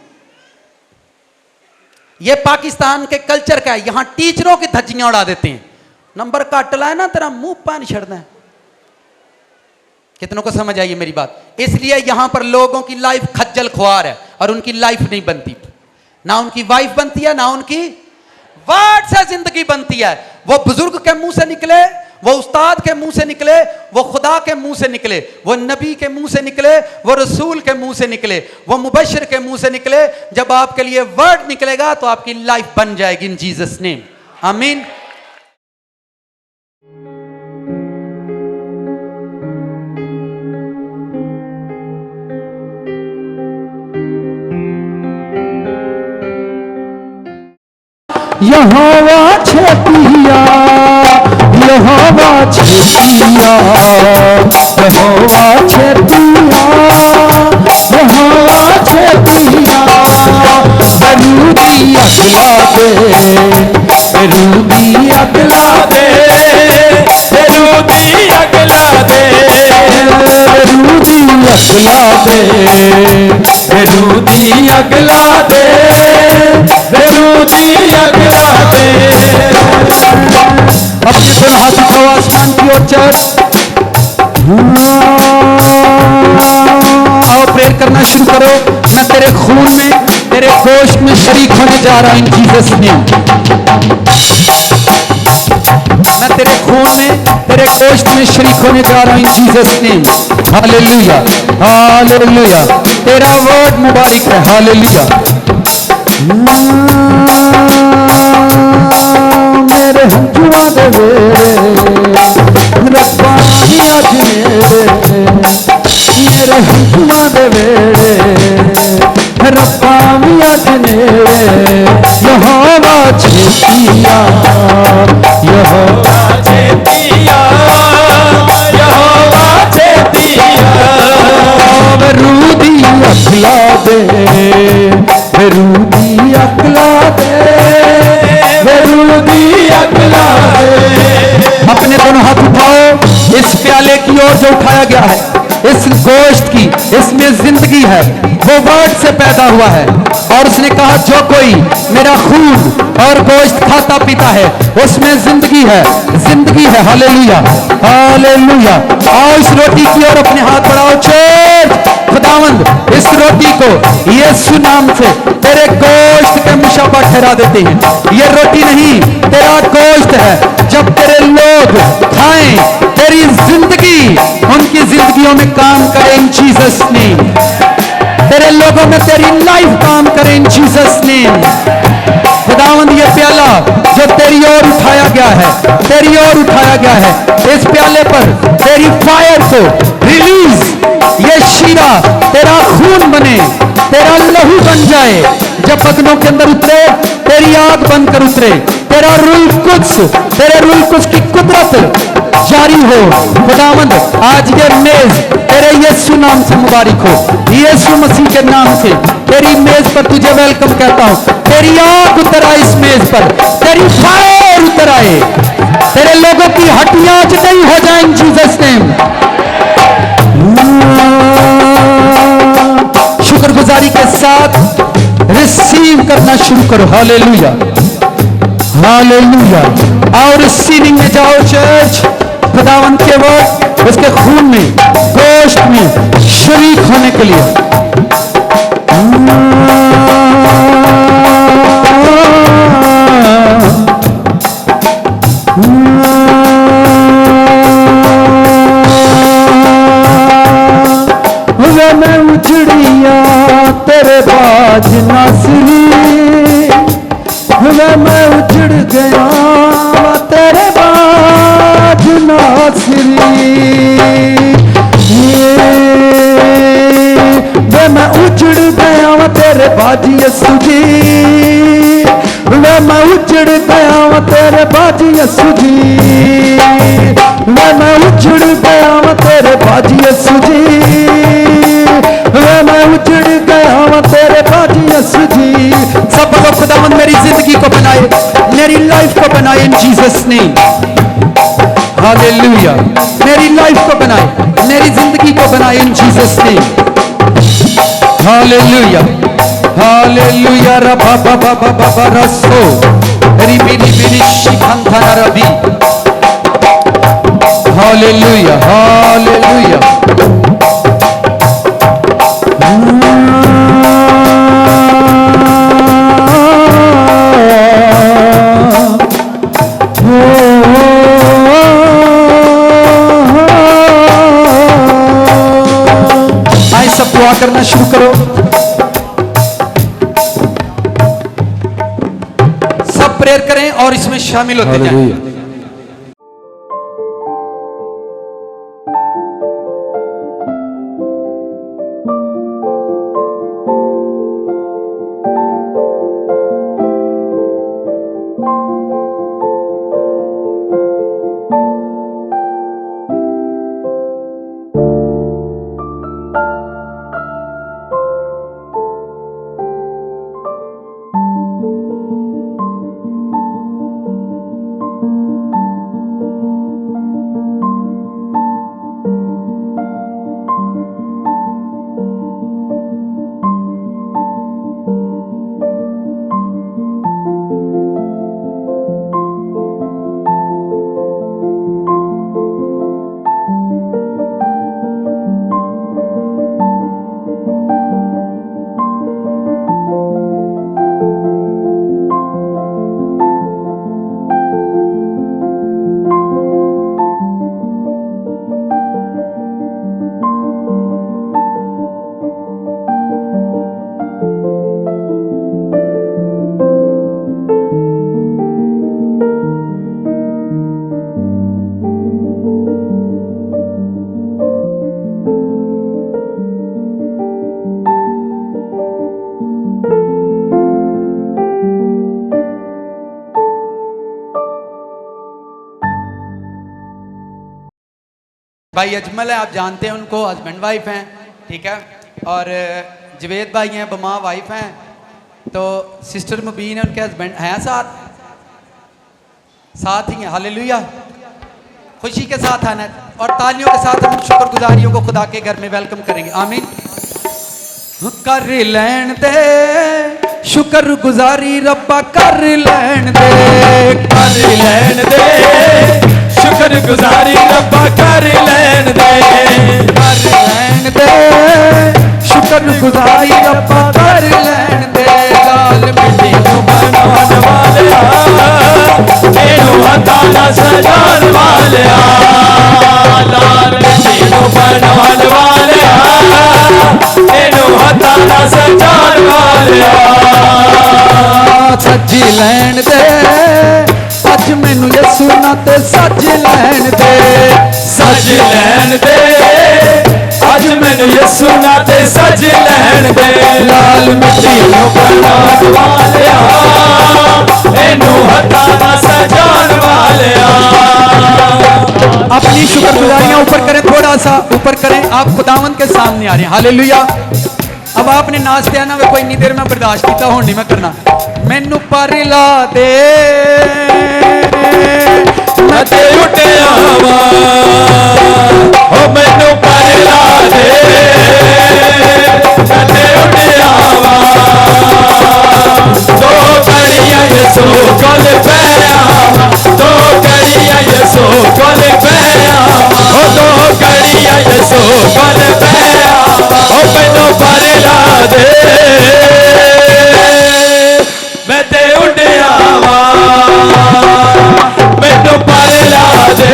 ये पाकिस्तान के कल्चर का है, यहां टीचरों की धज्जियां उड़ा देते हैं। नंबर काट लाए ना तेरा मुंह पान छड़ना है। कितनों को समझ आई मेरी बात? इसलिए यहां पर लोगों की लाइफ खज्जल खुआर है और उनकी लाइफ नहीं बनती, ना उनकी वाइफ बनती है, ना उनकी वर्ड से जिंदगी बनती है। वो बुजुर्ग के मुंह से निकले, वो उस्ताद के मुंह से निकले, वो खुदा के मुंह से निकले, वो नबी के मुंह से निकले, वो रसूल के मुंह से निकले, वो मुबशिर के मुंह से निकले। जब आपके लिए वर्ड निकलेगा तो आपकी लाइफ बन जाएगी इन जीसस नेम। आमीन। यहोवा छेतिया, यहोवा छेतिया, यहोवा छेतिया, यहोवा छेतिया, बरूदी अगला दे, बरूदी अगला दे, बरूदी अगला दे, बरूदी अगला दे, बरूदी अगला दे, बरूदी अगला दे। अपने दोनों हाथ उठाओ आसमान की ओर चढ़, आओ प्रेयर करना शुरू करो। मैं तेरे खून में, तेरे गोश्त में शरीक होने जा रहा हूं इन जीसस नेम। मैं तेरे खून में, तेरे गोश्त में शरीक होने जा रहा हूं इन जीसस नेम। Hallelujah, hallelujah. तेरा वर्ड मुबारक है। हालेलुया। मेरे हंजुआ दे वेड़े रब्बा ही अज मेरे, मेरे हंजुआ दे वेड़े रब्बा ही अज मेरे। यहोवा छेतिया, यहोवा छेतिया, यहोवा छेतिया, बरूदी दे, रूदी अकला दे, रूदी अकला दे। अपने दोनों हाथ उठाओ, इस प्याले की ओर जो उठाया गया है, इस गोश्त की, इसमें जिंदगी है, वो वर्ड से पैदा हुआ है। और उसने कहा जो कोई मेरा खून और गोश्त खाता पीता है उसमें जिंदगी है, जिंदगी है। Hallelujah, hallelujah. आओ इस रोटी की ओर अपने हाथ बढ़ाओ। चर्च, खुदावंद इस रोटी को यीशु नाम से तेरे गोश्त के मुशाबा ठहरा देते हैं। ये रोटी नहीं, तेरा गोश्त है। जब तेरे लोग खाएं, तेरी जिंदगी उनकी जिंदगियों में काम करे इन जीसस नेम। तेरे लोगों में तेरी लाइफ काम करे इन जीसस नेम। खुदावंद ये प्याला जो तेरी ओर उठाया गया है, तेरी ओर उठाया गया है, इस प्याले पर तेरी फायर को रिलीज, ये शीरा तेरा खून बने, तेरा लहू बन जाए। जब बदनों के अंदर उतरे, तेरी आग बनकर उतरे, तेरा रूह कुद्स, तेरे रूह कुद्स की कुदरत जारी हो। खुदावंद आज ये मेज तेरे यीशु नाम से मुबारक हो। यीशु मसीह के नाम से तेरी मेज पर तुझे वेलकम कहता हूं। तेरी आग उतर आए इस मेज पर, तेरी फायर उतर आए, तेरे लोगों की हड्डियां आज नहीं हो जाए इन जीसस नेम। शुक्रगुजारी के साथ रिसीव करना शुरू करो। Hallelujah, hallelujah. और रिसीविंग में जाओ चर्च। खुदावंद के वर्ड उसके खून में, गोश्त में शरीक होने के लिए। मैं उजड़िया तेरे बाज नासरी, मैं उजड़ गया तेरे बाज नासरी। मैं उजड़ गया तेरे बाज यीशु जी, मैं उजड़ गया तेरे बाज यीशु जी, मैं उजड़ गया तेरे बाज यीशु जी, मैं उजड़ गया तेरे बाज यीशु जी। सब लोग खुदावंद मेरी जिंदगी को बनाए, मेरी लाइफ को बनाए इन जीसस नेम। हालेलुया, मेरी लाइफ को बनाए, मेरी जिंदगी को बनाए इन जीसस नेम। Hallelujah, hallelujah. रबा बाबा बाबा रसो रिबी रिबी शिखंथना रबी। Hallelujah, hallelujah. आए सब दुआ करना शुरू करो। सब प्रेयर करें और इसमें शामिल होते जाएं। भाई अजमल है, आप जानते हैं उनको, हस्बैंड वाइफ हैं, ठीक है। और जवेद भाई हैं, बमा वाइफ हैं, तो सिस्टर मुबीन है, उनके हस्बैंड हैं साथ ही हैं। हालेलुया, खुशी के साथ आना और तालियों के साथ हम शुक्रगुजारियों को खुदा के घर में वेलकम करेंगे। आमीन। कर लैन दे शुक्र गुजारी रब्बा, कर लैन दे, कर लैन दे शुक्र गुजारी रब्बा, कर लैन दे, कर लैन दे शुक्र गुजारी रब्बा, कर लैन दे। लाल मिट्टी तेनू बनावन वालिया, तेनू हथा ना सजान वालिया, लाल तेनू बनावन वालिया, तेनू हथा ना सजान वालिया। सज लैन दे अज मैनू यसू ना ते सज लैन दे, सज लैन दे अज मैनू यसू ना ते सज लैन दे। लाल मिट्टी नू बनावन वालिया, तेनू हथा ना सजान वालिया। अपनी शुक्रगुजारियां ऊपर करें, थोड़ा सा ऊपर करें। आप खुदावंद के सामने आ रहे हैं। हालेलुया। अब आपने नाचते आना वे कोई इन्नी देर में बर्दाश्त किया हो नहीं मैं करना। मैनू पर ला दे मैं ते उठिया वा, ओ मैनू पर ला दे, मैं ते उठिया वा। दो घड़ियां यसू कोल बैया, दो घड़ियां यसू कोल बैया, ओ दो घड़ियां यसू कोल बैया, ओ मैनू पर ला दे, मैं ते उठिया वा, मैनू पर ला दे,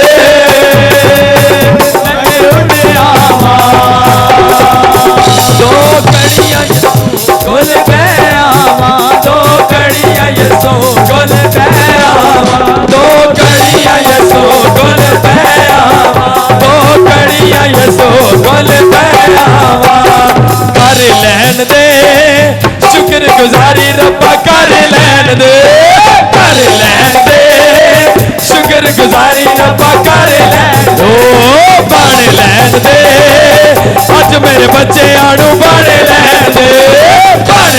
मैं ते उठिया वा। दो घड़ियां यसू कोल बैया वा, दो घड़ियां यसू कोल बैया वा, दो घड़ियां यसू कोल बैया वा, दो घड़ियां यसू कोल बैया वा। कर लैन दे शुक्र गुजारी रब्बा, कर लैन दे, कर लैन दे शुक्र गुजारी रब्बा, कर लैन दो, बन लैन दे अज मेरे बच्चे आड़ू, बन लैन दे, बन